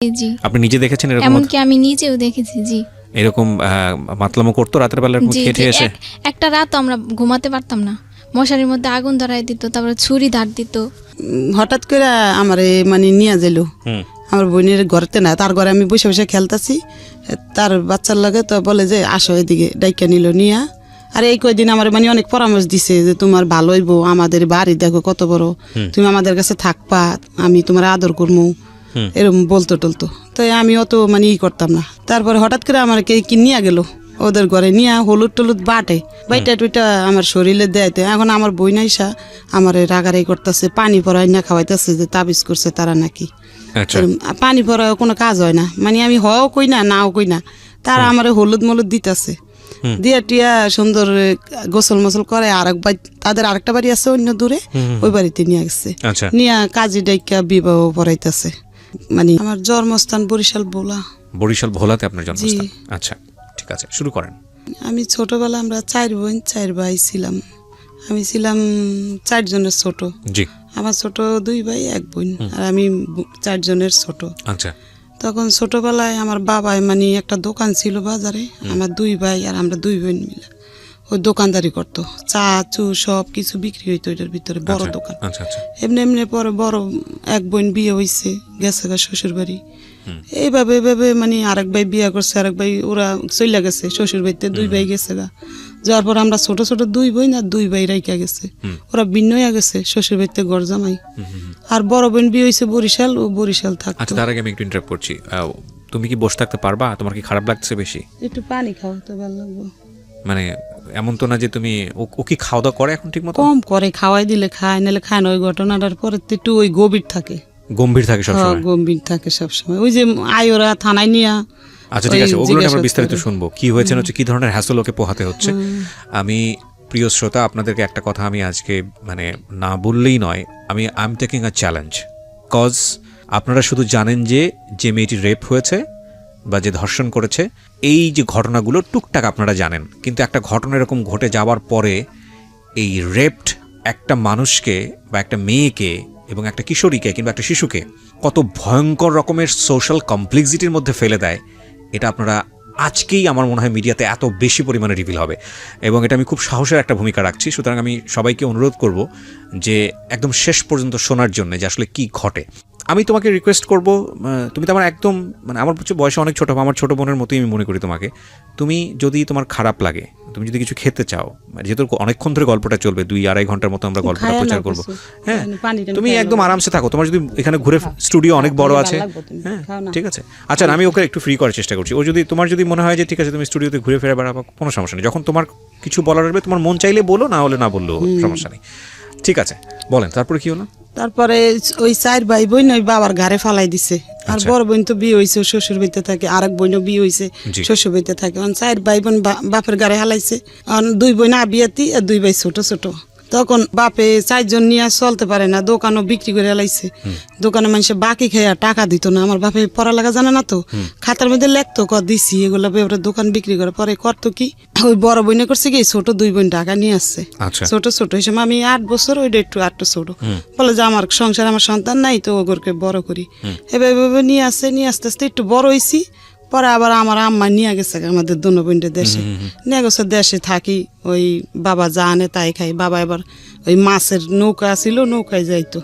জি। আপনি নিজে দেখেছেন এরকম? এমনকি আমি নিজেও দেখেছি। জি। এরকম মাতলামো করতো রাতের বেলা এরকম খেটে এসে? একটা রাত আমরা ঘুমাতে পারতাম না, মশারির মধ্যে আগুন ধরাই দিত, তারপরে ছুরি ধার দিত। হঠাৎ করে আমারে মানে নিয়ে গেল আমার বোনের ঘরতে না, তার ঘরে আমি বসে বসে খেলতেছি, তার বাচ্চার লাগে তো বলে যে আসো এদিকে, ডাইকা নিল নিয়া। আর এই কয়দিন আমার মানে অনেক পরামর্শ দিছে যে তোমার ভালো হইব, আমাদের বাড়ি দেখো কত বড়, তুমি আমাদের কাছে থাকবা, আমি তোমার আদর করবো, এরকম বলতো টলতো। তো আমি অত মানে করতাম না। তারপরে হঠাৎ করে আমার কি নিয়ে গেল ওদের ঘরে, নিয়ে হলুদ টলুদ বাটে বাইটা টুইটা আমার শরীরে দেয়তে। এখন আমার বই নাইসা আমার রাগারাই করতেছে, পানি পরাই না খাওয়াইতেছে যে তাবিজ করছে তারা নাকি। পানি পরা কোনো কাজ হয় না, মানে আমি হও কই না নাও কই না, তারা আমার হলুদ মলুদ দিতেছে, দিয়া টিয়া সুন্দর গোসল মোসল করে। তাদের আরেকটা বাড়ি আছে অন্য দূরে, ওই বাড়িতে নিয়ে গেছে, নিয়ে কাজী ডাইকা বিবাহ পড়াইতেছে। মানে আমার জন্মস্থান বরিশাল ভোলা। বরিশাল ভোলাতে আপনার জন্মস্থান? আচ্ছা, ঠিক আছে, শুরু করেন। আমি ছোটবেলা আমরা 4 বোন 4 ভাই ছিলাম। আমি ছিলাম 4 জনের ছোট। জি। আমার ছোট 2 ভাই 1 বোন, আর আমি 4 জনের ছোট। আচ্ছা। তখন ছোটবেলায় আমার বাবাই মানে একটা দোকান ছিল বাজারে, আমার 2 ভাই আর আমরা 2 বোন মিলে ওই দোকানদারি করতো, চা চু সব কিছু বিক্রি হইতো এটার ভিতরে, বড় দোকান। এমনি এমনি পরে বড় 1 বোন বিয়ে হয়েছে, গেছে গা শ্বশুর বাড়ি। এইভাবে এইভাবে মানে আরেক ভাই বিয়ে করছে, আরেক ভাই ওরা চলে গেছে শ্বশুর বাড়িতে, 2 ভাই গেছে গা। যাওয়ার পর আমরা ছোট ছোট 2 বোন আর 2 ভাই রাইকা গেছে, ওরা ভিন্ন হয়ে গেছে শ্বশুর বাড়িতে ঘর জামাই। আর বড় বোন বিয়ে হয়েছে বরিশাল, ও বরিশাল থাকতো। আচ্ছা, তার আগে আমি একটু ইন্টারাপ্ট করছি। তুমি কি বসে থাকতে পারবা? তোমার কি খারাপ লাগছে বেশি? একটু পানি খাও তো ভালো লাগবে। মানে এমন তো না যে তুমি, ও কি খাওয়া দাওয়া করে এখন ঠিক মতো? কম করে, খাওয়াই দিলে খায়, নাহলে খায় না। ওই ঘটনাটার পরে একটু ওই গম্ভীর থাকে, গম্ভীর থাকে সবসময়। গম্ভীর থাকে সবসময়। ওই যে আয়োরা থানায় নিয়া। আচ্ছা, ঠিক আছে, ওগুলো আমরা বিস্তারিত শুনবো, কি হয়েছে হচ্ছে, কি ধরনের হ্যাসল ওকে পোহাতে হচ্ছে। আমি প্রিয় শ্রোতা, আপনাদেরকে একটা কথা আমি আজকে মানে না বললেই নয়, I am taking a challenge. Cause আপনারা শুধু জানেন যে মেয়েটি রেপ হয়েছে বা যে ধর্ষণ করেছে, এই যে ঘটনাগুলো টুকটাক আপনারা জানেন, কিন্তু একটা ঘটনা এরকম ঘটে যাওয়ার পরে এই রেপড একটা মানুষকে বা একটা মেয়েকে এবং একটা কিশোরীকে কিংবা একটা শিশুকে কত ভয়ঙ্কর রকমের সোশ্যাল কমপ্লেক্সিটির মধ্যে ফেলে দেয়, এটা আপনারা আজকেই আমার মনে হয় মিডিয়াতে এত বেশি পরিমাণে রিভিল হবে, এবং এটা আমি খুব সাহসের একটা ভূমিকা রাখছি। সুতরাং আমি সবাইকে অনুরোধ করব যে একদম শেষ পর্যন্ত শোনার জন্য যে আসলে কি ঘটে। আমি তোমাকে রিকোয়েস্ট করব, তুমি তো আমার একদম মানে আমার বয়সে অনেক ছোটো, আমার ছোটো বোনের মতোই আমি মনে করি তোমাকে। তুমি যদি তোমার খারাপ লাগে, তুমি যদি কিছু খেতে চাও, যেহেতু অনেকক্ষণ ধরে গল্পটা চলবে, 2-2.5 ঘন্টার মতো আমরা গল্পটা প্রচার করবো, হ্যাঁ, তুমি একদম আরামসে থাকো। তোমার যদি এখানে ঘুরে, স্টুডিও অনেক বড় আছে, হ্যাঁ, ঠিক আছে। আচ্ছা, আমি ওকে একটু ফ্রি করার চেষ্টা করছি। ও যদি তোমার যদি মনে হয় যে ঠিক আছে তুমি স্টুডিওতে ঘুরে ফিরে বেড়াবো, কোনো সমস্যা নেই। যখন তোমার কিছু বলার আসবে, তোমার মন চাইলে বলো, না হলে না বললেও সমস্যা নেই। ঠিক আছে, বলেন তারপরে কি হলো? তারপরে ওই 4 ভাই বোন ওই বাবার ঘরে ফালাই দিছে। আর বড় বোন তো বিয়ে হয়েছে, শ্বশুর বাড়িতে থাকে, আরেক বোনও বিয়ে হয়েছে, শ্বশুর বাড়িতে থাকে। 4 ভাই বোন বাপের ঘরে হালাইছে। 2 বোন আবিয়াতি আর 2 ভাই ছোট ছোট। তখন বাপে 4 জন নিয়ে চলতে পারে না, দোকানও বিক্রি করে হালাইছে। দোকানে মানুষে বাকি খেয়ে টাকা দিত না। আমার বাপে পড়ালেখা জানে না তো, খাতার মধ্যে লেখতো দিছি এগুলো, দোকান বিক্রি করে। পরে করতো কি, ওই বড় বোনে করছে কি, ছোট 2 বোন টাকা নিয়ে আসছে, ছোট ছোট। এই সময় আমি 8 বছর, ওইটা একটু 8 ছোট। বলে যে আমার সংসার, আমার সন্তান নাই, তো ওগরকে বড় করি। এভাবে নিয়ে আসছে, নিয়ে আস্তে আস্তে একটু বড় হয়েছি। পরে আবার আমার আম্মা নিয়ে গেছে আমাদের দোনো বোনদের দেশে, নিয়ে গেছে। দেশে থাকি, ওই বাবা যা আনে তাই খাই। বাবা এবার ওই মাছের নৌকা ছিল, নৌকায় যাইতো,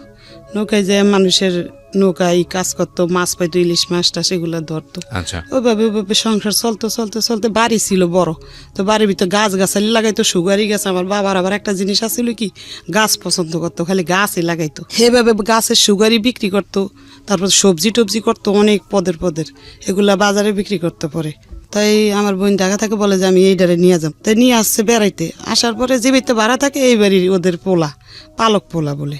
নৌকায় যায় মানুষের নৌকায় কাজ করতো, মাছ পাইতো, ইলিশ মাছটা সেগুলো ধরতো। ওইভাবে ওইভাবে সংসার চলতে চলতে চলতে, বাড়ি ছিল বড়, তো বাড়ির ভিতরে গাছ গাছালি লাগাইতো, সুগারি গাছ। আমার বাবার আবার একটা জিনিস আছিল কি, গাছ পছন্দ করতো, খালি গাছই লাগাইতো। এভাবে গাছের সুগারি বিক্রি করতো, তারপর সবজি টবজি করতো, অনেক পদের এগুলা বাজারে বিক্রি করতে পারে। তাই আমার বোন ঢাকা থাকে, বলে যে আমি এইটারে নিয়ে যাব। তাই নিয়ে আসছে বেড়াইতে। আসার পরে যে বাড়িতে ভাড়া থাকে, এই বাড়ির ওদের পোলা, পালক পোলা বলে।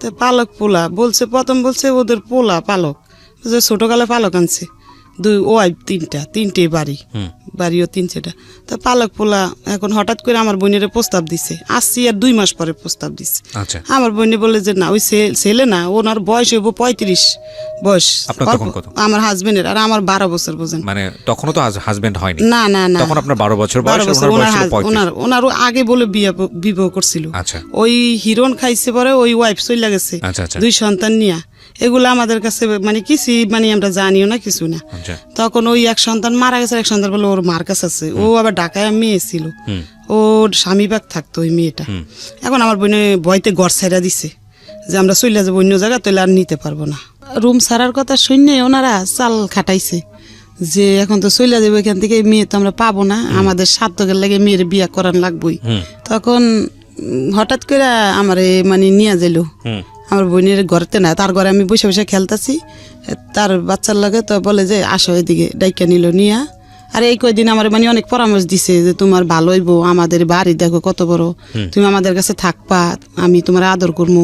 তো পালক পোলা বলছে, প্রথম বলছে ওদের পোলা পালক, ছোটকালে পালক আনছে 2 ওয়াইফ 3টে বাড়িও 3-4টা। তো পালক পোলা এখন হঠাৎ করে আমার বোনের প্রস্তাব দিছে, আসছি আর 2 মাস পরে প্রস্তাব দিছে। আমার বোনে বলে যে না, ওই ছেলে না, ওনার বয়স হইব 35 বয়স আমার হাজবেন্ডের, আর আমার 12 বছর। বোঝেন, মানে তখনও তো হাজবেন্ড হয়নি? না না না, তখন আপনার 12 বছর বয়স। ওনারও আগে বলে বিবাহ করছিল। ওই হিরোন খাইছে, পরে ওই ওয়াইফ চলে গেছে 2 সন্তান নিয়ে। এগুলো আমাদের কাছে মানে কিছু মানে আমরা জানিও না কিছু না। আচ্ছা তখন ওই এক সন্তান মারা গেছে, এক সন্তান বলে ওর মার কাছে আছে, ও আবার ঢাকায় মেয়ে ছিল, ওর স্বামী বাগ থাকতো ওই মেয়েটা। এখন আমার বোনে ভয়তে ঘর ছাইড়া দিছে যে আমরা চলে যাবো অন্য জায়গা, তাহলে আর নিতে পারবো না। রুম ছাড়ার কথা শুনে ওনারা চাল খাটাইছে যে এখন তো চলে যাবো এখান থেকে, মেয়ে তো আমরা পাবো না, আমাদের সার্থকের লাগে মেয়ের বিয়া করান লাগবই। তখন হঠাৎ করে আমার মানে নিয়ে যাইল আমার বোনের ঘরেতে না, তার ঘরে আমি বসে বসে খেলতেছি, তার বাচ্চার লাগে তো বলে যে আসো এদিকে, ডাইকা নিল নিয়া। আর এই কয়দিন আমার মানে অনেক পরামর্শ দিছে যে তোমার ভালো হইব, আমাদের বাড়ি দেখো কত বড়, তুমি আমাদের কাছে থাকবা, আমি তোমার আদর করবো,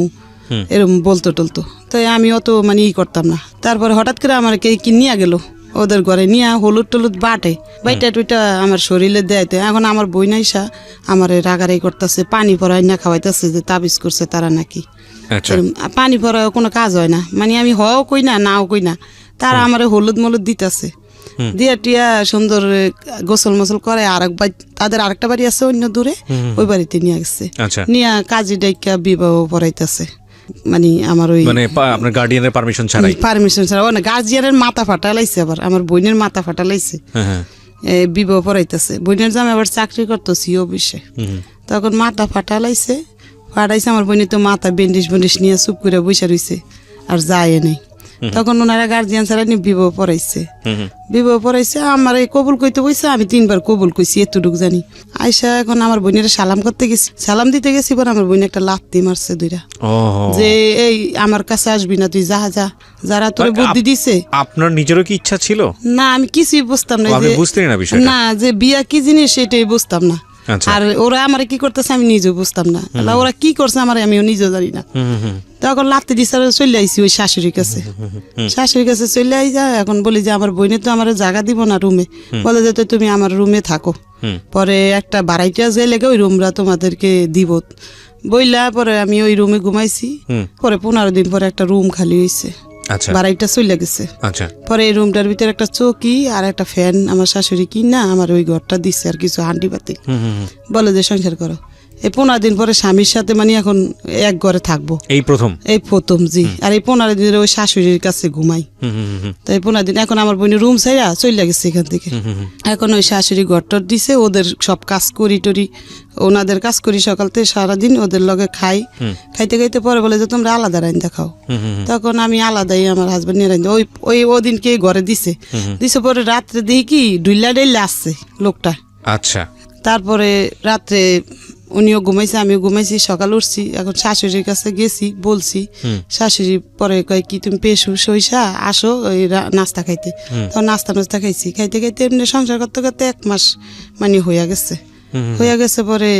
এরকম বলতো টলতো। তো আমি অত মানে করতাম না। তারপরে হঠাৎ করে আমার কি নিয়ে গেল ওদের ঘরে, নিয়ে হলুদ টলুদ বাটে বাইটা টুইটা আমার শরীরে দেয়তে। এখন আমার বই নাইসা আমার রাগারাই করতেছে, পানি পরাই না খাওয়াইতেছে যে তাবিজ করছে তারা নাকি। পানি পরাও কোনো কাজ হয় না, মানে আমি হও কই না নাও কই না, তারা আমার হলুদ মলুদ দিতেছে, দিয়া টিয়া সুন্দর গোসল মোসল করে। তাদের আরেকটা বাড়ি আছে অন্য দূরে, ওই বাড়িতে নিয়ে গেছে, নিয়ে কাজী ডাইকা বিবাহ পড়াইতেছে। মানে আমার ওই মানে আপনার গার্ডিয়ানের পারমিশন ছাড়াই, পারমিশন ছাড়া না, গার্জিয়ানের মাথা ফাটালাইছে, আবার আমার বোনের মাথা ফাটালাইছে, বিবাহ পড়াইতেছে। বোনের জামে আবার চাকরি করতো সিও অফিসে, তখন মাথা ফাটালাইছে। আমার বোনের তো মাথা বেন্ডিশ বেন্ডিশ নিয়ে চুপ করে বসে রয়েছে, আর যায় নেই। তখন ওনারা গার্জিয়ান ছাড়া নিয়ে বিবাহ পড়াইছে। বিবাহ পড়াইছে আমার এই কবুল কইতে বইছে, আমি 3 বার কবুল কইছি, এতটুকু জানি। আইসা এখন আমার বোনের সালাম করতে গেছি, সালাম দিতে গেছি, পর আমার বোন একটা লাথি মারছে 2টা, যে এই আমার কাছে আসবি না, তুই যা যা, যারা তোর বুদ্ধি দিছে। আপনার নিজেরও কি ইচ্ছা ছিল? না, আমি কিছুই বুঝতাম না, না যে বিয়া কি জিনিস সেটাই বুঝতাম না। আর ওরা আমার কি করতেছে আমি নিজেও বুঝতাম না, ওরা কি করছে আমার আমিও নিজেও জানি না। তখন লাত্তি দিছে, চলে আইসি ওই শাশুড়ির কাছে, শাশুড়ির কাছে চলে আইসা এখন বলি যে আমার বোনে তো আমার জায়গা দিব না রুমে, বলে যে তুমি আমার রুমে থাকো, পরে একটা বাড়াইটা যে লেগে ওই রুমরা তোমাদেরকে দিব বইলা। পরে আমি ওই রুমে ঘুমাইছি, পরে 15 দিন পরে একটা রুম খালি হয়েছে, বাড়াইটা চলে গেছে। পরে এই রুমটার ভিতরে একটা চৌকি আর একটা ফ্যান আমার শাশুড়ি কিনা আমার ওই ঘরটা দিচ্ছে, আর কিছু হান্ডি পাতি, বলে যে সংসার করো। এই 15 দিন পরে স্বামীর সাথে মানে এখন এক ঘরে থাকবো, এই প্রথম জি। আর এই 15 দিনের ওই শাশুড়ির কাছে ঘুমাই। তো এই 15 দিন এখন আমার বোনের রুম ছাইয়া চলে গেছে এখান থেকে। এখন ওই শাশুড়ি ঘরটর দিছে, ওদের সব কাজ করি টরি, ওনাদের কাজ করি সকাল থেকে সারাদিন, ওদের লগে খাই, খাইতে খাইতে পরে বলে যে তোমরা আলাদা রাইন্দা খাও। তখন আমি আলাদাই আমার হাজবেন্ড নিয়ে রাইন্দা ওই ওদিনকে ঘরে দিছে। পরে রাত্রে দেখি কি ডুইলা ডেইলে আসছে লোকটা। আচ্ছা, তারপরে রাত্রে উনিও ঘুমাইছে, আমিও ঘুমাইছি, সকাল উঠছি। এখন শাশুড়ির কাছে গেছি, বলছি, শাশুড়ি পরে কয় কি তুমি পেশু সইসা আসো ওই নাস্তা খাইতে। তখন নাস্তা খাইছি, খাইতে খাইতে এমনি সংসার করতে করতে 1 মাস মানে হইয়া গেছে। পরে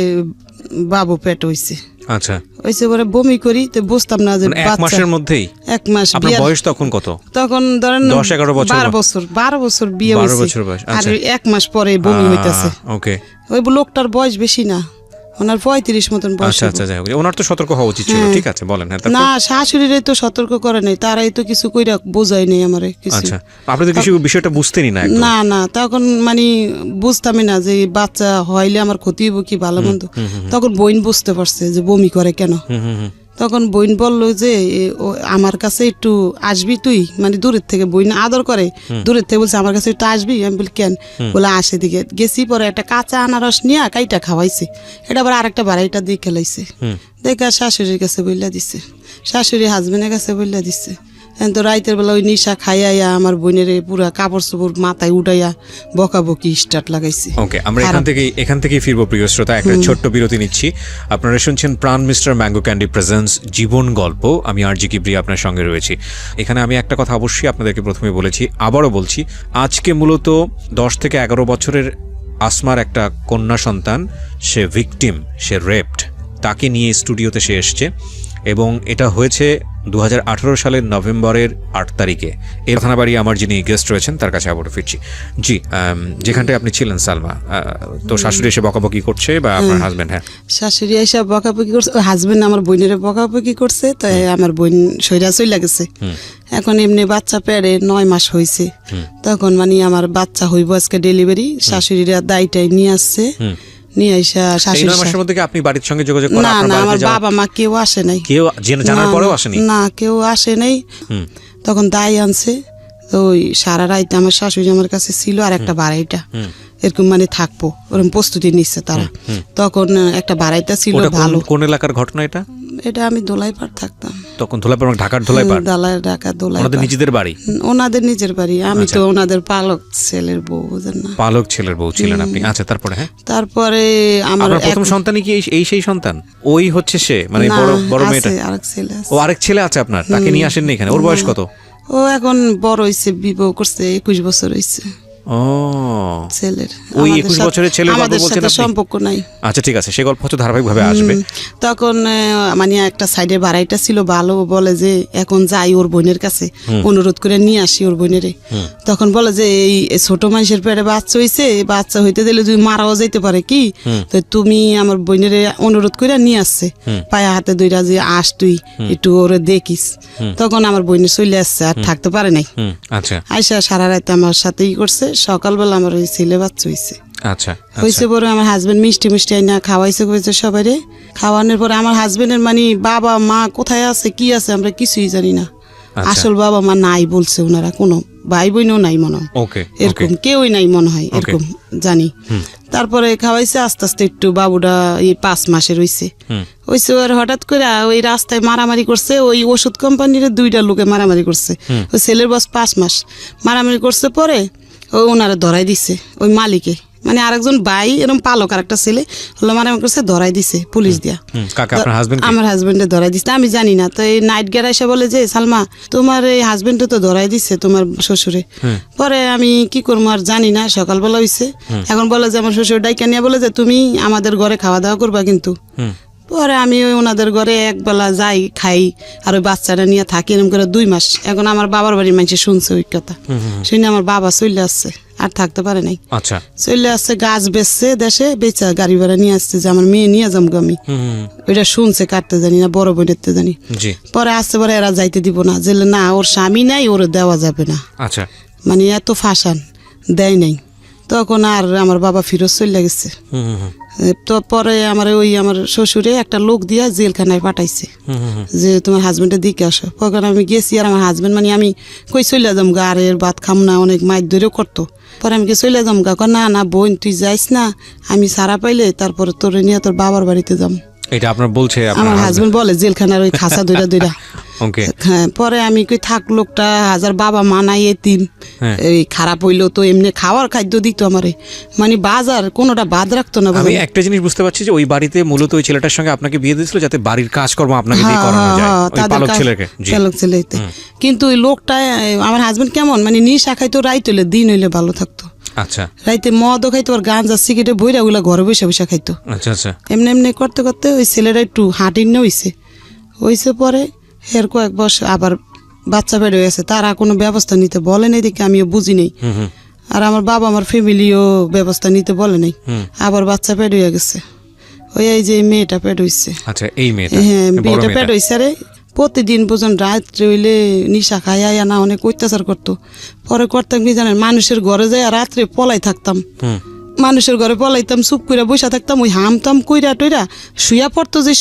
বাবু পেট হইছে। আচ্ছা, হইছে পরে বমি করি, তো বুঝতাম না যে 1 মাসের মধ্যেই। 1 মাস। আপনার বয়স তখন কত? তখন ধরেন 10-11 বছর। 12 বছর বিয়ে হইছে। 12 বছর বয়স। আর 1 মাস পরে বমি হইতাছে। ওকে, ওই লোকটার বয়স বেশি না, ওনার 35 মতন বয়স। আচ্ছা, যাই হোক, ওনার তো সতর্ক হওয়া উচিত ছিল। ঠিক আছে, বলেন। না, শাশুড়িরে তো সতর্ক করে নাই, তারাই তো কিছু কইরা বোঝাই নাই আমারে কিছু। আচ্ছা, আপনি তো কিছু বিষয়টা বুঝতেনই না একদম। না, তখন মানে বুঝতামই না যে বাচ্চা হইলে আমার ক্ষতি হইব কি ভালো মন্দ। তখন বোন বুঝতে পারছে যে বমি করে কেন। তখন বোন বললো যে আমার কাছে একটু আসবি তুই, মানে দূরের থেকে বোন আদর করে, দূরের থেকে বলছে আমার কাছে একটু আসবি। আমি বলি কেন, বলে আসে দিকে গেছি। পরে একটা কাঁচা আনারস নিয়ে কাইটা খাওয়াইছে, এটা আবার আরেকটা বাড়াইটা দিয়ে খেলাইছে। দেখা শাশুড়ির কাছে বইলা দিছে, শাশুড়ি হাজবেন্ডের কাছে বইলা দিছে। তো রাইতের বেলা ওই নিশা খাইয়া আমার বোনের পুরা কাপড় চোপড় মাথায় উঠাইয়া বকাবকি স্টার্ট লাগাইছে। ওকে, আমরা এখান থেকেই ফিরবো প্রিয় শ্রোতা। একটা ছোট্ট বিরতি নিচ্ছি। আপনারা শুনছেন প্রাণ মিস্টার ম্যাঙ্গো ক্যান্ডি প্রেজেন্টস জীবন গল্প। আমি আরজি কিবরিয়া আপনার সঙ্গে রয়েছি। এখানে আমি একটা কথা অবশ্যই আপনাদেরকে প্রথমে বলেছি, আবারও বলছি, আজকে মূলত 10 থেকে 11 বছরের আসমার একটা কন্যা সন্তান, সে ভিকটিম, সে রেপড, তাকে নিয়ে স্টুডিওতে সে এসছে। এবং এটা হয়েছে 2018 সালের নভেম্বরের 8 তারিখে। এর থানাবাড়ি আমার যিনি গেস্ট রয়েছেন তার কাছে আবারও ফিরছি। জি, যেখানটায় আপনি ছিলেন সালমা, তো শাশুড়ি এসে বকাবকি করছে বা আপনার হাজবেন্ড? হ্যাঁ, শাশুড়ি এসে বকাবকি করছে, হাজবেন্ড আমার বোনের বকাবকি করছে। তাই আমার বোন সইরা চইলা গেছে। এখন এমনি বাচ্চা পেড়ে 9 মাস হয়েছে। তখন মানে আমার বাচ্চা হইব আজকে ডেলিভারি, শাশুড়িরা দায়টাই নিয়ে আসছে, নিয়ে আইসা এই শাশুড়ি 9 মাসের মধ্যে কি আপনি বাড়ির সঙ্গে যোগাযোগ করা না আপনার না আমার বাড়িতে যাওয়া বাবা মা কেউ আসে নাই কেউ জানার না, পরেও আসেনি? না কেউ আসে নাই। তখন দাই আনছে তো ওই সারা রাইতে আমার শাশুড়ি আমার কাছে ছিল আর একটা বাড়াইটা এরকম মানে থাকবো ওরকম প্রস্তুতি নিচ্ছে তারা। তখন একটা বাড়াইটা ছিল ওটা ভালো। কোন এলাকার ঘটনা এটা? এটা আমি দোলাইপাড় থাকতাম তখন ধোলাইপাড় মানে ঢাকার ধোলাইপাড়? ঢাকা দোলাই ওনাদের নিজেদের বাড়ি? ওনাদের নিজের বাড়ি। আমি তো ওনাদের পালক ছেলের বউ, বুঝেন না? পালক ছেলের বউ ছিলেন আপনি। আচ্ছা, তারপরে? হ্যাঁ, তারপরে আমার আপনার প্রথম সন্তানই কি সেই সন্তান? ওই হচ্ছে সে, মানে না, বড় মেয়েটা? আছে, আরেক ছেলে আছে। ও আরেক ছেলে আছে আপনার, তাকে নিয়ে আসেননি এখানে? ওর বয়স কত? ও এখন বড় হইছে, বিবাহ করছে, 21 বছর হইছে ও, ছেলের। ওই আমাদের 21 সাথে- বছরের ছেলের গল্প আমাদের বলছেন সাথে আপনি? সম্পর্ক নাই। আচ্ছা, ঠিক আছে, সে গল্প হচ্ছে ধারাবাহিকভাবে আসবে। তখন মানে একটা সাইডে বাড়াইটা ছিল ভালো, বলে যে এখন যাই ওর বোনের কাছে, অনুরোধ করে নিয়ে আসি ওর বোনেরে। তখন বলে যে এই ছোট মানুষের পেটে বাচ্চা হইছে, বাচ্চা হইতে দিলে যদি মারাও যাইতে পারে কি, তো তুমি আমার বোনেরে অনুরোধ করে নিয়ে আসছে, পায়ে হাতে দুইটা যে আস তুই একটু ওরে দেখিস। তখন আমার বোনের চলে আসছে, আর থাকতে পারে নাই। আচ্ছা আইসা সারা রাত আমার সাথে ই করছে। সকালবেলা আমার ওই ছেলে বাচ্চা হইছে। আচ্ছা হয়েছে পরে আমার হাজবেন্ড মিষ্টি মিষ্টি আইনা খাওয়াইছে কইছে সবাই রে। খাওয়ানোর পরে আমার হাজবেন্ডের মানে বাবা মা কোথায় আছে কি আছে আমরা কিছুই জানি না। আসল বাবা মা নাই বলছে ওনারা, কোনো ভাই বোনও নাই মনে হয়, ওকে, এরকম কেউই নাই মনে হয়, এরকম জানি। তারপরে খাওয়াইছে আস্তে আস্তে একটু বাবুটা এই 5 মাসের হইছে। আর হঠাৎ করে ওই রাস্তায় মারামারি করছে, ওই ওষুধ কোম্পানির 2টা লোকে মারামারি করছে। ওই ছেলের বয়স 5 মাস, মারামারি করছে। পরে ওনারা ধরাই দিছে ওই মালিকে, মানে আরেকজন ভাই এরকম পালক আর একটা ছেলে হলো মারামারি করছে, ধরাই দিছে পুলিশ দিয়া। আমার হাজবেন্ডে ধরাই দিছে, আমি জানি না। তো এই নাইট গের এসে বলে যে সালমা তোমার এই হাজবেন্ডে তো ধরাই দিছে তোমার শ্বশুরে। পরে আমি কি করবো আর জানি না, সকালবেলা হইছে। এখন বলে যে আমার শ্বশুর ডাইকা নিয়ে বলে যে তুমি আমাদের ঘরে খাওয়া দাওয়া করবা কিন্তু। পরে আমি ওই ওনাদের ঘরে একবেলা যাই, খাই, আর ওই বাচ্চাটা নিয়ে থাকি এরকম করে 2 মাস। এখন আমার বাবার বাড়ির মানুষ শুনছে ওই কথা, শুনে আমার বাবা চলে আসছে, আর থাকতে পারে নাই। আচ্ছা, চলে আসছে, গাছ বেচছে দেশে, বেচা গাড়ি ভাড়া নিয়ে আসছে যে আমার মেয়ে নিয়ে যাবো আমি। ওইটা শুনছে, কাটতে জানি না, বড় বোনেরতে জানি। পরে আসতে পরে এরা যাইতে দিব না, যে না ওর স্বামী নাই, ওর দেওয়া যাবে না। আচ্ছা, মানে এত ফাঁসান দেয় নাই। তখন আর আমার বাবা ফিরত চলে গেছে। তো পরে আমার শ্বশুরে একটা লোক দিয়া জেলখানায় পাঠাইছে যে তোমার হাজবেন্ডের দিকে আসো। তখন আমি গেছি, আর আমার হাজবেন্ড মানে আমি কই চলে যাম গা, আর এর ভাত খাম না, অনেক মাইর ধরেও করতো। পরে আমি চলে যাম গা, না না বোন তুই যাইস না, আমি সারা পাইলে তারপরে তোরে নিয়ে তোর বাবার বাড়িতে যাম। এটা আপনার বলছে আমার হাজবেন্ড বলে জেলখানার ওই খাসা দুইটা। হ্যাঁ, পরে আমি কই থাক, লোকটা হাজার বাবা মা নাই, এতিম, এই খারাপ হইলো তো এমনি খাওয়ার খাদ্য দিত আমারে, মানে বাজার কোনোটা বাদ রাখতো না। আমি একটা জিনিস বুঝতে পারছি যে ওই বাড়িতে মূলত ওই ছেলেটার সঙ্গে আপনাকে বিয়ে দিয়েছিল যাতে বাড়ির কাজকর্ম আপনাকে দিয়ে করানো যায়, ওই পালক ছেলেকে। পালক ছেলেতে। কিন্তু ওই লোকটা আমার হাজবেন্ড কেমন মানে নিশা খাইতো, রাইত হইলে, দিন হইলে ভালো থাকতো। আচ্ছা, রাইতে মদও খাইতো, আর গাঁজা সিগারেটে বইরা ওগুলা ঘরে বসে বসে খাইতো। আচ্ছা আচ্ছা, এমনি এমনি করতে করতে ওই ছেলেটা একটু হাঁটিন্য হইছে। পরে এর কয়েক বছর আবার বাচ্চা বেড়ে গেছে, তারা কোনো ব্যবস্থা নিতে বলে নাই দেখে আমিও বুঝি নেই। আর আমার বাবা আমার ফ্যামিলিও ব্যবস্থা নিতে বলে নাই। আবার বাচ্চা পেট হয়ে গেছে, ওই এই যে মেয়েটা পেট হইছে। আচ্ছা, এই মেয়েটা? হ্যাঁ, মেয়েটা পেট হইছে রে। প্রতিদিন পর্যন্ত রাত্রে হইলে নিশা খাইয়া না অনেক অত্যাচার করতো। পরে করতাম কি জানেন, মানুষের ঘরে যাই রাত্রে পলাই থাকতাম, মানুষের ঘরে পলাইতাম, চুপ করে বসে থাকতাম, ওই হামতাম কইরা টইরা শুয়া পড়তো যে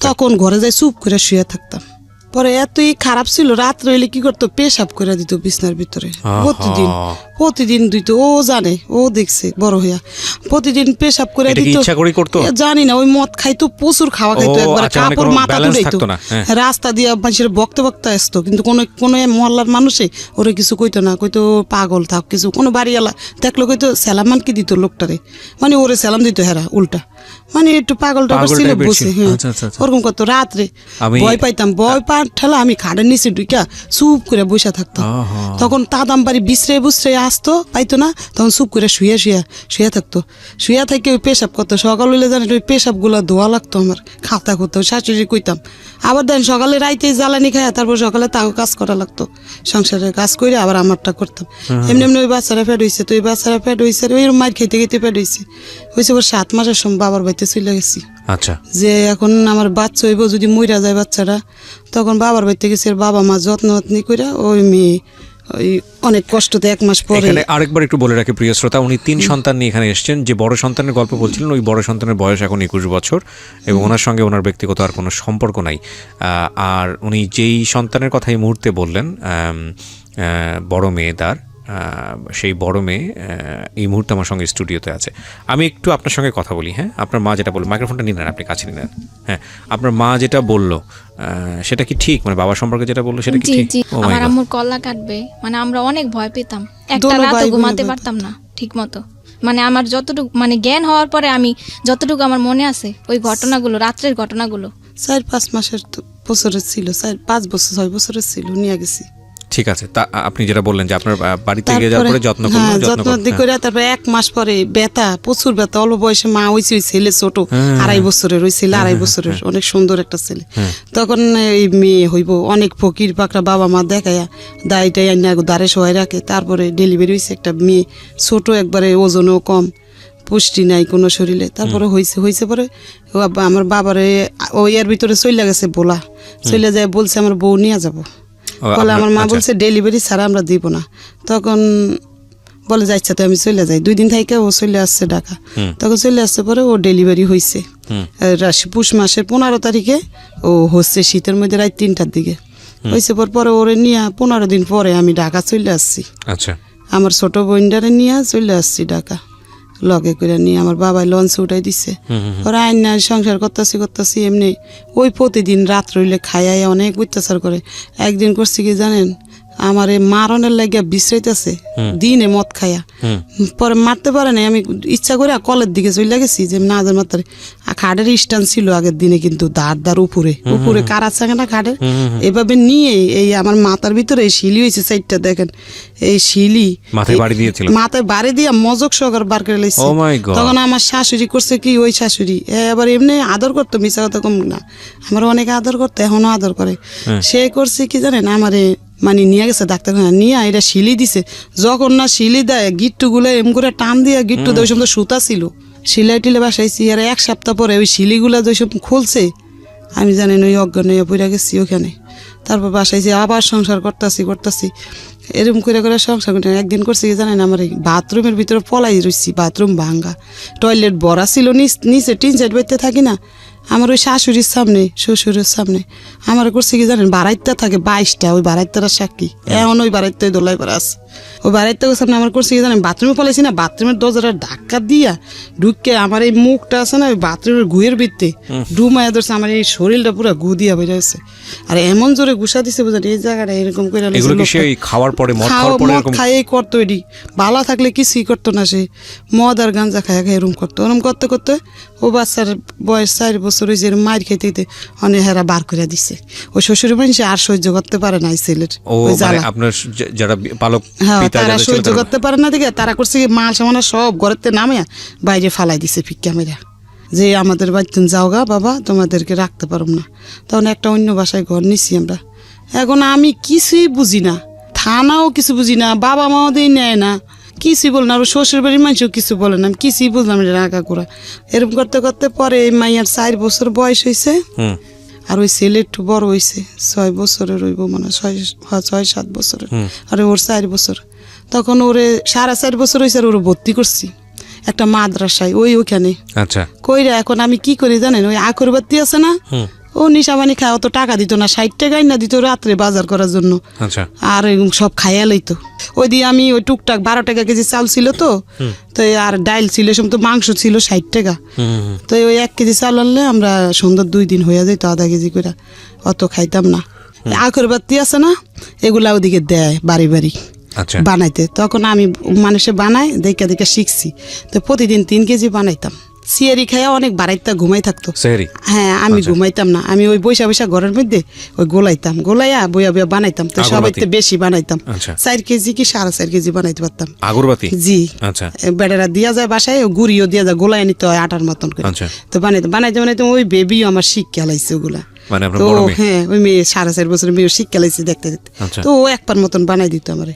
তখন ঘরে যাই চুপ করে শুয়ে থাকতাম। পরে এতই খারাপ ছিল, রাত্রে হইলে কি করতো পেশাব করে দিত বিছনার ভিতরে, প্রতিদিন দিত। ও জানে, ও দেখছে বড় হইয়া, প্রতিদিন পেশাব করে দিত। জানি না, ওই মদ খাইতো, প্রচুর খাওয়া খাইতো, একবার কাপড় মাথা তুলাইতো, রাস্তা দিয়ে মানুষের বক্তে বক্তে আসতো। কিন্তু কোনো মহল্লার মানুষে ওরে কিছু কইতো না, কইতো পাগল থাক কিছু। কোনো বাড়িওয়ালা দেখলো কইতো সালামান কি দিত লোকটারে, মানে ওরে সালাম দিত হেরা উল্টা, মানে একটু পাগল টাগল ছিল বসে। হ্যাঁ, ওরকম করতো। রাত্রে ভয় পাইতাম, ভয় পা ঠেলা আমি খাটের নিচে ঢুকা চুপ করে বসে থাকতাম। তখন তাদাম বাড়ি বিশ্রে বুসরে আসতো, পাইতো না, তখন চুপ করে শুয়ে থাকতো। শুয়ে থেকে ওই পেশাব করতো। সকাল হইলে জানি ওই পেশাব গুলা ধোয়া লাগতো আমার, খাতা করতো, শাশুড়ি কইতাম। আবার দেন সকালে রাইতে জ্বালানি খায়, তারপর সকালে তাও কাজ করা লাগতো, সংসারের কাজ করে আবার আমারটা করতাম। এমনি এমনি ওই বাচ্চারা পেট হয়েছে, তো ওই বাচ্চারা পেট হয়েছে, ওই মার খেতে খেতে পেট হয়েছে। ওর 7 মাসের সময় বাবার বাড়িতে চলে গেছি। আচ্ছা, যে এখন আমার বাচ্চা হইব, যদি মইরা যায় বাচ্চারা, তখন বাবার বাড়িতে গেছে, বাবা মা যত্ন করে ওই মেয়ে ওই অনেক কষ্টতে 1 মাস পরে। এখানে আরেকবার একটু বলে রাখি প্রিয় শ্রোতা, উনি 3 সন্তান নিয়ে এখানে এসেছেন। যে বড় সন্তানের গল্প বলছিলেন, ওই বড় সন্তানের বয়স এখন 21 বছর এবং ওনার সঙ্গে ওনার ব্যক্তিগত আর কোনো সম্পর্ক নাই। আর উনি যেই সন্তানের কথা এই মুহূর্তে বললেন, বড় মেয়ে তার, সেই বড় মেয়ে এই মুহূর্তে আমার সঙ্গে স্টুডিওতে আছে। আমি একটু আপনার সঙ্গে কথা বলি। হ্যাঁ, আপনার মা যেটা বললো, মাইক্রোফোনটা নিন, আপনি কাছে নিন। হ্যাঁ, আপনার মা যেটা বললো সেটা কি ঠিক? মানে বাবা সম্পর্কে যেটা বললো সেটা কি জি ঠিক? জি, Oh my আমার God! আম্মুর কল্লা কাটবে, মানে আমরা অনেক ভয় পেতাম, একটা দোনো রাতও ভাই বোনে ঘুমাতে ভয় পারতাম না ঠিক মতো। মানে আমার যতটুকু মানে জ্ঞান হওয়ার পরে আমি যতটুকু আমার মনে আছে ওই ঘটনাগুলো, রাত্রের ঘটনাগুলো। 4-5 মাসের বছরের ছিল, 5 বছর 6 বছরের ছিল, নিয়ে গেছি। ঠিক আছে, তা আপনি যেটা বললেন যে আপনার বাড়িতে গিয়ে যাওয়ার পরে যত্ন করলেন, যত্ন করে তারপরে 1 মাস পরে ব্যথা, প্রচুর ব্যথা, অল্প বয়সে মা হয়েছে, ওই ছেলে ছোট 2.5 বছরের, ওই ছেলে 2.5 বছরের, অনেক সুন্দর একটা ছেলে। তখন এই মেয়ে হইব, অনেক ফকির পাকড়া বাবা মা দেখায়া দায়টাই আইনা দাঁড়ে সবাই রাখে। তারপরে ডেলিভারি হয়েছে একটা মেয়ে, ছোট একবারে, ওজনও কম, পুষ্টি নাই কোনো শরীরে। তারপরে হয়েছে পরে আমার বাবারে ওই এর ভিতরে চলে গেছে, বলা চলে যায়, বলছে আমার বউ নিয়ে যাবো। বলে আমার মা বলছে ডেলিভারি ছাড়া আমরা দিব না। তখন বলে যাচ্ছে, তো আমি চলে যাই। 2 দিন থেকে ও চলে আসছে ঢাকা। তখন চলে আসছে পরে ও ডেলিভারি হয়েছে পুষ মাসের 15 তারিখে। ও হচ্ছে শীতের মধ্যে রাত 3টার দিকে হয়েছে। পরে ওরে নিয়ে 15 দিন পরে আমি ঢাকা চলে আসছি। আচ্ছা, আমার ছোট বোনটারে নিয়ে চলে আসছি ঢাকা, লগে করে নিয়ে। আমার বাবাই লঞ্চে উঠাই দিচ্ছে। ওরা আইন না সংসার করতেছি এমনি। ওই প্রতিদিন রাত রইলে খাইয়াই অনেক অত্যাচার করে। একদিন করছি কি জানেন, আমার মারণের লাগিয়া বিশ্রাইতেছে দিনে মদ খাইয়া। পরে মারতে পারে নাই, আমি ইচ্ছা করে কলের দিকে চলে গেছি যে না মারতে। খাটের স্ট্যান্ড ছিল আগের দিনে, কিন্তু দাঁড় উপরে কারা চাঙে না খাটের, এভাবে নিয়ে এই আমার মাথার ভিতরে এই শিলি হয়েছে 4টা, দেখেন এই শিলি মাথায় বাড়ি দিয়া মজক সহকার বার করে লাইছে। তখন আমার শাশুড়ি করছে কি, ওই শাশুড়ি আবার এমনি আদর করতো, মিশা কথা কম না, আমার অনেক আদর করতো, এখনো আদর করে। সে করছে কি জানেন, আমারে মানে নিয়ে গেছে ডাক্তারখানা, নিয়ে এটা শিলি দিছে। যখন না শিলি দেয়, গিট্টুগুলো এম করে টান দিয়ে, গিট্টু ওই সময় সুতা ছিল, সিলাই টিলে বাসাইছি। আর 1 সপ্তাহ পরে ওই শিলিগুলা যেসব খুলছে, আমি জানেন ওই অজ্ঞান হয়ে পড়ে গেছি ওখানে। তারপর বাসাইছি, আবার সংসার করতেছি এরকম করে সংসার করতে। একদিন করছি কি জানেন, আমার এই বাথরুমের ভিতরে পলাই রয়েছি, বাথরুম ভাঙ্গা, টয়লেট ভরা ছিল, নিচে টিন সাইড বাইতে থাকি না, আমার ওই শাশুড়ির সামনে, শ্বশুরের সামনে আমার করছে কি জানেন, বারাইত্যা থাকে 22টা, ওই বারাইত্যার সাক্ষী এখন ওই বারাইত্যায় দোলাই পারা আছে। ওই বারাইত্যা সামনে আমার করছে কি জানেন, বাথরুমে ফলাইছি না, বাথরুমের দরজাটা ধাক্কা দিয়া ঢুকে আমার এই মুখটা আছে না, ওই বাথরুমের গুয়ের ভিত্তে ডুমায়া ধরছে, আমার এই শরীরটা পুরো গু দিয়া বেড়ে আছে। আর এমন জোরে ঘুষা দিছে, বুঝলেন, এই জায়গাটা এরকম করে খাওয়ার পরে খাইয়ে করতো। এটি ভালো থাকলে কিছুই করতো না, সে মদ আর গাঞ্জা খাইয়া এরকম করতো। ওরম করতে ও বাচ্চার বয়স 4 বছর হয়েছে, মায়ের খেতে অনেক হেরা বার করে দিছে। ওই শ্বশুর মানুষ আর সহ্য করতে পারে না এই ছেলের আপনার যারা পালক, তারা সহ্য করতে পারে না দেখে তারা করছে মাল সামানা সব ঘরেতে নামে বাইরে ফালাই দিছে ফিক্কা মেরা, যে আমাদের বাড়িতে যাও গা বাবা, তোমাদেরকে রাখতে পারব না। তখন একটা অন্য বাসায় ঘর নিছি আমরা। এখন আমি কিছুই বুঝি না, থানাও কিছু বুঝি না, বাবা মাও দিয়ে নেয় না, কিছুই বলে না, আর শ্বশুর বাড়ির মানুষও কিছু বলে না, আমি কিছুই বুঝলাম এটা রাখা করা। এরকম করতে পরে এই মাইয়ার 4 বছর বয়স হয়েছে, আর ওই ছেলে একটু বড় হয়েছে, 6 বছরের হইব মানে 6-7 বছরের, আর ওর 4 বছর। তখন ওরে 4.5 বছর হয়েছে, আর ওর ভর্তি করছি একটা মাদ্রাসায় ওইখানে। আচ্ছা, কইরা এখন আমি কি করি জানেন, ওই আকরবাতি আছে না, ও নিশাবানি খায়, অত টাকা দিত না, 60 টাকাই না দিত রাত্রে বাজার করার জন্য। আর সব খাইয়া লইতো। ওই দিয়ে আমি ওই টুকটাক 12 টাকা কেজি চাল ছিল তো, আর ডাইল ছিল, সব তো মাংস ছিল 60 টাকা। তো ওই 1 কেজি চাল আনলে আমরা সুন্দর 2 দিন হইয়া যেত, আধা কেজি করে, অত খাইতাম না। আকরবাতি আছে না, এগুলা ওদিকে দেয় বাড়ি বানাইতে। তখন আমি মানুষে বানাই দেখে শিখছি। তো প্রতিদিন 3 কেজি বানাইতাম। সিয়ারি খাইয়া অনেক বাড়াইতা ঘুমাই থাকতো। হ্যাঁ, আমি ঘুমাইতাম না, আমি ওই বৈশা ঘরের মধ্যে ওই গোলাইয়া বইয়া বানাইতাম। তো সবাইতে বেশি বানাইতাম, 4 কেজি কি 4.5 কেজি বানাইতে পারতাম আগরবাতি। জি, বেড়ারা দিয়া যায় বাসায়, গুড়িও দিয়া যায়, গোলাই নিতে হয় আটার মতন করে। তো বানাইতে ওই বেবিও আমার শিক্ষা লাইছে ওগুলা। মানে আপনার তো বড় মেয়ে? হ্যাঁ ওই মেয়ে 4.5 বছরের মেয়ে শিক্ষা লাইছে দেখতে দেখতে। আচ্ছা। তো ও একবার মতন বানাই দিত আমারে,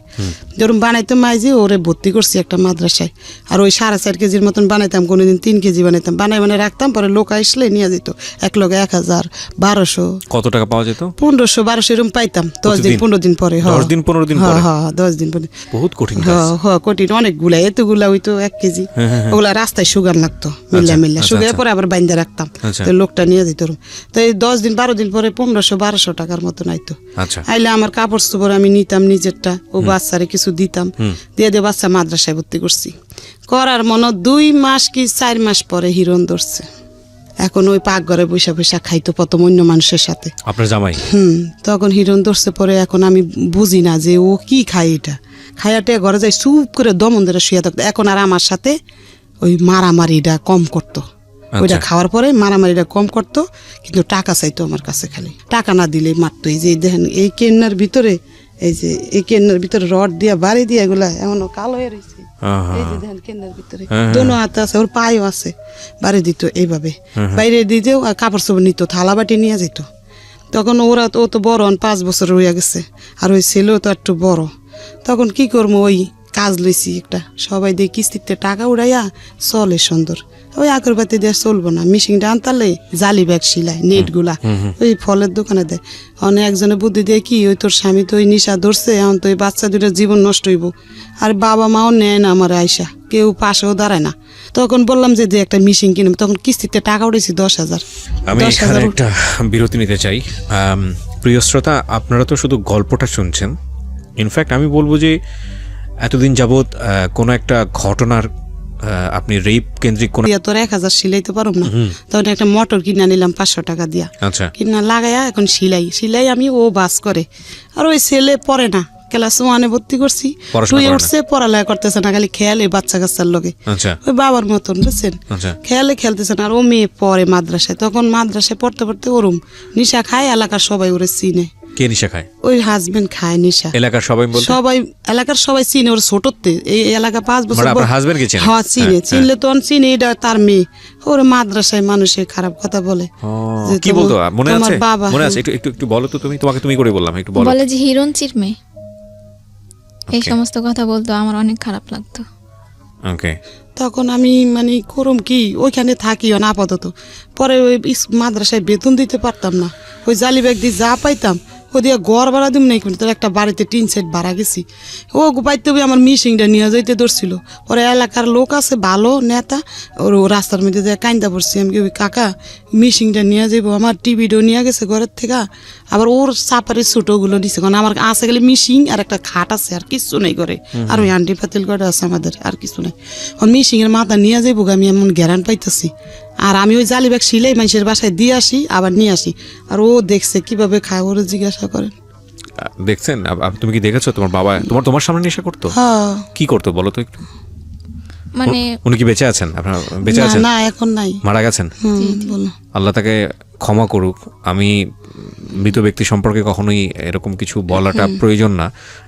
যেরকম বানাইতো মাইজি ওরে ভর্তি করছি একটা মাদ্রাসায়। আর ওই 4.5 কেজির মতন বানাইতাম, কোনোদিন 3 কেজি বানাইতাম, বানাই রাখতাম, পরে লোক আসলে নিয়ে যেত এক লগে 1000 1200 কত টাকা পাওয়া যেত? 1500 1200 এরকম পাইতাম 10 দিন প্রতিদিন? 15 দিন পরে। 10 দিন 15 দিন পরে? হ্যাঁ 10 দিন পরে। বহুত কঠিন কাজ। কঠিন অনেকগুলা, এতগুলা হইতো 1 কেজি। ওগুলা রাস্তায় সুগার লাগতো মিল্লা মিল্লা, আচ্ছা, সুগার আচ্ছা। পরে আবার বাইন্দা রাখতাম। আচ্ছা। তো লোকটা নিয়ে যেত। তো এই 10 দিন 12 দিন পরে 1500 1200 টাকার মতন আইতো। আচ্ছা। আইলে আমার কাপড় চোপড় আমি নিতাম নিজেরটা, ও বাচ্চারে কিছু দিতাম, দিয়ে বাচ্চা মাদ্রাসায় ভর্তি করছি। করার মনে 2 মাস কি 4 মাস পরে হিরণ ধরছে। এখন ওই পাকঘরে বৈশা বৈশা খাইতো প্রথম অন্য মানুষের সাথে। আপনার জামাই? তখন হিরণ ধরছে পরে এখন আমি বুঝি না যে ও কি খায়, এটা খায়াটে ঘরে যাই চুপ করে দমন ধরে শুয়ে থাকতো। এখন আর আমার সাথে ওই মারামারিটা কম করতো। ওইটা খাওয়ার পরে মারামারিটা কম করতো, কিন্তু টাকা চাইতো আমার কাছে, খালি টাকা না দিলে মারতো। এই যে দেখেন এই কেন্নার ভিতরে, এই যে এই কেন্নার ভিতরে রড দিয়া বাড়ি দিয়া এগুলা এমনও কালো হয়ে রয়েছে। এই যে দেখেন কেন্নার ভিতরে দোনো হাতে আছে, ওর পায়েও আছে, বাড়ি দিত এইভাবে। বাইরে দিতেও কাপড় চোপড় নিত, থালা বাটি নিয়ে যেত। তখন ও তো বড়, 5 বছর হইয়া গেছে, আর ওই ছেলেও তো একটু বড়। তখন কি করবো, ওই কাজ লইছি একটা, সবাই দিয়ে কিস্তিতে টাকা উড়াইয়া চলে সুন্দর। ওই আগরবাতি দিয়ে চলবো না, মেশিনটা আনতালে জালি ব্যাগ সিলাই নেটগুলা ওই ফলের দোকানে দেয়। অনেক একজনে বুদ্ধি দিয়ে কি, ওই তোর স্বামী তো ওই নিশা ধরছে, এখন তো ওই বাচ্চা দুটার জীবন নষ্ট হইব, আর বাবা মাও নেয় না আমার আয়সা, কেউ পাশেও দাঁড়ায় না। তখন বললাম যে একটা মেশিন কিনবো, তখন কিস্তিতে টাকা উঠেছি 10,000। আমি এখানে একটা বিরতি নিতে চাই। প্রিয় শ্রোতা, আপনারা তো শুধু গল্পটা শুনছেন, ইনফ্যাক্ট আমি বলবো যে এতদিন যাবৎ কোনো একটা ঘটনার আপনি রেপ কেন্দ্রিক কোন তোর 1000 সিলাইতে পারব না, তখন একটা মোটর কিনা নিলাম 500 টাকা দিয়া। আচ্ছা। কিনা লাগাইয়া এখন সিলাই আমি, ও বাস করে। আর ওই ছেলে পড়ে না, ক্লাস 1-এ ভর্তি করছি, 2 উঠছে, পড়ালেখা করতেছে না, খালি খেয়ালে বাচ্চা কাচ্চার লগে। আচ্ছা। ওই বাবার মতন বুঝছেন, খেয়ালে খেলতেছে না। আর ও মেয়ে পড়ে মাদ্রাসায়, তখন মাদ্রাসায় পড়তে পড়তে ওরম নিশা খায়, এলাকার সবাই ওরে চিনে। কে নিশা খায়? ওই হাজবেন্ড খায় নিশা। এলাকার সবাই বলতে? সবাই, এলাকার সবাই চিনে, ওর ছোটতে এই এলাকা 5 বছর। আপনার হাজবেন্ডকে চিনে? হ্যাঁ চিনে, চিনলে তো চিনে, এটা তার মেয়ে। ওর মাদ্রাসায় মানুষে খারাপ কথা বলে। কি বলতো মনে আছে? বাবা মনে আছে? একটু একটু বলো তো, তোমাকে তুমি করে বললাম, একটু বলো। বলে যে হিরণ চিরমে, এই সমস্ত কথা বলতো, আমার অনেক খারাপ লাগতো। ওকে। তখন আমি মানে করম কি, ওইখানে থাকিও না আপাতত। পরে ওই মাদ্রাসায় বেতন দিতে পারতাম না, ওই জালি ব্যাগ দিয়ে যা পাইতাম ও দিয়ে ঘর ভাড়া দিব নাই, কিন্তু একটা বাড়িতে 3 সেট ভাড়া গেছি। ও পাইতে আমার মিশিংটা নিয়ে যাইতে ধরছিল। পরে এলাকার লোক আছে ভালো নেতা, ওর রাস্তার মধ্যে দিয়ে কান্দা পড়ছি। আমি কি কাকা মিশিংটা নিয়ে যাবো, আমার টিভিটাও নিয়ে গেছে ঘরের থেকে, আবার ওর চাপারের ছোটোগুলো নিছে, কারণ আমার আছে গেলে মিশিং আর একটা খাট আছে, আর কিছু নেই করে, আর ওই আন্টি পাতিল করে আছে আমাদের, আর কিছু নেই। মিশিংয়ের মাথা নিয়ে যাবো, আমি এমন গ্যারান পাইতেছি। আর আমি ওই জালি ব্যাগ সিলাই মানুষের বাসায় দিয়ে আসি, আবার নিয়ে আসি। আর ও দেখছে কিভাবে খায়, ওরা জিজ্ঞাসা করেন। দেখছেন? তুমি কি দেখেছো তোমার বাবা তোমার সামনে নেশা করতো? হ্যাঁ। কি করতো বলো তো একটু? মানে উনি কি বেঁচে আছেন? আপনার বেঁচে আছেন? না এখন নাই, মারা গেছেন। বলো। আল্লাহ তাকে ক্ষমা করুক। আমি মৃত ব্যক্তি সম্পর্কে কখনোই এরকম কিছু বলাটা প্রয়োজন না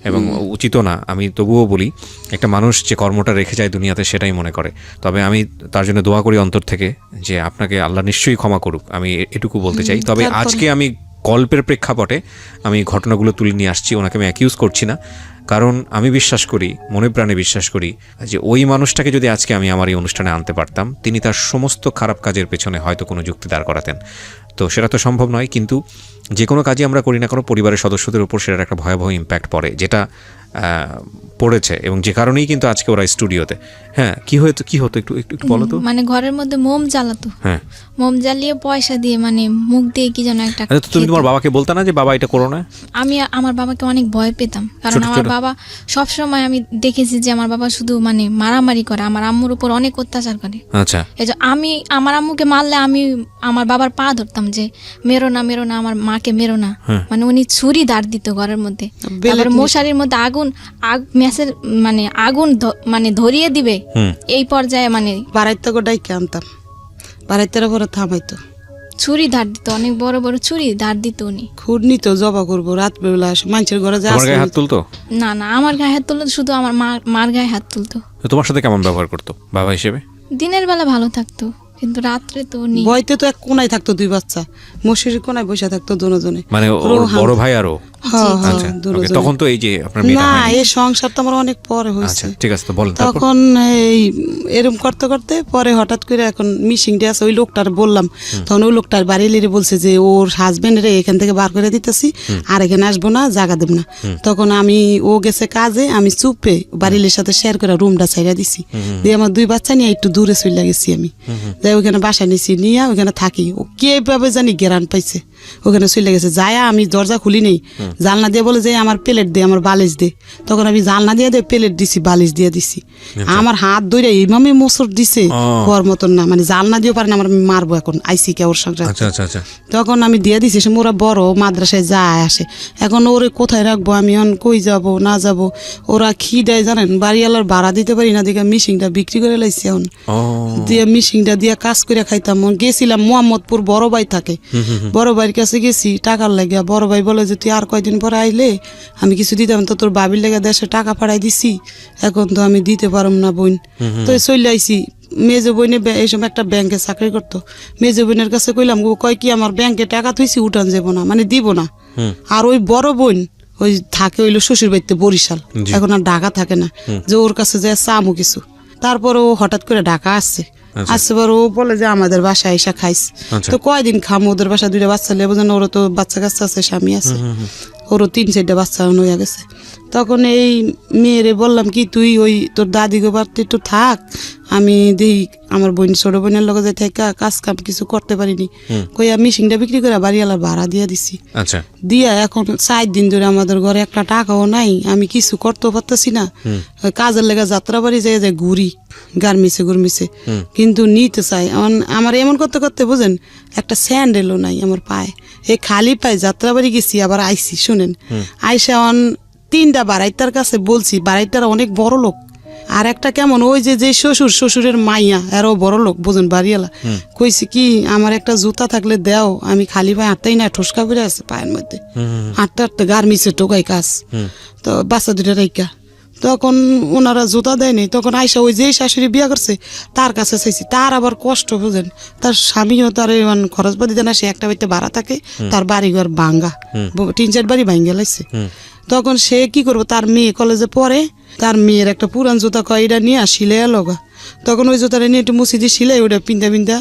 এবং উচিত না। আমি তবুও বলি, একটা মানুষ যে কর্মটা রেখে যায় দুনিয়াতে, সেটাই মনে করে। তবে আমি তার জন্য দোয়া করি অন্তর থেকে যে আপনাকে আল্লাহ নিশ্চয়ই ক্ষমা করুক, আমি এটুকু বলতে চাই। তবে আজকে আমি গল্পের প্রেক্ষাপটে আমি ঘটনাগুলো তুলে নিয়ে আসছি, ওনাকে আমি অ্যাকিউজ করছি না। কারণ আমি বিশ্বাস করি, মনে প্রাণে বিশ্বাস করি যে ওই মানুষটাকে যদি আজকে আমি আমার এই অনুষ্ঠানে আনতে পারতাম, তিনি তার সমস্ত খারাপ কাজের পেছনে হয়তো কোনো যুক্তি দাঁড় করাতেন। তো সেটা তো সম্ভব নয়, কিন্তু যে কোনো কাজই আমরা করি না কোনো, পরিবারের সদস্যদের উপর সেটার একটা ভয়াবহ ইম্প্যাক্ট পড়ে, যেটা পড়েছে, এবং যে কারণেই কিন্তু আজকে ওরা স্টুডিওতে। হ্যাঁ, কি হতো একটু একটু বলো তো। মানে ঘরের মধ্যে মোম জ্বালাতো, হ্যাঁ, মোম জ্বালিয়ে পয়সা দিয়ে, মানে মুখ দিয়ে কি যেন একটা। তুমি তোমার বাবাকে বলতা না যে বাবা এটা করো না? আমি আমার বাবাকে অনেক ভয় পেতাম, কারণ আমার বাবা সবসময়, আমি দেখেছি যে আমার বাবা শুধু মানে মারামারি করে, আমার আম্মুর উপর অনেক অত্যাচার করে। আচ্ছা। এই যে আমি আমার আম্মুকে মারলে আমি আমার বাবার পা ধরতাম যে মেরো না, আমার মাকে মেরো না। মানে উনি ছুরি দাঁড় দিত ঘরের মধ্যে, তারপরে মশারির মধ্যে ম্যাচের মানে আগুন মানে ধরিয়ে দিবে, এই পর্যায়ে মানে বাড়াইতে গোটাইকে আনতাম, বাড়াইতে পরে থামাইতো, ছুরি ধার দিত, অনেক বড় বড় ছুরি ধার দিত উনি। খুদ নিত, জবা করবো রাত বেলা, মানুষের ঘরে যা হাত তুলতো না, আমার গায়ে হাত তুলতো, শুধু আমার মার গায়ে হাত তুলতো। তোমার সাথে কেমন ব্যবহার করতো বাবা হিসেবে? দিনের বেলা ভালো থাকতো, কিন্তু রাত্রে তো নেই। বইতে তো এক কোনায় থাকতো দুই বাচ্চা, মশারির কোনায় বসে থাকতো দুজনে। মানে ওর বড় ভাই আরো? আচ্ছা, okay, তখন তো এই যে আপনার মেয়েটা না, হয়নি। এই সংসার তো আমার অনেক পরে আচ্ছা হয়েছে। ঠিক আছে, তো বলেন তারপর। তখন এই এরকম করতে করতে পরে হঠাৎ করে এখন মিশিংটা আছে, ওই লোকটার বললাম, তখন ওই লোকটার বাড়ি লিরে বলছে যে ওর হাজবেন্ডরে এখান থেকে বার করে দিতেছি, আর এখানে আসবো না, জায়গা দেব না। তখন আমি, ও গেছে কাজে, আমি চুপে বাড়ির সাথে শেয়ার করে রুমটা ছাইড়া দিছি, দিয়ে আমার দুই বাচ্চা নিয়ে একটু দূরে চলে গেছি আমি, যাই ওখানে বাসা নিছি, নিয়ে ওখানে থাকি। ও কিভাবে জানি গেরান পাইছে, ওখানে চলে গেছে। যায় আমি দরজা খুলি নেই, জালনা দিয়ে বলে যে আমার প্লেট দে, আমার বালিশ দে। তখন আমি জালনা দিয়ে প্লেট দিছি, বালিশ দিয়ে দিছি। আমার হাত ধরে এইভাবে মোচড় দিছে, হওয়ার মতন না, মানে জালনা দিয়ে পারে না, আমার মারবো এখন, আইসি কে ওর সংসার। আচ্ছা আচ্ছা আচ্ছা। তখন আমি দিয়ে দিছি, সে ওরা বড় মাদ্রাসায় যায় আসে, এখন ওরে কোথায় রাখবো আমি, এখন কই যাব না যাব। ওরা কি দেয় জানেন, বাড়িওয়ালার ভাড়া দিতে পারি না, দেখে মিশিংটা বিক্রি করে লাইছি। এখন দিয়ে মিশিংটা দিয়ে কাজ করে খাইতাম। গেছিলাম মোহাম্মদপুর, বড় ভাই থাকে, বড় ভাইয়ের কাছে গেছি টাকার লাগিয়া। বড় ভাই বলে যে তুই আর কয়দিন পরে আইলে আমি কিছু দিতাম, তো তোর বাবির লেগে দেশে টাকা পাঠাই দিছি, এখন তো আমি দিতে পারম না বোন। তো চলে আইছি। মেজো বোনে এই সময় একটা ব্যাংকে চাকরি করতো, মেজো বোনের কাছে কইলাম, ও কয় কি আমার ব্যাংকে টাকা থুইছি, উঠান যাব না, মানে দিব না। আর ওই বড় বোন ওই থাকে হইলো শ্বশুর বাড়িতে বরিশাল, এখন আর ঢাকা থাকে না, যে ওর কাছে যায় চামু কিছু। তারপর ও হঠাৎ করে ঢাকা আসছে, আসছে পর ও বলে যে আমাদের বাসায় এসে খাইস। তো কয়দিন খামো, ওদের বাসা দুইটা বাচ্চা লেবো, যেন ওরা তো বাচ্চা কাচ্চা আছে, স্বামী আছে, ওরও 3-4টা বাচ্চা হয়ে গেছে। তখন এই মেয়েরে বললাম কি তুই ওই তোর দাদিকে বাড়তে একটু থাক, আমি দেখি আমার বোন, ছোট বোনের লগে যাই থাকা, কাজ কাম কিছু করতে পারিনি, কইয়া মিশিংটা বিক্রি করে বাড়িওয়ালার ভাড়া দিয়ে দিছি। আচ্ছা। দিয়া এখন 4 দিন ধরে আমাদের ঘরে একটা টাকাও নাই, আমি কিছু করতেও পারতেছি না। কাজের লেগে যাত্রা বাড়ি যাই যায় ঘুরি, গার্মিসে কিন্তু নিতে চাই। আমার এমন করতে করতে বুঝেন একটা স্যান্ডেলও নাই আমার পায়ে, এই খালি পায়ে যাত্রা বাড়ি গেছি, আবার আইসি। শুনেন, আইসা 3টা বাড়াইতার কাছে বলছি, বাড়াইতার অনেক বড় লোক, আর একটা কেমন ওই যে শ্বশুরের মাইয়া, এরও বড় লোক, বোঝেন বাড়িওয়ালা। কইছি কি আমার একটা জুতা থাকলে দেও, আমি খালি পায়ে হাঁটতেই না, ঠোসকা করে আছে পায়ের মধ্যে, হাঁটতে হাঁটতে গার্মিসে টোকাই কাজ। তো বাচ্চা দুটা রাইকা, তখন ওনারা জুতা দেয়নি। তখন আইসা ওই যে শাশুড়ি বিয়া করছে তার কাছে চাইছি, তার আবার কষ্ট বুঝেন, তার স্বামীও তার খরচপাতি দেয় না, সে একটা বাড়িতে ভাড়া থাকে, তার বাড়িঘর ভাঙ্গা, 3-4 বাড়ি ভাঙ্গা লাগছে। তখন সে কি করবো, তার মেয়ে কলেজে পড়ে, তার মেয়ের একটা পুরান জুতা কয় এটা নিয়ে শিলে লগা, তখন ওই জুতাটা নিয়ে একটু মুছি দিয়ে শিলাই, ওটা পিন্দা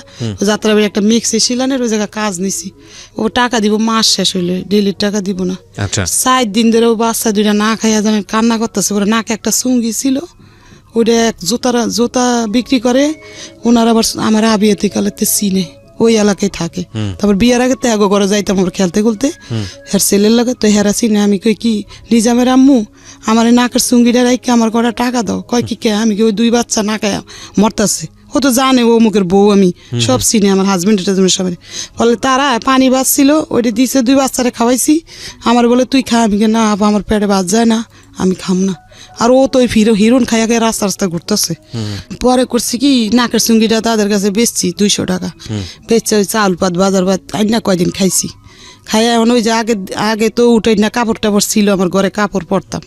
যাত্রা বাড়ি একটা মিক্সে শিলানের ওই জায়গায় কাজ নিছি। ও টাকা দিব, মাস শেষ হইলে ডেলির টাকা দিব না। 4 দিন ধরে ও বাচ্চা দুইটা না খাইয়া জানেন কান্না করতেছে, ওরা নাকে একটা চুঙ্গি ছিল, ওইটা এক জুতা বিক্রি করে। ওনার আবার আমার আবিয়াতে কালেতে চিনে, ওই এলাকায় থাকে। তারপর বিয়ার আগে তো ঘরে যাইতাম আমরা খেলতে খুলতে, হের ছেলের লাগে তো হেরা চিনে। আমি কই কি নিজামের আম্মু আমার নাকের চুঙ্গিটা রাইকে আমার কটা টাকা দাও, কয় কি কে, আমি কি ওই 2 বাচ্চা না খায় মরতাছে, ও তো জানে ও মুখের বউ, আমি সব চিনি, আমার হাজবেন্ডের সবাই। ফলে তারা পানি বাঁচছিল, ওইটা দিয়েছে, 2 বাচ্চারে খাওয়াইছি। আমার বলে তুই খা, আমি না আপা আমার পেটে বাদ যায় না, আমি খাম না। আর ও তো ওই হিরোন খাইয়া খাই রাস্তা ঘুরতেছে। পরে করছি কি নাকের চুঙ্গিটা তাদের কাছে বেচছি 200 টাকা, বেচছে ওই চাউল পাত বাজার ভাত আইনা কয়দিন খাইছি। খাইয়া এখন ওই যে আগে তো উঠে না কাপড় টাপড় ছিল, আমার ঘরে কাপড় পরতাম,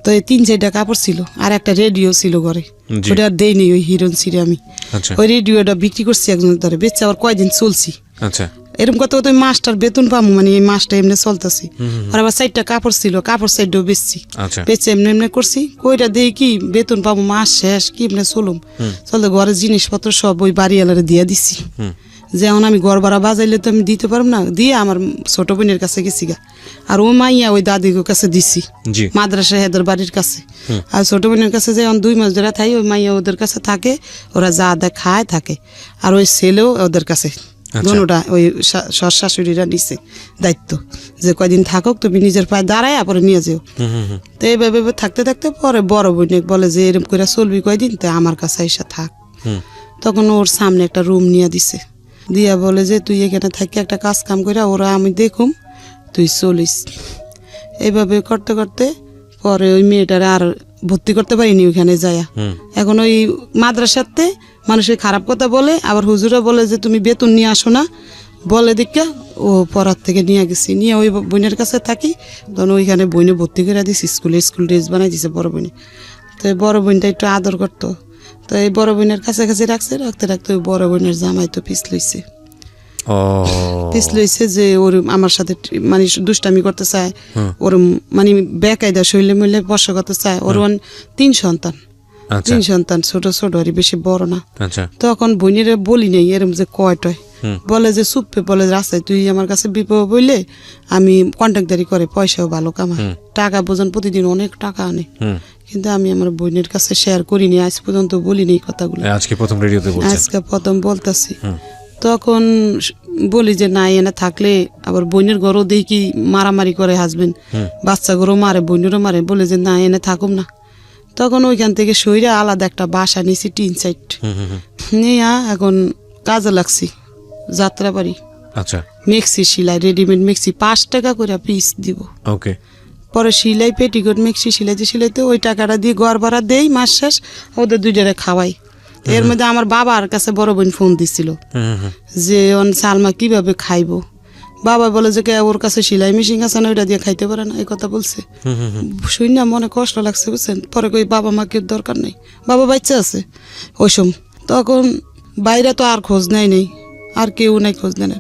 তো এই 3-4টা কাপড় ছিল, আর একটা রেডিও ছিল ঘরে, ওটা আর দেয়নি ওই হিরোন ছিঁড়ে আমি। ওই রেডিওটা বিক্রি করছি একজনের ধরে, বেচছে আবার কয়দিন চলছি। এরকম কত কত মাসটার বেতন পাবো, মানে এই মাসটা এমনি চলতেছি। আর আবার 4টা কাপড় ছিল, কাপড় 4টাও বেচছি, বেচে এমনি করছি। কইটা দিয়ে কি বেতন পাবো, মাস শেষ কি এমনি চলুম চলতে, ঘরের জিনিসপত্র সব ওই বাড়িওয়ালারে দিয়ে দিছি। যেমন আমি ঘর ভাড়া বাজাইলে তো আমি দিতে পারবো না, দিয়ে আমার ছোট বোনের কাছে গেছি গা, আর ও মাইয়া ওই দাদির কাছে দিছি মাদ্রাসা হেদের বাড়ির কাছে। আর ছোট বোনের কাছে যে 2 মাস ধরে থাই, ওই মাইয়া ওদের কাছে থাকে, ওরা যা দেয় খায় থাকে, আর ওই ছেলেও ওদের কাছে। দোনোটা ওই শাশুড়িরা নিছে দায়িত্ব, যে কয়দিন থাকুক তুমি নিজের পায়ে দাঁড়ায় পরে নিয়ে যেও। তো এইভাবে থাকতে থাকতে পরে বড় বোন বলে যে এরকম করে চলবি কয়দিন, তো আমার কাছে এসে থাক। তখন ওর সামনে একটা রুম নিয়ে দিছে, দিয়া বলে যে তুই এখানে থাকি একটা কাজ কাম করে, ওরা আমি দেখুম, তুই চলিস। এইভাবে করতে করতে পরে ওই মেয়েটারে আর ভর্তি করতে পারিনি ওইখানে যায়া। এখন ওই মাদ্রাসাতে মানুষের খারাপ কথা বলে, আবার হুজুরা বলে যে তুমি বেতন নিয়ে আসো না, বলে দিকা ও পড়ার থেকে নিয়ে গেছি, নিয়ে ওই বোনের কাছে থাকি। তখন ওইখানে বোনে ভর্তি করে দিছি স্কুল ড্রেস বানাই দিছে বড় বোনে। তো বড় বোনটা একটু আদর করতো, তো এই বড় বোনের কাছাকাছি রাখছে, রাখতে রাখতে ওই বড় বোনের জামাই তো পিছ লইছে। পিছ লইছে যে ওর আমার সাথে মানে দুষ্টামি করতে চায়, ওর মানে বেকায়দা শৈলে মিলে বর্ষ করতে চায়। ওর 3 সন্তান, 3 সন্তান, ছোট ছোট আর বেশি বড় না। তখন বোনের বলি নেই এরম যে কয়টায়, বলে যে চুপে, বলে রাস্তায় তুই আমার কাছে বিপদ বললে আমি কন্ট্রাক্টদারি করে পয়সাও ভালো কামাই, টাকা বোঝান প্রতিদিন অনেক টাকা আনে, কিন্তু আমি আমার বোনের কাছে শেয়ার করিনি, আজ পর্যন্ত বলিনি এই কথাগুলো, আজকে প্রথম রেডিওতে বলছেন, আজকে প্রথম বলতাছি। তখন বলি যে না এনে থাকলে আবার বোনের ঘরও দেখি মারামারি করে হাসবেন, বাচ্চা ঘরও মারে, বোনেরও মারে, বলে যে না এনে থাকুম না। তখন ওইখান থেকে সইরা আলাদা একটা বাসা নিয়েছি, টিন সাইড নিয়ে এখন কাজে লাগছি যাত্রাবাড়ি। আচ্ছা, মেক্সি সিলাই, রেডিমেড মেক্সি 5 টাকা করে পিস দিব। ওকে, পরে সিলাই পেটিকোট মেক্সি সিলাইতে সিলাইতে ওই টাকাটা দিয়ে ঘর ভাড়া দেই, মাস শেষ ওদের 2টারে খাওয়াই। এর মধ্যে আমার বাবার কাছে বড় বোন ফোন দিছিল যে সালমা কিভাবে খাইবো। বাবা বলে যে ওর কাছে সিলাই মেশিন আছে না, ওইটা দিয়ে খাইতে পারে না, এই কথা বলছে। শুনি না মনে কষ্ট লাগছে বুঝছেন। পরে কই বাবা মাকে দরকার নেই, বাবা বাচ্চা আছে ওই সময়। তখন বাইরে তো আর খোঁজ নেই, আর কেউ নাই খোঁজ নেন।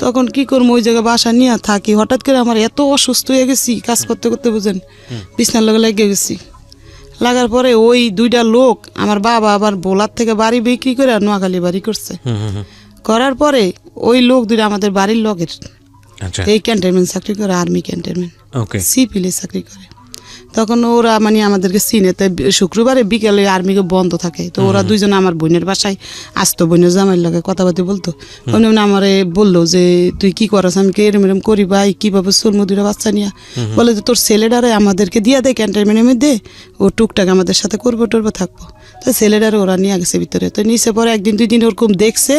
তখন কি করবো, ওই জায়গায় বাসা নিয়ে থাকি। হঠাৎ করে আমার এত অসুস্থ হয়ে গেছি, কাজ করতে করতে বুঝেন, বিছনার লগে লেগে গেছি। লাগার পরে ওই 2টা লোক, আমার বাবা আবার বোলার থেকে বাড়ি বিক্রি করে নোয়াখালী বাড়ি করছে। করার পরে ওই লোক 2টা আমাদের বাড়ির লগের, এই ক্যান্টনমেন্ট চাকরি করে, আর্মি ক্যান্টনমেন্ট, সিপিলে চাকরি করে। তখন ওরা মানে আমাদেরকে চিনে, তাই শুক্রবারে বিকেলে আর্মিকে বন্ধ থাকে, তো ওরা 2জন আমার বোনের বাসায় আসতো, বোনের জামাইয়ের লগে কথাবার্তা বলতো। ওখানে আমারে বললো যে তুই কি করস, আমি এরম এরম করি ভাই, কিভাবে চলমো 2টা বাচ্চা নিয়ে। বলে যে তোর ছেলেটারে আমাদেরকে দিয়া দেয় ক্যান্টনমেন্টের মধ্যে, ও টুকটাক আমাদের সাথে করবো টরবো থাকবো। তো ছেলেটারে ওরা নিয়ে গেছে ভিতরে। তো নিচে পরে 1 দিন 2 দিন ওরকম দেখছে,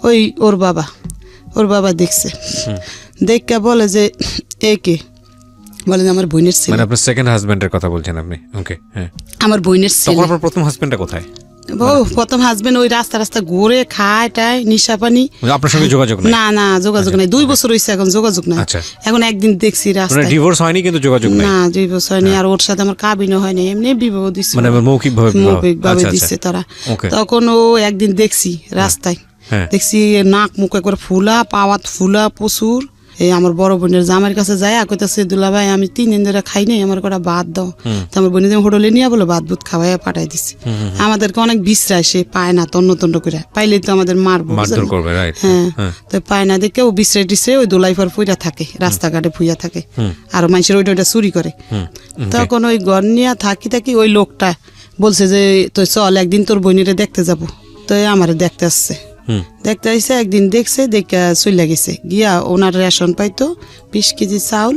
ওই ওর বাবা দেখছে, দেখে বলে যে একে বলে যে আমার বোনের ছেলে। মানে আপনার সেকেন্ড হাজবেন্ডের কথা বলছেন আপনি? ওকে, হ্যাঁ, আমার বোনের ছেলে। তখন আপনার প্রথম হাজবেন্ডটা কোথায়? প্রথম হাজবেন্ড ওই রাস্তা ঘুরে খায় টায়, নিশা পানি। আপনার সঙ্গে যোগাযোগ নাই? না যোগাযোগ নাই, 2 বছর হইছে এখন যোগাযোগ নাই। এখন একদিন দেখছি রাস্তায়, ডিভোর্স হয়নি কিন্তু যোগাযোগ নাই? না, 2 বছর হয়নি। আর ওর সাথে আমার কাবিনও হয়নি, এমনি বিবাহ দিচ্ছে, মানে মৌখিক ভাবে দিচ্ছে তারা। তখন ও একদিন দেখছি রাস্তায়, দেখছি নাক মুখ একবার ফুলা, পাওয়াত ফুলা প্রচুর। এই আমার বড় বোনের জামাইয়ের কাছে যায়, কইতাছে দুলা ভাই আমি 3 দিন ধরে খাই নাই, আমার কটা ভাত দাও। তো আমার বোনের হোটেলে নিয়ে বলে ভাত বুত খাওয়াই পাঠাই দিচ্ছে। আমাদেরকে অনেক বিশ্রায়, সে পায় না, তন্ন করে পাইলে তো আমাদের মারবো, হ্যাঁ। তো পায় না দেখে ও বিশ্রায় টিশ্রায় ওই দোলাইফার ফুইরা থাকে, রাস্তাঘাটে ফুইয়া থাকে, আর মানুষের ওইটা চুরি করে। তখন ওই ঘর নিয়ে থাকি ওই লোকটা বলছে যে তুই চল একদিন তোর বোনেরে দেখতে যাবো। তো আমারে দেখতে আসছে, দেখতে আসছে একদিন, দেখছে দেখে চলে গেছে। গিয়া ওনার রেশন পাইতো 20 কেজি চাউল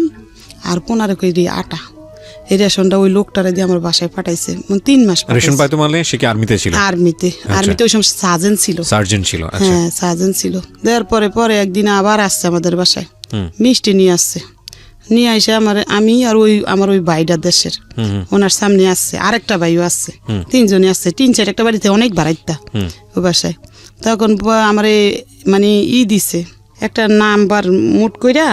আর 15 কেজি আটা। এই রেশনটা ওই লোকটারে দিয়ে আমার বাসায় পাঠাইছে। 3 মাস রেশন পাইতো। মানে সে কি আর্মিতে ছিল? আর্মিতে ওই সময় সার্জেন্ট ছিল। হ্যাঁ, সার্জেন্ট ছিল। দেওয়ার পরে একদিন আবার আসছে আমাদের বাসায়, মিষ্টি নিয়ে আসছে। নিয়ে আসে আমি আর আমার ওই ভাইটা দেশের, ওনার সামনে আসছে, আরেকটা ভাইও আসছে, 3 জনই আসছে। 3-4 একটা বাড়িতে অনেক বাড়াইতা ওই বাসায়। তখন আমার মানে দিছে একটা নাম্বার মুট কইরা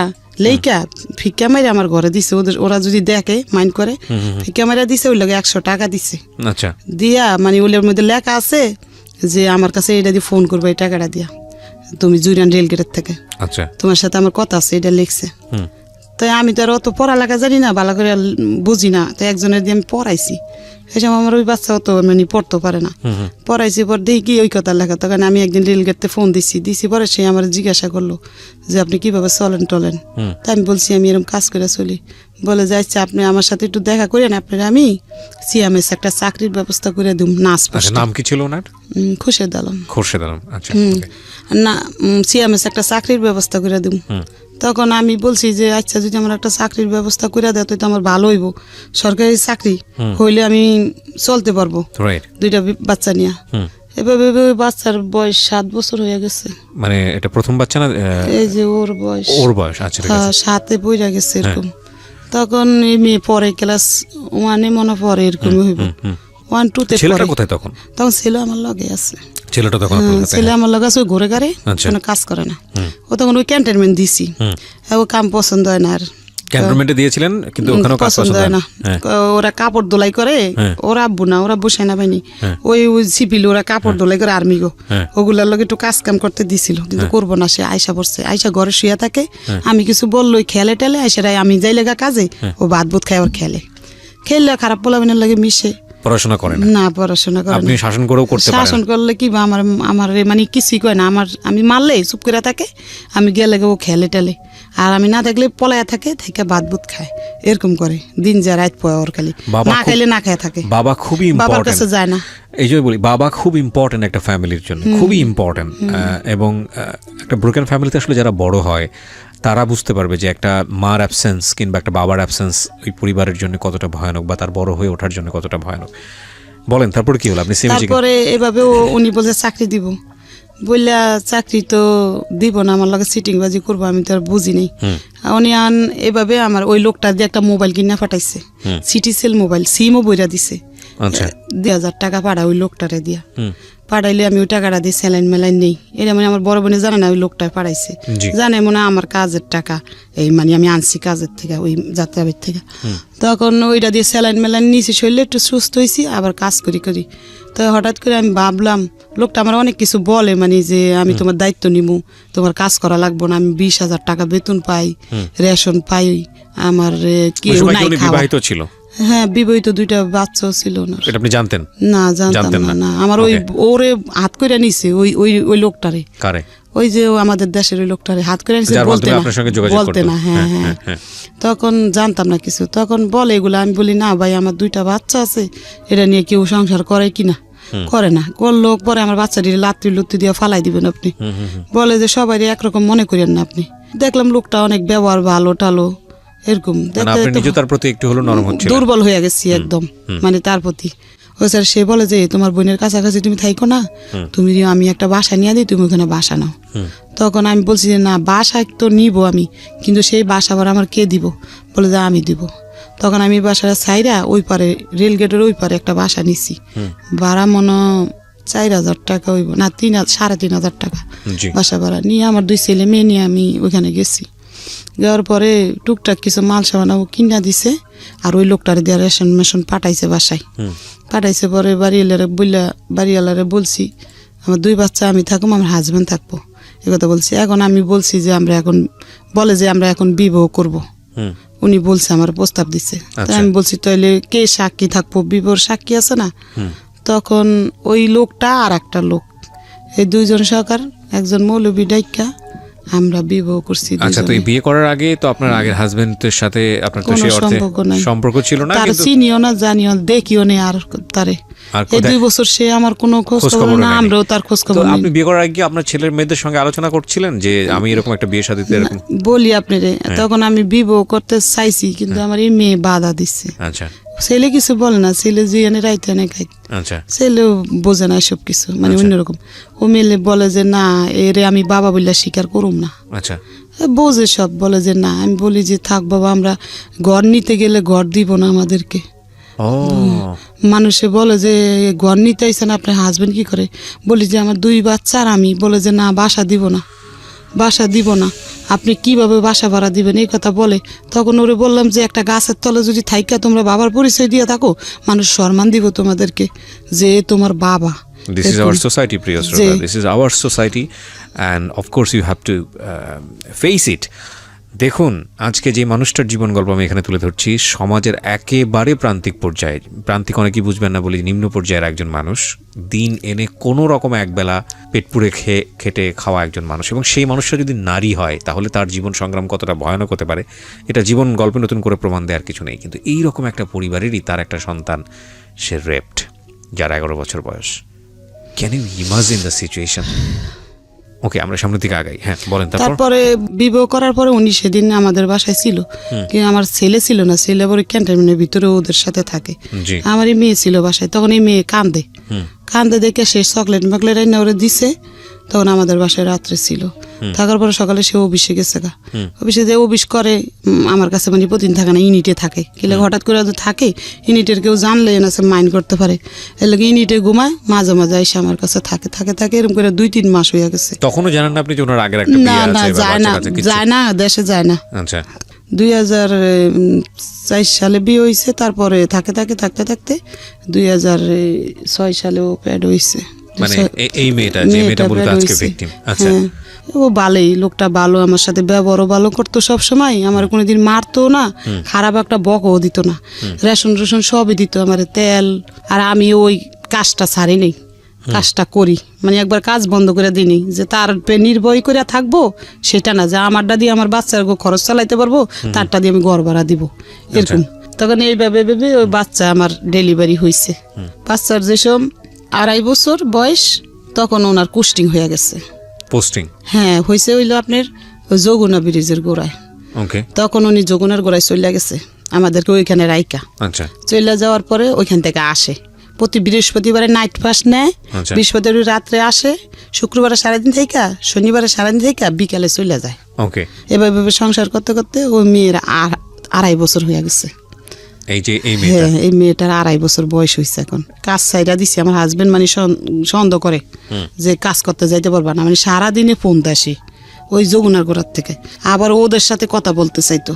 লেইকা ফিক্কা মাইরা আমার ঘরে দিছে। ওরা যদি দেখে মাইন্ড করে, ফিক্কা মাইরা দিছে। ওই লাগে 100 টাকা দিছে। আচ্ছা, দিয়া মানে ওইটার মধ্যে লেখা আছে যে আমার কাছে এটা দিয়ে ফোন করবে, এই টাকাটা দিয়া তুমি জুরিয়ান রেলগেটের থেকে, আচ্ছা তোমার সাথে আমার কথা আছে, এটা লিখছে। তাই আমি তো আর অত পড়ালেখা জানি না, ভালো করে বুঝি না। তো একজনের দিয়ে আমি পড়াইছি। এই সময় আমার ওই বাচ্চা অত মানে পড়তে পারে না, পড়াইছি। পর দেখি ওই কথা লেখা। তখন আমি একদিন রেলগেটতে ফোন দিছি পরে সে আমার জিজ্ঞাসা করলো যে আপনি কিভাবে চলেন টলেন। তা আমি বলছি আমি এরকম কাজ করে চলি। বলে যে আচ্ছা আপনি আমার সাথে একটু দেখা করেন, আপনার আমি সিএমএস একটা চাকরির ব্যবস্থা করে দিম। নাচ। নাম কি ছিল ওনার? খুরশেদ আলম। আচ্ছা, না সিএমএস একটা চাকরির ব্যবস্থা করে দিম। তখন আমি বলছি যে আচ্ছা যদি আমার একটা চাকরির ব্যবস্থা করে দেয় তো আমার ভালো হইব, সরকারি চাকরি হইলে আমি চলতে পারবো 2টা বাচ্চা নিয়ে। এভাবে বাচ্চার বয়স 7 বছর হয়ে গেছে। মানে এটা প্রথম বাচ্চা না? এই যে ওর বয়স আচ্ছা 7-এ পড়ে গেছে এরকম। তখন এই মেয়ে পরে ক্লাস 1-এ মনে পড়ে এরকমই হইব, 1-2-তে পড়ে। কোথায় তখন? ছেলে আমার লগে আছে। ছেলেটা তখন ছেলে আমার লগে আছে, ঘুরে গাড়ে কোনো কাজ করে না। ও তখন ওই ক্যান্টনমেন্ট দিছি, ও কাম পছন্দ হয় না আর ক্যান্টনমেন্টে দিয়েছিলেন কিন্তু ওখানেও কাজ পছন্দ হয় না। ওরা কাপড় দোলাই করে, ওরা আব্বু না, ওরা বসে না পাইনি, ওই সিপিল ওরা কাপড় দোলাই করে আর্মি গো, ওগুলার লগে একটু কাজ কাম করতে দিছিল, কিন্তু করবো না। সে আয়সা পড়ছে, আয়সা ঘরে শুয়ে থাকে, আমি কিছু বললোই খেলে টেলে আয়সারাই, আমি যাই লেগা কাজে, ও ভাত বুত খায়, ওর খেলে খারাপ পোলাবেনের লাগে মিশে, পড়াশোনা করেন না, পড়াশোনা করে আপনি শাসন করেও করতে পারেন। শাসন করলে কি বা আমার মানে কিছুই কয় না, আমি মারলে চুপ করে থাকে, আমি গেলে ও খেলে টেলে, আর আমি না থাকলে পলায়া থাকে, থেকে ভাত বুত খায়, এরকম করে দিন যা রাত পয়, ওর খালি না খাইলে না খায় থাকে। বাবা খুবই বাবার কাছে যায় না, এই যে বলি বাবা খুব ইম্পর্টেন্ট একটা ফ্যামিলির জন্য, খুবই ইম্পর্টেন্ট। এবং একটা ব্রোকেন ফ্যামিলিতে আসলে যারা বড় হয় তারা বুঝতে পারবে যে একটা মার অ্যাবসেন্স কিংবা একটা বাবার অ্যাবসেন্স ওই পরিবারের জন্য কতটা ভয়ানক, বা তার বড় হয়ে ওঠার জন্য কতটা ভয়ানক। বলেন তারপরে কি হলো? আপনি তারপরে এভাবে উনি বলছে চাকরি দিব, বললা চাকরি তো দিব না, আমার লগে সিটিং বাজি করবো, আমি তো আর বুঝি নেই। উনি এভাবে আমার ওই লোকটা দিয়ে একটা মোবাইল কিনা ফাটাইছে, সিটি সেল মোবাইল, সিমও বইরা দিছে, 2,000 টাকা পাড়া ওই লোকটারে দিয়া পাঠাইলে, আমি ওই টাকাটা দিয়ে স্যালাইন মেলাইন নেই, এটা মানে আমার বড় বোনে জানে না ওই লোকটা পাঠাইছে, জানে মনে আমার কাজের টাকা, এই মানে আমি আনছি কাজের থেকে, ওই যাত্রাবাড়ির থেকে, তখন ওইটা দিয়ে স্যালাইন মেলাইন নিয়েছি, শরীরে একটু সুস্থ হয়েছি, আবার কাজ করি তো হঠাৎ করে আমি ভাবলাম, লোকটা আমার অনেক কিছু বলে, মানে যে আমি তোমার দায়িত্ব নিবো, তোমার কাজ করা লাগবো না, আমি 20,000 টাকা বেতন পাই, রেশন পাই, আমার কেউ নাই খাওয়া। ছিল? হ্যাঁ, বিবাহিত, 2টা বাচ্চাও ছিল না। এটা আপনি জানতেন? না, জানতাম না। আমার ওই ওরে হাত করে নিছে, ওই লোকটারে, কারে? ওই যে আমাদের দেশের ওই লোকটারে হাত করে নিছে, বলতে না। হ্যাঁ হ্যাঁ, তখন জানতাম না কিছু, তখন বলে এগুলো, আমি বলি না ভাই, আমার 2টা বাচ্চা আছে, এটা নিয়ে কেউ সংসার করে কিনা? করে না, করলো। পরে আমার বাচ্চাটির লাত্তি লুত্তি দিয়ে ফালাই দিবেন আপনি, বলে যে সবাই একরকম মনে করেন না আপনি। দেখলাম লোকটা অনেক ব্যবহার ভালো টালো, এরকম দুর্বল হয়ে গেছি একদম, মানে তার প্রতি। ও স্যার, সে বলে যে তোমার বোনের কাছাকাছি তুমি থাইকো না, তুমি আমি একটা বাসা নিয়ে দিই, তুমি ওখানে বাসা নাও। তখন আমি বলছি যে না, বাসা তো নিব আমি, কিন্তু সেই বাসা ভাড়া আমার কে দিব? বলে যে আমি দিব। তখন আমি বাসাটা ছাইরা ওই পারে, রেল গেটের ওই পারে একটা বাসা নিছি, ভাড়া মনে 4,000 টাকা হইব না, 3,500 টাকা বাসা ভাড়া নিয়ে, আমার 2 ছেলে মেয়ে নিয়ে আমি ওইখানে গেছি। যাওয়ার পরে টুকটাক কিছু মাল সামানা ও কিনা দিছে, আর ওই লোকটারে দিয়ে রেশন মেশন পাঠাইছে বাসায়, পাঠাইছে। পরে বাড়িওয়ালারে বলছি আমার 2 বাচ্চা আমি থাকুম, আমার হাজবেন্ড থাকবো, এ কথা বলছি। এখন আমি বলছি যে আমরা এখন, বলে যে আমরা এখন বিবাহ করব, উনি বলছে আমার প্রস্তাব দিছে। তাই আমি বলছি তাহলে কে সাক্ষী থাকবো? বিবাহর সাক্ষী আছে না? তখন ওই লোকটা আর একটা লোক, এই 2 জন সরকার, একজন মৌলবী ডাইকা আমরা বিবাহ করছি। আচ্ছা, তো এই বিয়ে করার আগে তো আপনার আগের হাজবেন্ডের সাথে আপনার তো সেই অর্থে সম্পর্ক ছিল না, তার চিনিও না, জানিও, দেখিও নেই, আর তারে এই 2 বছর সে আমার কোনো খোঁজ খবর না, আমরাও তার খোঁজ খবর না। আপনি বিয়ে করার আগে আপনার ছেলের মেয়েদের সঙ্গে আলোচনা করছিলেন যে আমি এরকম একটা বিয়ে শাদীতে এরকম? বলি আপনারে, তখন আমি বিবাহ করতে চাইছি, কিন্তু আমার এই মেয়ে বাধা দিচ্ছে। আচ্ছা, ছেলে কিছু বলে না, ছেলে জিয়ানে রাইতে না খাই, ছেলেও বোঝে না সব কিছু, মানে অন্যরকম। ও মেলে বলে যে না, এরে আমি বাবা বললে স্বীকার করুম না। আচ্ছা, বোঝে সব, বলে যে না। আমি বলি যে থাক বাবা, আমরা ঘর নিতে গেলে ঘর দিব না আমাদেরকে। মানুষে বলে যে ঘর নিতে আইসেন আপনার হাজবেন্ড কি করে? বলি যে আমার 2 বাচ্চা আর আমি। বলে যে না, বাসা দিব না, বাসা দিব না। আপনি কিভাবে বাসা ভাড়া দিবেন এই কথা বলে। তখন ওরে বললাম যে একটা গাছের তলে যদি থাইকা তোমরা বাবার পরিচয় দিয়ে থাকো, মানুষ সম্মান দিব তোমাদেরকে যে তোমার বাবা। This is our society, Priya Shroda. This is our society, and of course you have to face it. দেখুন, আজকে যে মানুষটার জীবন গল্প আমি এখানে তুলে ধরছি, সমাজের একেবারে প্রান্তিক পর্যায়ে, প্রান্তিক অনেকেই বুঝবেন না বলে নিম্ন পর্যায়ের একজন মানুষ, দিন এনে কোনো রকম একবেলা পেট পুড়ে খেটে খাওয়া একজন মানুষ, এবং সেই মানুষটা যদি নারী হয় তাহলে তার জীবন সংগ্রাম কতটা ভয়ানক হতে পারে এটা জীবন গল্পে নতুন করে প্রমাণ দেওয়ার কিছু নেই। কিন্তু এই রকম একটা পরিবারেরই তার একটা সন্তান, সে রেপড, যার 11 বছর বয়স। Can you imagine the situation? Okay, আমরা সামনের দিকে আগাই। হ্যাঁ, বলেন। তারপরে বিবাহ করার পরে উনি সেদিন আমাদের বাসায় ছিল, কিন্তু আমার ছেলে ছিল না। ছেলে পরে ক্যান্টনমেন্টের ভিতরে ওদের সাথে থাকে। আমার এই মেয়ে ছিল বাসায়। তখন এই মেয়ে কান্দে দেখে সে চকলেট মকলেট এনে ওরে দিছে। তখন আমাদের বাসায় রাত্রে ছিল। থাকার পরে সকালে সে অফিসে গেছে গা। অফিসে যে অফিস করে আমার কাছে মানে প্রতিদিন থাকে না, ইউনিটে থাকে। কিলে হঠাৎ করে থাকে, ইউনিটের কেউ জানলে এনাছে মাইন্ড করতে পারে, এর লাগে ইউনিটে ঘুমায়, মাঝে মাঝে এসে আমার কাছে থাকে এরকম করে 2-3 মাস হয়ে গেছে। তখনও জানেন না আপনি যে ওনার আগের একটা বিয়ে আছে? না, যায় না, দেশে যায় না। আচ্ছা, 2004 সালে বিয়ে হয়েছে, তারপরে থাকতে 2006 সালেও প্যাড হয়েছে। মানে এই মেয়েটা যে মেয়েটা মূলত আজকে ভিকটিম। আচ্ছা, ও ভালোই, লোকটা ভালো, আমার সাথে ব্যবহারও ভালো করতো সব সময়, আমার কোনোদিন মারতো না, খারাপ একটা বকও দিত না, রেশন সবই দিত আমার, তেল। আর আমি ওই কাজটা ছাড়ি নেই, কাজটা করি, মানে একবার কাজ বন্ধ করে দিইনি, যে তার নির্ভয় করে থাকবো সেটা না, যে আমারটা দিয়ে আমার বাচ্চার খরচ চালাইতে পারবো, তারটা দিয়ে আমি ঘর ভাড়া দিব, এরকম। তখন এইভাবে ভেবে ওই বাচ্চা আমার ডেলিভারি হয়েছে। বাচ্চার যেসব 2.5 বছর বয়স, তখন ওনার পোস্টিং হয়ে গেছে। পোস্টিং? হ্যাঁ, হয়েছে হইলো আপনার যমুনা ব্রিজের গোড়ায়। ওকে। তখন উনি যমুনার গোড়ায় চলে গেছে, আমাদেরকে ওইখানে রাইকা। আচ্ছা। চলে যাওয়ার পরে ওইখান থেকে আসে, প্রতি বৃহস্পতিবারে নাইট পাস নেয়, বৃহস্পতিবার রাত্রে আসে, শুক্রবারে সারাদিন থেকে, শনিবারে সারাদিন থেকে বিকালে চলে যায়। ওকে। এভাবে সংসার করতে করতে ওই মেয়ের 2.5 বছর হয়ে গেছে। হ্যাঁ, এই মেয়েটার 2.5 বছর বয়স হয়েছে। এখন কাজ ছাইরা দিছে, আমার হাজবেন্ড মানে সন্দেহ করে যে কাজ করতে যাইতে পারবা না, মানে সারাদিনে ফোন দেয় ওই যমুনার গোড়ার থেকে, আবার ওদের সাথে কথা বলতে চাইতো।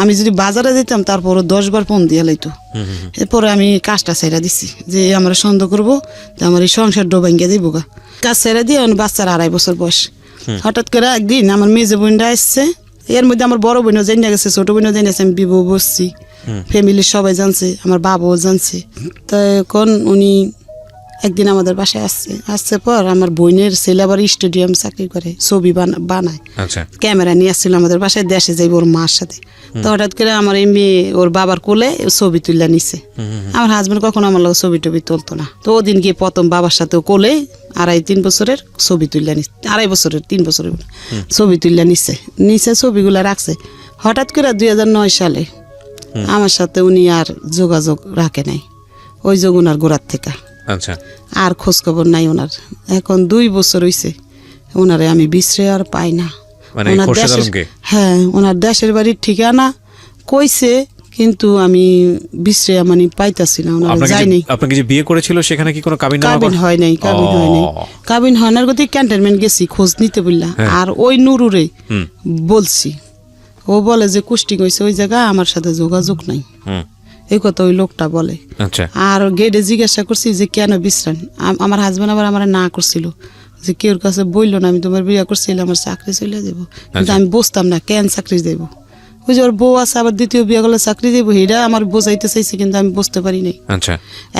আমি যদি বাজারে যেতাম তারপর 10 বার ফোন দিয়ে লাইতো। এরপরে আমি কাজটা ছাইরা দিছি, যে আমরা সন্দেহ করবো যে আমার এই সংসার ডোবাঙ্গিয়া দিব গা। কাজ ছাইরা দিয়ে বাচ্চার 2.5 বছর বয়স। হঠাৎ করে একদিন আমার মেজে বোনটা আসছে, এর মধ্যে আমার বড় বোনও জেনে গেছে, ছোট বোনও জেনে গেছে, আমি বিবাহ বসছি, ফ্যামিলির সবাই জানছে, আমার বাবাও জানছে। তো এখন উনি একদিন আমাদের বাসায় আসছে পর আমার বোনের ছেলে আবার স্টেডিয়াম চাকরি করে, ছবি বানায়, ক্যামেরা নিয়ে আসছিল আমাদের বাসায়, দেশে যাইব ওর মার সাথে। তো হঠাৎ করে আমার এই মেয়ে ওর বাবার কোলে ছবি তুলে নিছে। আমার হাজবেন্ড কখনো আমার লোক ছবি টবি তুলতো না, তো ওদিন গিয়ে প্রথম বাবার সাথে কোলে 2.5-3 বছরের ছবি তুলে নিচ্ছে, 2.5 বছরের 3 বছরের ছবি তুলে নিছে ছবিগুলা রাখছে। হঠাৎ করে 2009 সালে আমার সাথে উনি আর যোগাযোগ রাখে নাই, ওই যমুনার গোড়ার থেকে। আচ্ছা। আর খোঁজ খবর নাই ওনার। এখন 2 বছর হইছে, ওনারে আমি বিশ্রে আর পাই না। হ্যাঁ, ওনার দেশের বাড়ির ঠিকানা কইছে, কিন্তু আমি বিশ্রে মানে পাইতাছি না, ওনার যাইনি। আপনাকে যে বিয়ে করেছিল সেখানে কি কোনো কাবিন হয় নাই? কাবিন হয় না, গতি ক্যান্টনমেন্ট গেছি খোঁজ নিতে বললা। আর ওই নুরুরে বলছি, ও বলে যে কুষ্টিং হয়েছে ওই জায়গা, আমার সাথে যোগাযোগ নাই, এই কথা ওই লোকটা বলে। আর গেটে জিজ্ঞাসা করছি যে কেন বিশ্রাম, আমার হাজবেন্ড আবার আমার না করছিল, যে কেউর কাছে বললো না আমি তোমার বিয়ে করছিল, আমার চাকরি চলে যাবো, কিন্তু আমি বুঝতাম না কেন চাকরি দেবো। ওই যে ওর বউ আছে, আবার দ্বিতীয় বিয়ে করলে চাকরি দেবো, এটা আমার বোঝাইতে চাইছে, কিন্তু আমি বুঝতে পারি নাই।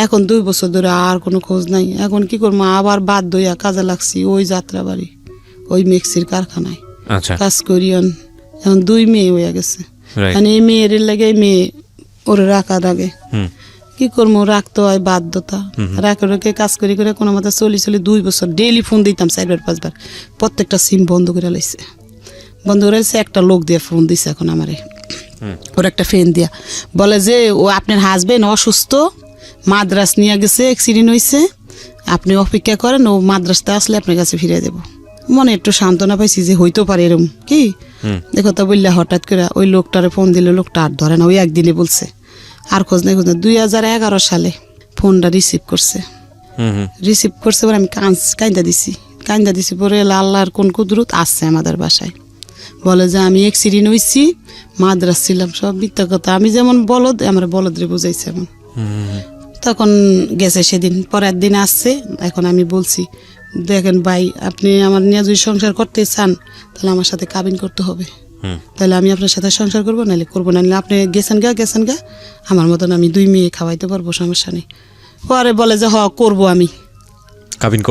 এখন 2 বছর ধরে আর কোনো খোঁজ নাই। এখন কি করবো, আবার বাধ্য হইয়া কাজে লাগছি ওই যাত্রা বাড়ি, ওই মিক্সির কারখানায় কাজ করি। এখন 2 মেয়ে হয়ে গেছে, মানে এই মেয়ের লাগে মেয়ে ওরে রাখা লাগে, কি করবো, রাখতে হয় বাধ্যতা। রেখে কাজ করি করে কোনো মতো চলি 2 বছর ডেইলি ফোন দিতাম 4-5 বার, প্রত্যেকটা সিম বন্ধ করে লাইছে। একটা লোক দিয়ে ফোন দিছে এখন আমারে, ওর একটা ফ্রেন্ড দিয়া বলে যে ও আপনার হাজবেন্ড অসুস্থ, মাদ্রাস নিয়ে গেছে, অ্যাক্সিডেন্ট হয়েছে, আপনি অপেক্ষা করেন, ও মাদ্রাসতে আসলে আপনার কাছে ফিরে দেবো। মনে একটু সান্ত্বনা পাইছি যে হইতে পারে এরকম কি দেখো। তা বললে হঠাৎ করে ওই লোকটারে ফোন দিলে, লোকটা আর ধরে না, ওই একদিনে বলছে, আর খোঁজ নেই 2011 সালে ফোনটা রিসিভ করছে পরে আমি কান্দা দিছি পরে আল্লাহর কোন কুদরত আসছে আমাদের বাসায়, বলে যে আমি অ্যাক্সিডেন্ট হয়েছি, মাদ্রাস ছিলাম, সব মিথ্যা কথা। আমি যেমন বলদ, আমার বলদরে বুঝাইছে এমন। তখন গেছে সেদিন, পরের দিন আসছে। এখন আমি বলছি, দেখেন ভাই, আপনি আমার নিয়ে যদি সংসার করতে চান তাহলে আমার সাথে কাবিন করতে হবে, তাহলে আমি আপনার সাথে সংসার করবো, নাহলে করবো না। আপনি গেছেন গা আমার মতন আমি 2 মেয়ে খাওয়াইতে পারবো, সমস্যা নেই। পরে বলে যে করবো, আমি কাবিন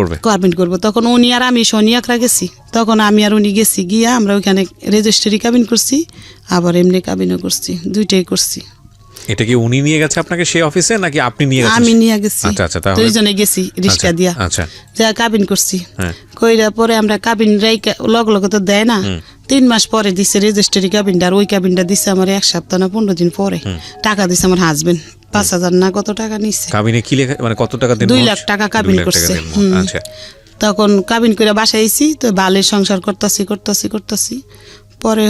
করবো। তখন উনি আর আমি শনিয়াকরা গেছি, তখন আমি আর উনি গেছি, গিয়া আমরা ওইখানে রেজিস্ট্রি কাবিন করছি, আবার এমনি কাবিনও করছি, 2টাই করছি। এটা কি উনি নিয়ে গেছে আপনাকে সেই অফিসে, নাকি আপনি নিয়ে গেছেন? আমি নিয়ে গেছি, 2জনে গেছি রিক্সা দিয়া, যা কাবিন করছি। কইরা পরে আমরা কাবিন লগে তো দেয় না, 3 মাস পরে দিছে রেজিস্ট্রি কাবিনটা। আর ওই কাবিনটা দিছে আমার 1 সপ্তাহ না 15 দিন পরে। টাকা দিছে আমার হাজবেন্ড, 5,000 না কত টাকা নিচ্ছে। কাবিনে কি লেখা, মানে কত টাকা দিন? 2 লাখ টাকা কাবিন করছে। তখন কাবিন করে বাসায় আইছি, তো বালের সংসার করতেছি। পরে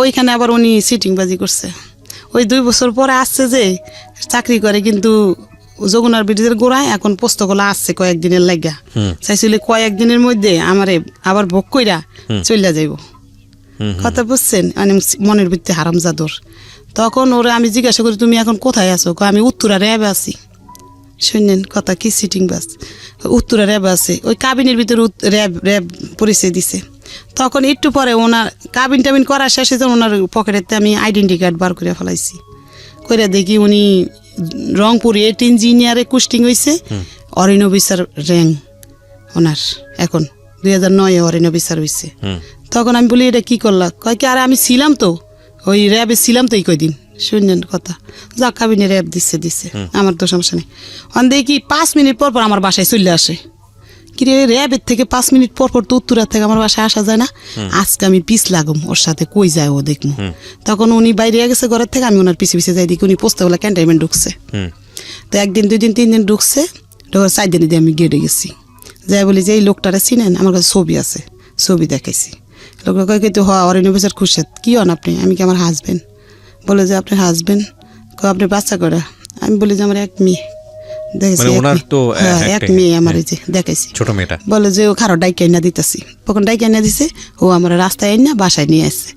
ওইখানে আবার উনি সিটিংবাজি করছে। ওই 2 বছর পরে আসছে যে চাকরি করে, কিন্তু যমুনার ব্রিজের গোড়ায় এখন পোস্তগুলো আসছে কয়েকদিনের লাগা, চাইছিল কয়েকদিনের মধ্যে আমারে আবার ভোগ কইরা চলে যাইব। কথা বুঝছেন, মানে মনের ভিত্তি হারামজাদর। তখন ওরা আমি জিজ্ঞাসা করি তুমি এখন কোথায় আছো, আমি উত্তরা র্যাবে আছি। শুনলেন কথা কি সিটিং বাস, উত্তরা র্যাব আছে, ওই কাবিনের ভিতরে র্যাব পরিচয় দিছে। তখন একটু পরে ওনার কাবিন টাবিন করার শেষে যখন ওনার পকেটেতে আমি আইডেন্টি কার্ড বার করে ফেলাইছি, করে দেখি উনি রংপুর 8 ইঞ্জিনিয়ারে কুস্টিং হয়েছে, অরিন অফিসার র্যাঙ্ক ওনার এখন 2009 অরিন অফিসার হয়েছে। তখন আমি বলি এটা কি করলা, কয় কি আরে আমি ছিলাম তো ওই র্যাবে ছিলাম তো এই কয়দিন। শুনলেন কথা, যা কাবিনে র্যাব দিচ্ছে আমার তো সমস্যা নেই। অন দেখি 5 মিনিট পর পর আমার বাসায় চলে আসে। কিরে র্যাবের থেকে 5 মিনিট পর পর তো উত্তরা থেকে আমার বাসায় আসা যায় না, আজকে আমি পিছ লাগুম ওর সাথে, কই যায় ও দেখবো। তখন উনি বাইরে গেছে ঘরের থেকে, আমি ওনার পিছিয়ে পিছিয়ে যাই, দেখি উনি পোস্তাওয়ালা ক্যান্টনমেন্ট ঢুকছে। তো 1 দিন 2 দিন 3 দিন ঢুকছে, 4 দিন দিয়ে আমি গেটে গেছি, যাই বলি যে এই লোকটারে চিনেন, আমার কাছে ছবি আছে, ছবি দেখাইছি। লোকটা কয় কিন্তু অরিন অফিসার খুরশেদ, কি হন আপনি? আমি কি আমার হাজবেন্ড? বলে যে আপনার হাজবেন্ড, আপনার বাচ্চা করা? আমি বলি যে আমার 1 মেয়ে। দেখেছি এক মেয়ে আমার, এই যে দেখাইছি ছোট মেয়েটা। বলে যে ও খারো ডাইকে এনে দিতেছি, তখন ডাইকে এনে দিছে, ও আমার রাস্তায় এনে বাসায় নিয়ে আসছে।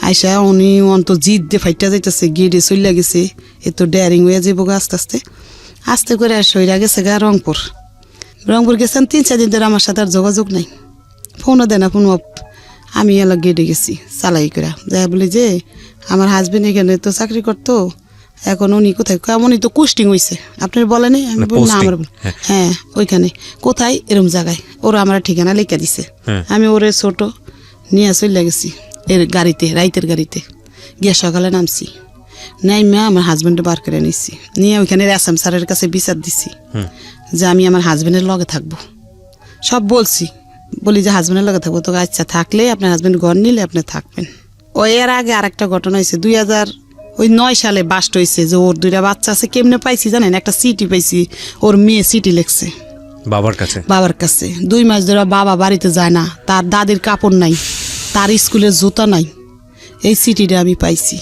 আইসা উনি অন্ত জিদ দিয়ে ফাইটা যাইতেছে, গেটে চলে গেছে, এ তো ডেয়ারিং হয়ে যাবো আস্তে আস্তে আস্তে করে। আর সইরা গেছে গা রংপুর গেছেন 3-4 দিন ধরে আমার সাথে আর যোগাযোগ নাই, ফোনও দেয় না, ফোন অফ। আমি এলা গেটে গেছি চালাই করে, যাই বলি যে আমার হাজবেন্ড এখানে তো চাকরি করতো, এখন উনি কোথায়? উনি তো কুস্টিং হয়েছে, আপনার বলে নেই? আমি বলি না আমার, হ্যাঁ ওইখানে কোথায় এরম জায়গায়, ওরা আমার ঠিকানা লিখে দিছে। আমি ওরে ছোট নিয়ে চলে গেছি এর গাড়িতে, রাইতের গাড়িতে গিয়ে সকালে নামছি, নাইমা আমার হাজবেন্ডে বার করে নিচ্ছি, নিয়ে ওইখানে এসএম স্যারের কাছে বিচার দিছি যে আমি আমার হাজবেন্ডের লগে থাকবো। সব বলছি, বলি যে হাজবেন্ডের লগে থাকবো। তো আচ্ছা থাকলে আপনার হাজবেন্ড ঘর নিলে আপনি থাকবেন। ওই এর আগে আরেকটা ঘটনা হয়েছে, 2009 সালে বাস্ট হয়েছে, যে ওর 2টা বাচ্চা আছে। কেমনে পাইছি জানেন? একটা সিটি পাইছি, ওর মেয়ে সিটি লেখছে বাবার কাছে। 2 মাস ধরে বাবা বাড়িতে যায় না, তার দাদির কাপড় নাই, তার স্কুলের জুতা নাই। এই সিটিটা আমি পাইছি,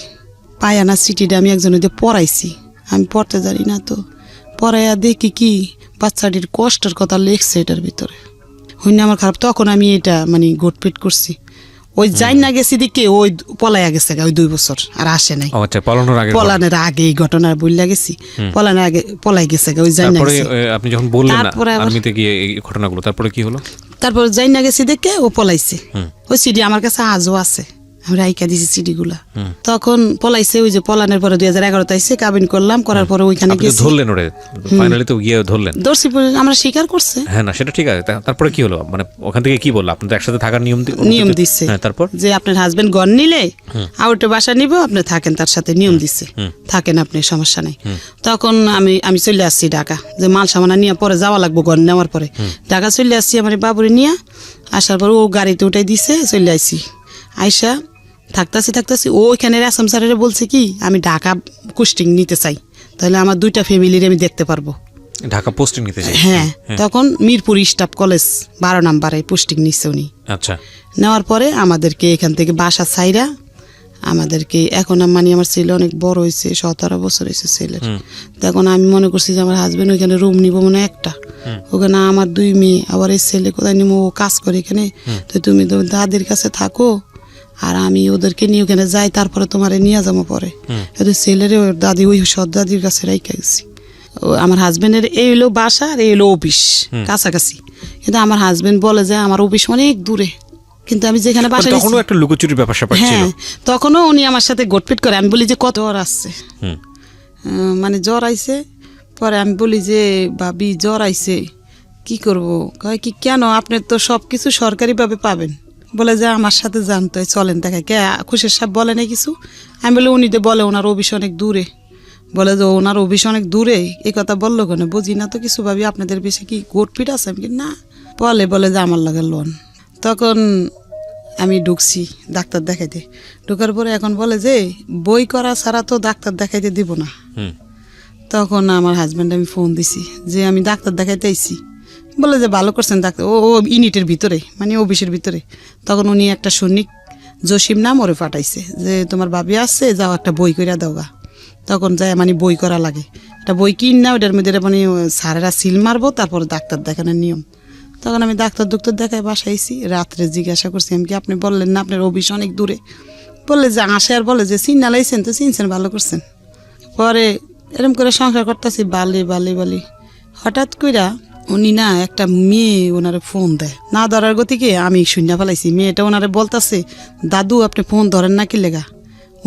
পাই না সিটিটা আমি একজনের দিয়ে পড়াইছি, আমি পড়তে জানি না, তো পড়াইয়া দেখি কি বাচ্চাটির কষ্টের কথা লেখছে এটার ভিতরে। হইনি আমার খারাপ, তখন আমি এটা মানে গোটপিট করছি। ওই যাই না গেছি দিকে ওই পলাইয়া গেছে ওই 2 বছর আর আসে নাই। পলানের আগে এই ঘটনা বললা গেছি, পলানের আগে পলাই গেছে ওই যাই না। আপনি যখন বললেন না আর্মিতে গিয়ে এই ঘটনাগুলো, তারপরে কি হলো? তারপর যাই না গেছি দেখে ও পলাইছে। ওই সিডি আমার কাছে আজও আছে, আমি রাইকা দিছি সিডিগুলা। তখন পলাইছে, ওই যে পলানের পরে 2011 আইছে, কাবিন করলাম, করার পরে ওইখানে গেছি। ধরলেন ওরে ফাইনালি তো গিয়ে ধরলেন? দর্শি আমরা স্বীকার করছে। হ্যাঁ না সেটা ঠিক আছে, তারপরে কি হলো? মানে ওখান থেকে কি বললো? আপনাদের একসাথে থাকার নিয়ম দিচ্ছে। তারপর যে আপনার হাজবেন্ড ঘর নিলে আউটে বাসা নিব, আপনি থাকেন তার সাথে, নিয়ম দিচ্ছে, থাকেন আপনি, সমস্যা নাই। তখন আমি চলে আসছি ঢাকা, যে মাল সামানা নিয়ে পরে যাওয়া লাগবো ঘর নেওয়ার পরে। ঢাকা চলে আসছি আমার বাবুরে নিয়ে, আসার পর ও গাড়িতে উঠাই দিছে, চলে আসছি। আইসা থাকতাছি ওইখানে আসাম স্যারের বলছে কি আমি ঢাকা পোস্টিং নিতে চাই, তাহলে আমার 2টা ফ্যামিলির আমি দেখতে পারবো। ঢাকা পোস্টিং নিতে চাই? হ্যাঁ, তখন মিরপুর স্টাফ কলেজ 12 নম্বরে পোস্টিং নিচ্ছে উনি। আচ্ছা, নেওয়ার পরে আমাদেরকে এখান থেকে বাসা ছাইরা আমাদেরকে, এখন মানে আমার ছেলে অনেক বড় হয়েছে, 17 বছর হয়েছে ছেলের। তখন আমি মনে করছি যে আমার হাজবেন্ড ওইখানে রুম নিবো মনে একটা, ওখানে আমার 2 মেয়ে, আবার এই ছেলে কোথায় নিবো, ও কাজ করে এখানে, তো তুমি তো দাদির কাছে থাকো আর আমি ওদেরকে নিয়ে ওখানে যাই, তারপরে তোমারে নিয়ে যাবো পরে। ছেলের দাদি ওই সৎ দাদির কাছে রাইখা গেছি। আমার হাজবেন্ডের এই হলো বাসা আর এই হলো অফিস কাছাকাছি, কিন্তু আমার হাজবেন্ড বলে যে আমার অফিস অনেক দূরে, কিন্তু আমি যেখানে বাসা তখনও একটা লুকোচুরির ব্যাপার স্যাপার ছিল। হ্যাঁ, তখনও উনি আমার সাথে গোটপিট করে। আমি বলি যে কত জ্বর আসছে, মানে জ্বর আইছে। পরে আমি বলি যে ভাবি জ্বর আইছে কি করবো? কয় কি কেন, আপনি তো সব কিছু সরকারিভাবে পাবেন। বলে যে আমার সাথে যান, তো চলেন দেখায়। কে খুশির সাহেব বলে না কিছু? আমি বলি উনি তো বলে ওনার অফিস অনেক দূরে। বলে যে ওনার অফিস অনেক দূরে, এই কথা বললো কেন? বুঝি না তো কিছু, ভাবি আপনাদের বেশি কি গোটপিট আছে? আমি না, বলে যে আমার লাগে লোন। তখন আমি ঢুকছি ডাক্তার দেখাইতে, ঢোকার পরে এখন বলে যে বই করা ছাড়া তো ডাক্তার দেখাইতে দিব না। তখন আমার হাজব্যান্ড আমি ফোন দিছি যে আমি ডাক্তার দেখাইতে আইছি। বলে যে ভালো করছেন ডাক্তার, ও ইউনিটের ভিতরে মানে অফিসের ভিতরে। তখন উনি একটা সৈনিক জসিম নাম ওরে পাঠাইছে যে তোমার ভাবি আসছে, যাও একটা বই করে দাও গা। তখন যায় মানে বই করা লাগে, একটা বই কিন না, ওটার মধ্যে মানে স্যারেরা সিল মারবো, তারপর ডাক্তার দেখানোর নিয়ম। তখন আমি ডাক্তার দেখায় বাসায় আইছি। রাত্রে জিজ্ঞাসা করছি আমি কি আপনি বললেন না আপনার অফিস অনেক দূরে, বললে যে আসে আর বলে যে চিন্না লাইছেন তো চিনছেন ভালো করছেন। পরে এরকম করে সংসার করতেছি বালি হঠাৎ কইরা উনি না একটা মেয়ে ওনারে ফোন দেয়, না ধরার গতিকে আমি শূন্য ফেলাইছি। মেয়েটা ওনারে বলতেছে দাদু আপনি ফোন ধরেন না কি লেগা,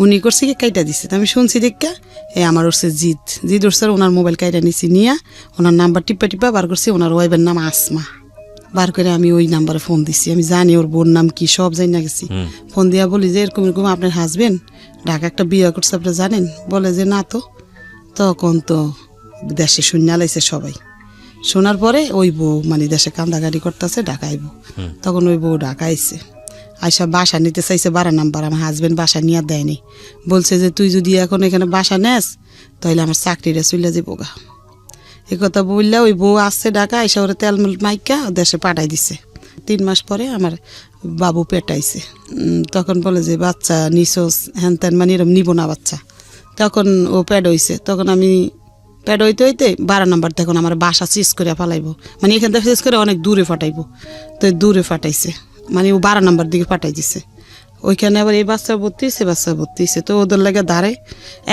উনি করছে কি কাইটা দিচ্ছে। আমি শুনছি দেখা আমার উঠছে জিদ উঠছে, ওনার মোবাইল কাইটা নিছি, নিয়ে ওনার নাম্বার টিপা বার করছি। ওনার ওয়াইফের নাম আসমা। বার করে আমি ওই নাম্বারে ফোন দিছি, আমি জানি ওর বোন নাম কি সব জানি না গেছি। ফোন দিয়া বলি যে এরকম আপনার হাজবেন্ড ঢাকা একটা বিয়ে করছে আপনি জানেন? বলে যে না তো। তখন তো দেশে শূন্য লাইছে সবাই। শোনার পরে ওই বউ মানে দেশে কান্দাগাড়ি করতেছে, ঢাকা আইব। তখন ওই বউ ঢাকা আইছে, আইসা বাসা নিতে চাইছে 12 নাম্বার। আমার হাজবেন্ড বাসা নিয়ে দেয়নি, বলছে যে তুই যদি এখন এখানে বাসা নেস তাহলে আমার চাকরিটা চলে যাবো গা। এ কথা বললে ওই বউ আসছে ঢাকা, আইসা ওরা তেল মাইকা দেশে পাঠাই দিছে। 3 মাস পরে আমার বাবু পেটাইছে। তখন বলে যে বাচ্চা নিছোস হ্যান ত্যান মানে এরকম নিব না বাচ্চা। তখন ও প্যাড হইছে। তখন আমি প্যাড হইতে 12 নাম্বার তখন আমার বাসা চিজ করে ফালাইবো, মানে এখান থেকে চিজ করে অনেক দূরে ফাটাইবো। তো দূরে ফাটাইছে, মানে ও 12 নাম্বার দিকে পাঠাই দিছে। ওইখানে আবার এই বাচ্চা ভর্তি হয়েছে তো ওদের লাগে দাঁড়ায়।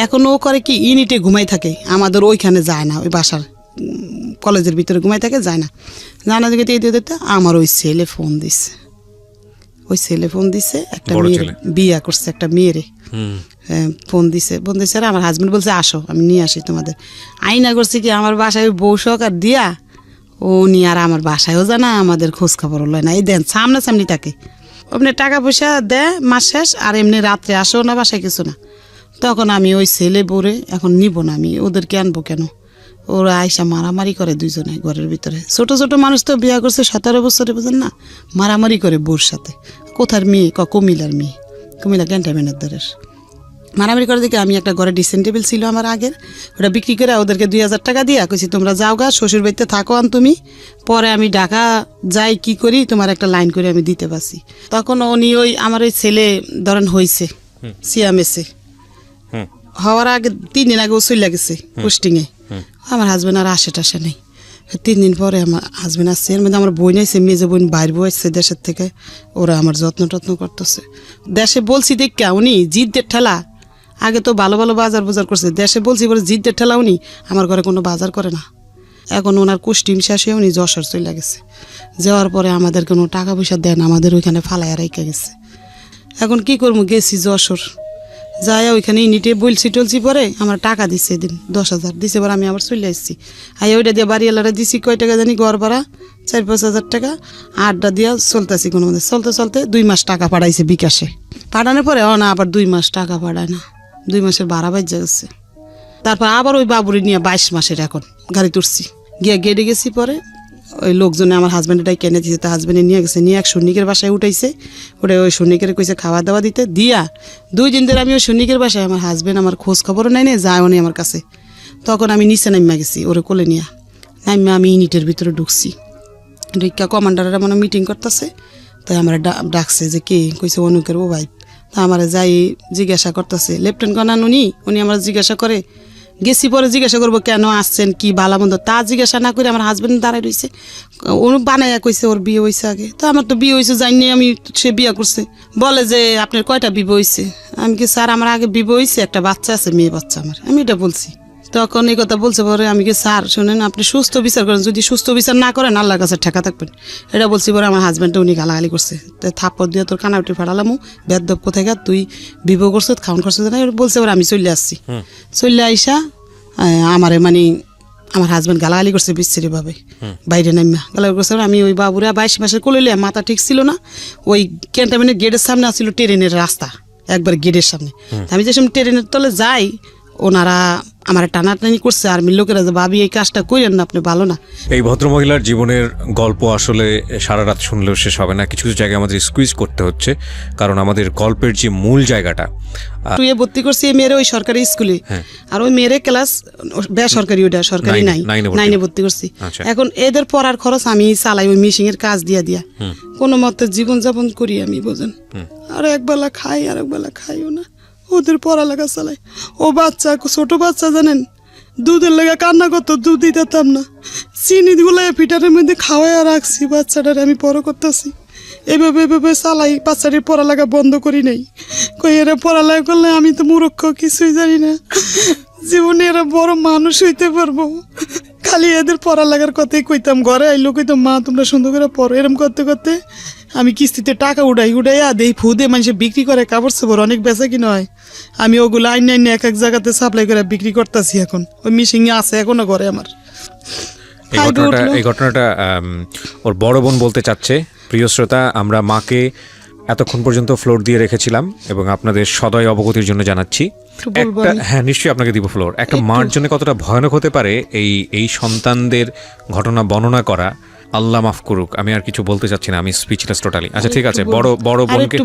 এখন ও করে কি ইউনিটে ঘুমাই থাকে, আমাদের ওইখানে যায় না, ওই বাসার কলেজের ভিতরে ঘুমাই থাকে, যায় না। জানা দিকে দিতে আমার ওই ছেলে ফোন দিছে, একটা মেয়ে বিয়া করছে, একটা মেয়েরে ফোন দিছে আর আমার হাজবেন্ড বলছে আসো আমি নিয়ে আসি তোমাদের। আইনা করছি কি আমার বাসায় বউ সহকার দিয়া ও নি আর আমার বাসায়ও জানা, আমাদের খোঁজ খবর লয় না। এই দেন সামনাসামনি থাকে, আপনি টাকা পয়সা দেয় মাস শেষ, আর এমনি রাত্রে আসেও না বাসায় কিছু না। তখন আমি ওই ছেলে বউরে এখন নিব না, আমি ওদেরকে আনবো কেন? ওরা আইসা মারামারি করে দুইজনে ঘরের ভিতরে। ছোট ছোট মানুষ তো বিয়ে করছে 17 বছরে, বুঝেন না, মারামারি করে বউর সাথে। কোথার মেয়ে? কুমিল্লার মেয়ে, কুমিল্লা ক্যান্টনমেন্টের দরের। মারামারি করে দেখে আমি একটা ঘরে ড্রেসিং টেবিল ছিল আমার আগের, ওটা বিক্রি করে ওদেরকে 2000 টাকা দিয়া কইছি তোমরা যাও গা শ্বশুর বাড়িতে থাকো আন তুমি, পরে আমি ঢাকা যাই কি করি তোমার একটা লাইন করে আমি দিতে পারছি। তখন উনি ওই আমার ওই ছেলে ধরেন হয়েছে সিয়ামেসে, হওয়ার আগে 3 দিন আগে ও চলে গেছে পোস্টিংয়ে। আমার হাজবেন্ড আর আসে নেই। 3 দিন পরে আমার হাজবেন্ড আসছে, এর মধ্যে আমার বোন আছে, মেয়ে বোন বাইর বউ আসছে দেশের থেকে, ওরা আমার যত্ন করতেছে। দেশে বলছি দেখা উনি জিদ্দের ঠেলা, আগে তো ভালো বাজার করছে, দেশে বলছি বলে জিদ্দের ঠেলা উনি আমার ঘরে কোনো বাজার করে না। এখন ওনার কুষ্টিম শেষে উনি যশোর চলে গেছে, যাওয়ার পরে আমাদের কোনো টাকা পয়সা দেন, আমাদের ওইখানে ফালাইয়া রেখে গেছে। এখন কি করবো, গেছি যশোর, যাই ওইখানে ইউনিটে টলছি পরে আমার টাকা দিচ্ছে এদিন 10,000 দিছে, পরে আমি আবার চলে আসছি। ওইটা দিয়ে বাড়িওয়ালারা দিছি কয় টাকা জানি, ঘর ভাড়া 4-5 হাজার টাকা, আড্ডা দিয়া চলতেছি। কোনো মধ্যে চলতে 2 মাস টাকা পাঠাইছে বিকাশে, পাঠানোর পরে না আবার 2 মাস টাকা পাঠায় না, 2 মাসের ভাড়া বাজ্যা গেছে। তারপর আবার ওই বাবুরি নিয়ে 22 মাসের এখন গাড়ি তুলছি, গিয়ে গেটে গেছি। পরে ওই লোকজনে আমার হাজব্যান্ডটাই কিনে দিয়েছে, তো হাজব্যান্ডে নিয়ে গেছে, নিয়ে এক সৈনিকের বাসায় উঠাইছে। ওই সৈনিকের কইছে খাওয়া দাওয়া দিতে, দিয়া 2 দিন ধরে আমি ওই সৈনিকের বাসায়, আমার হাজব্যান্ড আমার খোঁজ খবরও নেয় যায় উনি আমার কাছে। তখন আমি নিচে নামিয়া গেছি ওরে কোলে নিয়ে, নামিয়া আমি ইউনিটের ভিতরে ঢুকছি। ঢুকা কমান্ডাররা মানে মিটিং করতেছে, তাই আমার ডাকছে যে কে, কইছে অনুকের ও ভাই। তা আমার যাই জিজ্ঞাসা করতেছে লেফটেন্যান্ট কর্নেল উনি আমার জিজ্ঞাসা করে গেছি। পরে জিজ্ঞাসা করবো কেন আসছেন, কি ভালো মন্দ, তা জিজ্ঞাসা না করে আমার হাজব্যান্ড দাঁড়ায় রয়েছে। ও বানাইয়া কইছে ওর বিয়ে হয়েছে আগে, তো আমার তো বিয়ে হয়েছে জানি আমি, সে বিয়ে করছে। বলে যে আপনার কয়টা বিয়ে হয়েছে? আমি কি স্যার আমার আগে বিয়ে হয়েছে, একটা বাচ্চা আছে, মেয়ে বাচ্চা আমার, আমি এটা বলছি। তখন এই কথা বলছে, পরে আমি কি স্যার শোনেন আপনি সুস্থ বিচার করেন, যদি সুস্থ বিচার না করেন আল্লাহর কাছে ঠেকা থাকবেন, এটা বলছি। পরে আমার হাজব্যান্ডটা উনি গালাগালি করছে, থাপ্পড় দিয়ে তোর কানা উঠে ফাড়ালামু, বেদব কোথায় গা তুই বিবাহ করছো, খাওয়ান করছো না, বলছে। পরে আমি চলে আসছি, চলে আইসা আমারে মানে আমার হাজব্যান্ড গালাগালি করছে বিশ্রীভাবে, বাইরে নামিয়া গালাগালি করছে। আমি ওই বাবুরা 22 মাসের কোলে লিয়া, মাথা ঠিক ছিল না, ওই ক্যান্টনমেন্টের গেটের সামনে আসছিল ট্রেনের রাস্তা, একবার গেটের সামনে। আমি যে সময় ট্রেনের তলে যাই, ওনারা আমার টানাটানি করছে, আর্মির লোকেরা যে ভাবি এই কাজটা করেন না, আপনি ভালো না। এই ভদ্রমহিলার জীবনের গল্প আসলে সারা রাত শুনলেও শেষ হবে না, কিছু কিছু জায়গায় আমাদের স্কুইজ করতে হচ্ছে, কারণ আমাদের গল্পের যে মূল জায়গাটা। তুই ভর্তি করছি এই মেয়েরে ওই সরকারি স্কুলে, আর ওই মেয়েরে ক্লাস বেসরকারি, ওটা সরকারি নাই, 9-এ ভর্তি করছি। এখন এদের পড়ার খরচ আমি চালাই, ওই মিশিং এর কাজ দিয়া কোনো মতে জীবনযাপন করি আমি, বোঝেন। আর একবেলা খাই আর একবেলা খাইও না, ওদের পড়ালেখা চালাই। ও বাচ্চা, ছোট বাচ্চা জানেন, দুধের লেগে কান্না করতো, দুধ দিতাম না, চিনি গুলাই পিঠারের মধ্যে খাওয়াইয়া রাখছি, বাচ্চাটার আমি বড় করতেছি। এভাবে চালাই, বাচ্চাটির পড়ালেখা বন্ধ করি নাই। কই এরা পড়ালেখা করলে আমি তো মূর্খ, কিছুই জানি না, জীবনে এরা বড় মানুষ হইতে পারবো। খালি এদের পড়ালেখার কথাই কইতাম, ঘরে আইলো কইতাম মা তোমরা সুন্দর করে পড়ো। এরম করতে করতে আমি কিস্তিতে টাকা উড়াইয়া দেই, ফুদে মানুষে বিক্রি করে, কাপড় চোপড় অনেক বেচা কিনা হয়। আমি ওগুলো আইন এক এক জায়গাতে সাপ্লাই করে বিক্রি করতেছি এখন। ওই মিশিংয়ে আছে এখনো ঘরে আমার। এই ঘটনাটা ওর বড় বোন বলতে চাচ্ছে। প্রিয় শ্রোতা, আমরা মাকে এতক্ষণ পর্যন্ত ফ্লোর দিয়ে রেখেছিলাম এবং আপনাদের সদয় অবগতির জন্য জানাচ্ছি। হ্যাঁ, নিশ্চয়ই আপনাকে দিব ফ্লোর। একটা মার জন্য কতটা ভয়ানক হতে পারে এই সন্তানদের ঘটনা বর্ণনা করা, আল্লাহ মাফ করুক। আমি আর কিছু বলতে চাচ্ছি না, আমি স্পিচলেস টোটালি। আচ্ছা ঠিক আছে, বড় বোনকে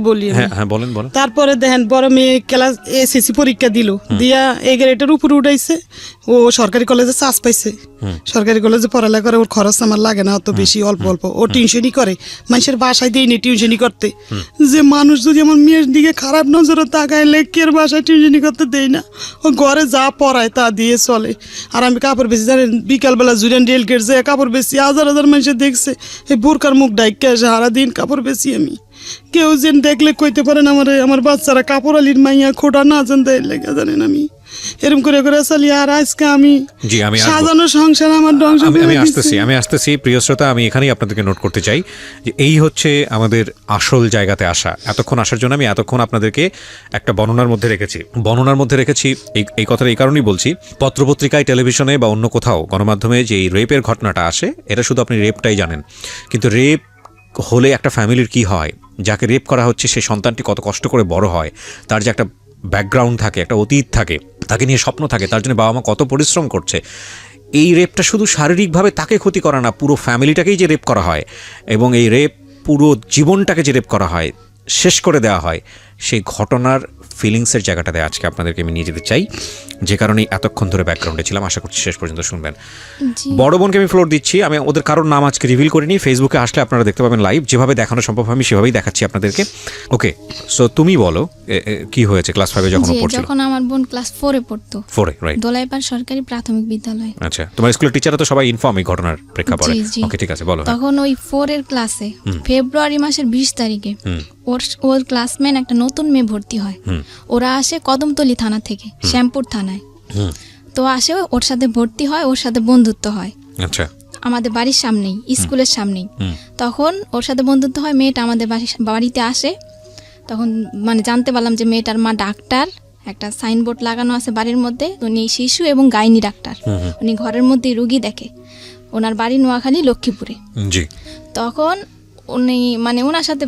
হ্যাঁ বলেন। তারপরে দেখেন বড় মেয়ে ক্লাস এসএসসি পরীক্ষা দিল, দিয়া এই গ্রেডের উপরে উঠাইছে। ও সরকারি কলেজে চান্স পাইছে, সরকারি কলেজে পড়ালেখা করে। ওর খরচ আমার লাগে না অত বেশি, অল্প অল্প। ও টিউশনি করে, মানুষের বাসায় দিইনি টিউশনি করতে। যে মানুষ যদি আমার মেয়ের দিকে খারাপ নজরে তাকাইলে কের বাসায় টিউশনি করতে দেয় না, ও ঘরে যা পড়ায় তা দিয়ে চলে। আর আমি কাপড় বেশি জানেন, বিকালবেলা জুরিয়ান রেল গেট যায় কাপড় বেশি, হাজার হাজার মানুষের দেখছে এই বোরকার মুখ ডাইকে আসে, সারাদিন কাপড় বেশি আমি। কেউ যেন দেখলে কইতে পারেন আমার বাচ্চারা কাপড় আলির মাইয়া খোটা না জান দেয় লেগে, জানেন আমি এরকম করে চালি। আর আজকে আমি সাজানো সংসার আমার ধ্বংস। আমি আসতেছি প্রিয় শ্রোতা, আমি এখানেই আপনাদেরকে নোট করতে চাই যে এই হচ্ছে আমাদের আসল জায়গাতে আসা। এতক্ষণ আসার জন্য আমি এতক্ষণ আপনাদেরকে একটা বর্ণনার মধ্যে রেখেছি। এই কথাটা এই কারণেই বলছি, পত্রপত্রিকায়, টেলিভিশনে বা অন্য কোথাও গণমাধ্যমে যে এই রেপের ঘটনাটা আসে, এটা শুধু আপনি রেপটাই জানেন, কিন্তু রেপ হলে একটা ফ্যামিলির কি হয়, যাকে রেপ করা হচ্ছে সেই সন্তানটি কত কষ্ট করে বড় হয়, তার যে একটা ব্যাকগ্রাউন্ড থাকে, একটা অতীত থাকে, তাকে নিয়ে স্বপ্ন থাকে, তার জন্য বাবা মা কত পরিশ্রম করছে। এই রেপটা শুধু শারীরিকভাবে তাকে ক্ষতি করা না, পুরো ফ্যামিলিটাকেই যে রেপ করা হয় এবং এই রেপ পুরো জীবনটাকে যে রেপ করা হয়, শেষ করে দেওয়া হয়, সেই ঘটনার ফিলিংসের জায়গাটাতে আজকে আপনাদেরকে আমি নিয়ে যেতে চাই, যে কারণেই এতক্ষণ ধরে ব্যাকগ্রাউন্ডে ছিলাম। আশা করছি শেষ পর্যন্ত শুনবেন। বড় বোনকে আমি ফ্লোর দিচ্ছি। আমি ওদের কারোর নাম আজকে রিভিল করিনি, ফেসবুকে আসলে আপনারা দেখতে পাবেন লাইভ, যেভাবে দেখানো সম্ভব আমি সেভাবেই দেখাচ্ছি আপনাদেরকে। ওকে, সো তুমি বলো কি হয়েছে ক্লাস 5 যখন পড়ছিল? যখন আমার বোন ক্লাস 4 পড়তো, 4 রাইট, দোলাইপাড় সরকারি প্রাথমিক বিদ্যালয়। আচ্ছা, তোমার স্কুলের টিচাররা তো সবাই ইনফর্ম এই ঘটনার প্রেক্ষাপটে? ওকে ঠিক আছে, বলো। তখন ওই 4 এর ক্লাসে ফেব্রুয়ারি মাসের 20 তারিখে ওর ক্লাসমেট একটা নতুন মেয়ে ভর্তি হয়। ওরা আসে কদমতলী থানা থেকে, শ্যামপুর থানায়। তো আসে, ওর সাথে ভর্তি হয়, ওর সাথে বন্ধুত্ব হয়। আচ্ছা, আমাদের বাড়ির সামনেই, স্কুলের সামনেই। তখন ওর সাথে বন্ধুত্ব হয়, মেয়েটা আমাদের বাড়িতে আসে। তখন মানে জানতে পারলাম যে মেয়েটার মা ডাক্তার, একটা সাইনবোর্ড লাগানো আছে বাড়ির মধ্যে, উনি শিশু এবং গাইনি ডাক্তার। উনি ঘরের মধ্যে রুগী দেখে। ওনার বাড়ি নোয়াখালী, লক্ষ্মীপুরে। তখন উনি মানে ওনার সাথে,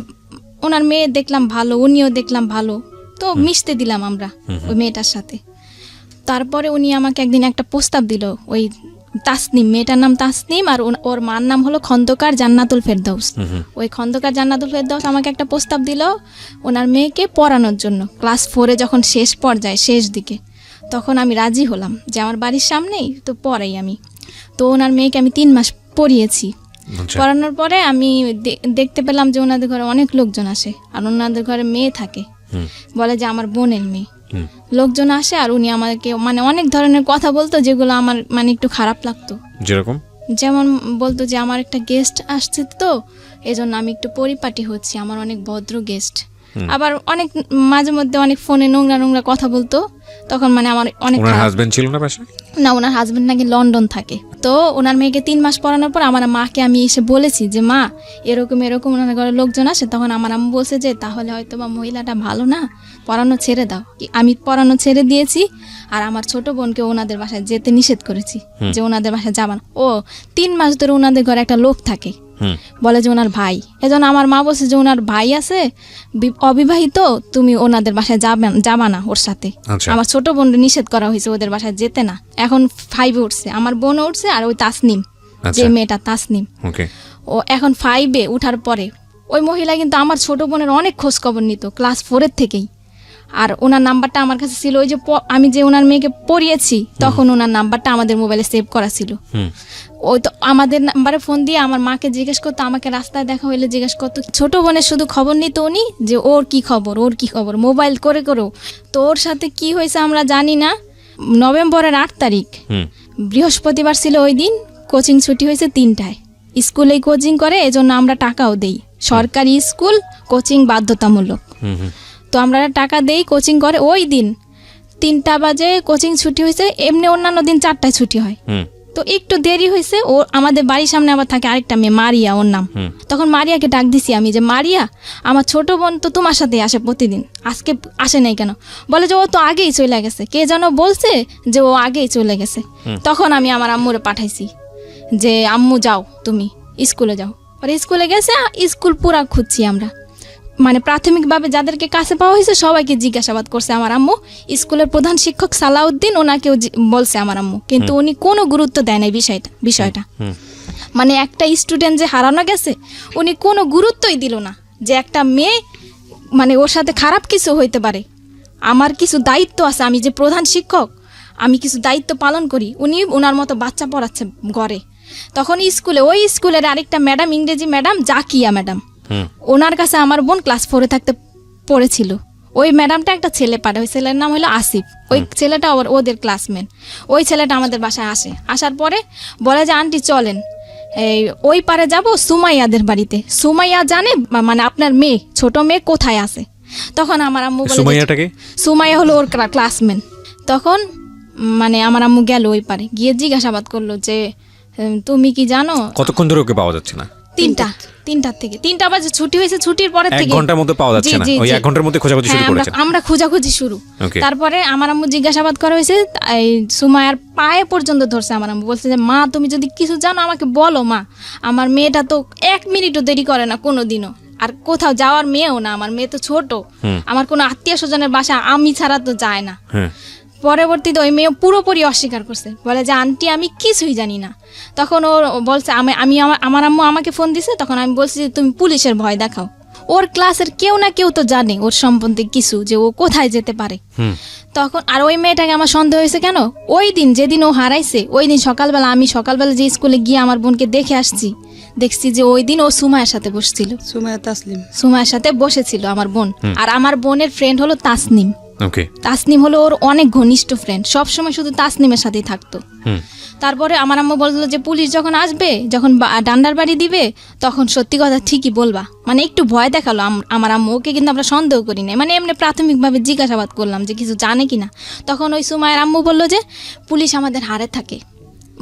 ওনার মেয়ে দেখলাম ভালো, উনিও দেখলাম ভালো, তো মিশতে দিলাম আমরা ওই মেয়েটার সাথে। তারপরে উনি আমাকে একদিন একটা প্রস্তাব দিল, ওই তাসনিম, মেয়েটার নাম তাসনিম, আর ওর মার নাম হলো খন্দকার জান্নাতুল ফেরদাউস। ওই খন্দকার জান্নাতুল ফেরদাউস আমাকে একটা প্রস্তাব দিল ওনার মেয়েকে পড়ানোর জন্য। ক্লাস 4 যখন শেষ পর্যায়ে, শেষ দিকে, তখন আমি রাজি হলাম যে আমার বাড়ির সামনেই তো পড়াই আমি। তো ওনার মেয়েকে আমি 3 মাস পড়িয়েছি। পড়ানোর পরে আমি দেখতে পেলাম যে ওনাদের ঘরে অনেক লোকজন আসে, আর ওনাদের ঘরে মেয়ে থাকে, বলে যে আমার বোনের মেয়ে। লোকজন আসে আর উনি আমাকে মানে অনেক ধরনের কথা বলতো, যেগুলো আমার মানে একটু খারাপ লাগতো। যেমন বলতো যে আমার একটা গেস্ট আসছে, তো এজন্য আমি একটু পরিপাটি হচ্ছি, আমার অনেক ভদ্র গেস্ট। আবার অনেক মাঝে মধ্যে অনেক ফোনে নোংরা কথা বলতো। তখন মানে আমার অনেক হাজবেন্ড ছিল না বাসায়? না, ওনার হাজবেন্ড নাকি লন্ডন থাকে। তো ওনার মেয়েকে 3 মাস পড়ানোর পর আমার মাকে আমি এসে বলেছি যে মা এরকম ওনার ঘরে লোকজন আসে। তখন আমার আম্মু বলছে যে তাহলে হয়তো বা মহিলাটা ভালো না, পড়ানো ছেড়ে দাও। আমি পড়ানো ছেড়ে দিয়েছি, আর আমার ছোট বোনকে ওনাদের বাসায় যেতে নিষেধ করেছি, যে ওনাদের বাসায় যাবা না। ও 3 মাস ধরে ওনাদের ঘরে একটা লোক থাকে, বলে যে ওনার ভাই। এজন্য আমার মা বলছে যে ওনার ভাই আছে অবিবাহিত, তুমি ওনাদের বাসায় যাবা না ওর সাথে। আমার ছোট বোন নিষেধ করা হয়েছে ওদের বাসায় যেতে না। এখন 5 উঠছে, আমার বোন উঠছে, আর ওই তাসনিম, যে মেয়েটা তাসনিম, ও এখন 5 উঠার পরে ওই মহিলা কিন্তু আমার ছোট বোনের অনেক খোঁজ খবর নিত ক্লাস 4 থেকেই। আর ওনার নাম্বারটা আমার কাছে ছিল, ওই যে আমি যে ওনার মেয়েকে পড়িয়েছি তখন ওনার নাম্বারটা আমাদের মোবাইলে সেভ করা ছিল। ওই তো আমাদের নাম্বারে ফোন দিয়ে আমার মাকে জিজ্ঞেস করতো, আমাকে রাস্তায় দেখা হইলে জিজ্ঞেস করতো। ছোট বোনের শুধু খবর নিত উনি, যে ওর কি খবর মোবাইল করে করেও। তো ওর সাথে কি হয়েছে আমরা জানি না। নভেম্বরের 8 তারিখ বৃহস্পতিবার ছিল, ওই দিন কোচিং ছুটি হয়েছে 3টায়। স্কুলেই কোচিং করে, এজন্য আমরা টাকাও দেই, সরকারি স্কুল কোচিং বাধ্যতামূলক, তো আমরা টাকা দেই, কোচিং করে। ওই দিন 3টা বাজে কোচিং ছুটি হয়েছে, এমনি অন্যান্য দিন 4টায় ছুটি হয়, তো একটু দেরি হয়েছে। ও আমাদের বাড়ির সামনে আবার থাকে আরেকটা মেয়ে, মারিয়া ওর নাম। তখন মারিয়াকে ডাক দিছি আমি যে, মারিয়া আমার ছোট বোন তো তোমার সাথে আসে প্রতিদিন, আজকে আসে নাই কেন? বলে যে ও তো আগেই চলে গেছে, কে যেন বলছে যে ও আগেই চলে গেছে। তখন আমি আমার আম্মুরে পাঠাইছি যে আম্মু যাও তুমি স্কুলে যাও। আর স্কুলে গেছে, স্কুল পুরা খুঁজছি আমরা, মানে প্রাথমিকভাবে যাদেরকে কাছে পাওয়া হয়েছে সবাইকে জিজ্ঞাসাবাদ করছে আমার আম্মু। স্কুলের প্রধান শিক্ষক সালাউদ্দিন, ওনাকেও বলছে আমার আম্মু, কিন্তু উনি কোনো গুরুত্ব দেয় নাই বিষয়টা। মানে একটা স্টুডেন্ট যে হারানো গেছে উনি কোনো গুরুত্বই দিল না, যে একটা মেয়ে মানে ওর সাথে খারাপ কিছু হইতে পারে, আমার কিছু দায়িত্ব আছে, আমি যে প্রধান শিক্ষক আমি কিছু দায়িত্ব পালন করি। উনি ওনার মতো বাচ্চা পড়াচ্ছে ঘরে। তখন স্কুলে, ওই স্কুলের আরেকটা ম্যাডাম, ইংরেজি ম্যাডাম জাকিয়া ম্যাডাম, ওনার কাছে আমার বোন ক্লাস 4-এ থাকতে পড়েছিল। ওই ম্যাডামটা একটা ছেলে পাঠায়, ওই ছেলের নাম হলো আসিফ। ওই ছেলেটা ওদের ক্লাসমেট। ওই ছেলেটা আমাদের বাসায় আসে, আসার পরে বলে যে আন্টি চলেন এই ওই পারে যাব সুমাইয়াদের বাড়িতে, সুমাইয়া জানে মানে আপনার মেয়ে, ছোট মেয়ে কোথায় আছে। তখন আমার আম্মু বলে, সুমাইয়া হলো ওর ক্লাসমেট। তখন মানে আমার আম্মু গেল ওই পারে, গিয়ে জিজ্ঞাসাবাদ করলো যে তুমি কি জানো। কতক্ষণ ধরে ওকে পাওয়া যাচ্ছে না? 3টার থেকে 3টা বাজে ছুটি হয়েছে, ছুটির পরে থেকে 1 ঘন্টার মধ্যে পাওয়া যাচ্ছে না। ওই 1 ঘন্টার মধ্যে খোঁজাখুঁজি শুরু করেছেন? আমরা খোঁজাখুঁজি শুরু। তারপরে আমার আম্মু জিজ্ঞাসাবাদ করা হয়েছে, এই সুমায়ার পায়ে পর্যন্ত ধরছে। আমার আম্মু বলছে যে মা তুমি যদি কিছু জানো আমাকে বলো মা, আমার মেয়েটা তো 1 মিনিটও দেরি করে না কোনোদিনও, আর কোথাও যাওয়ার মেয়েও না, আমার মেয়ে তো ছোট, আমার কোনো আত্মীয় স্বজনের বাসা আমি ছাড়া তো যায় না। পরবর্তীতে ওই মেয়ে পুরোপুরি অস্বীকার করছে, বলে যে আন্টি আমি কিছুই জানি না। তখন ও বলছে আমার আম্মু আমাকে ফোন দিছে, তখন আমি বলছি যে তুমি পুলিশের ভয় দেখাও। ওর ক্লাসের কেউ না কেউ তো জানে ওর সম্বন্ধে কিছু, যে ও কোথায় যেতে পারে। তখন আর ওই মেয়েটাকে আমার সন্দেহ হয়েছে কেন, ওই দিন যেদিন ও হারাইছে ওই দিন সকালবেলা আমি যে স্কুলে গিয়ে আমার বোনকে দেখে আসছি, দেখছি যে ওই দিন ও সুমায়ের সাথে বসছিল, সুমায়ের সাথে বসেছিল আমার বোন। আর আমার বোনের ফ্রেন্ড হলো তাসনিম। তাসনিম হলো ওর অনেক ঘনিষ্ঠ ফ্রেন্ড, সবসময় শুধু তাসনিমের সাথেই থাকতো। তারপরে আমার আম্মু বললো যে পুলিশ যখন আসবে, যখন ডান্ডার বাড়ি দিবে, তখন সত্যি কথা ঠিকই বলবা, মানে একটু ভয় দেখালো আমার আম্মু। ওকে কিন্তু আমরা সন্দেহ করি না, মানে এমনি প্রাথমিকভাবে জিজ্ঞাসাবাদ করলাম যে কিছু জানে কিনা। তখন ওই সুমায়ের আম্মু বললো যে পুলিশ আমাদের হারে থাকে,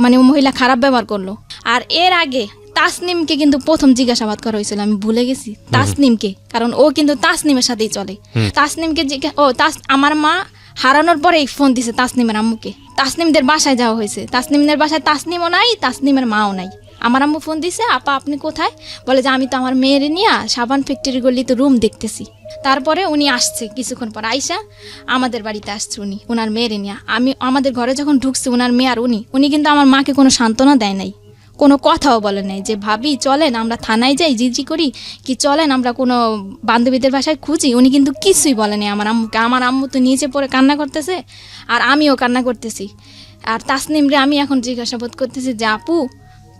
মানে ও মহিলা খারাপ ব্যবহার করলো। আর এর আগে তাসনিমকে কিন্তু প্রথম জিজ্ঞাসাবাদ করা হয়েছিল, আমি ভুলে গেছি তাসনিমকে, কারণ ও কিন্তু তাসনিমের সাথেই চলে। তাসনিমকে আমার মা হারানোর পরেই ফোন দিছে তাসনিমের আম্মুকে, তাসনিমদের বাসায় যাওয়া হয়েছে। তাসনিমদের বাসায় তাসনিমও নাই, তাসনিমের মাও নাই। আমার আম্মু ফোন দিছে, আপা আপনি কোথায়? বলে যে আমি তো আমার মেয়ের নিয়ে সাবান ফ্যাক্টরি গলিতে রুম দেখতেছি। তারপরে উনি আসছে, কিছুক্ষণ পর আইসা আমাদের বাড়িতে আসছে উনি ওনার মেয়ের নিয়ে। আমি আমাদের ঘরে যখন ঢুকছে ওনার মেয়ে আর উনি কিন্তু আমার মাকে কোনো সান্ত্বনা দেয় নাই, কোনো কথাও বলে নাই যে ভাবি চলেন আমরা থানায় যাই জিজি করি, কি চলেন আমরা কোনো বান্ধবীদের বাসায় খুঁজি। উনি কিন্তু কিছুই বলেনি আমার আম্মুকে। আমার আম্মু তো নিচে পড়ে কান্না করতেছে, আর আমিও কান্না করতেছি। আর তাসনিমরে আমি এখন জিজ্ঞাসাবাদ করতেছি যে আপু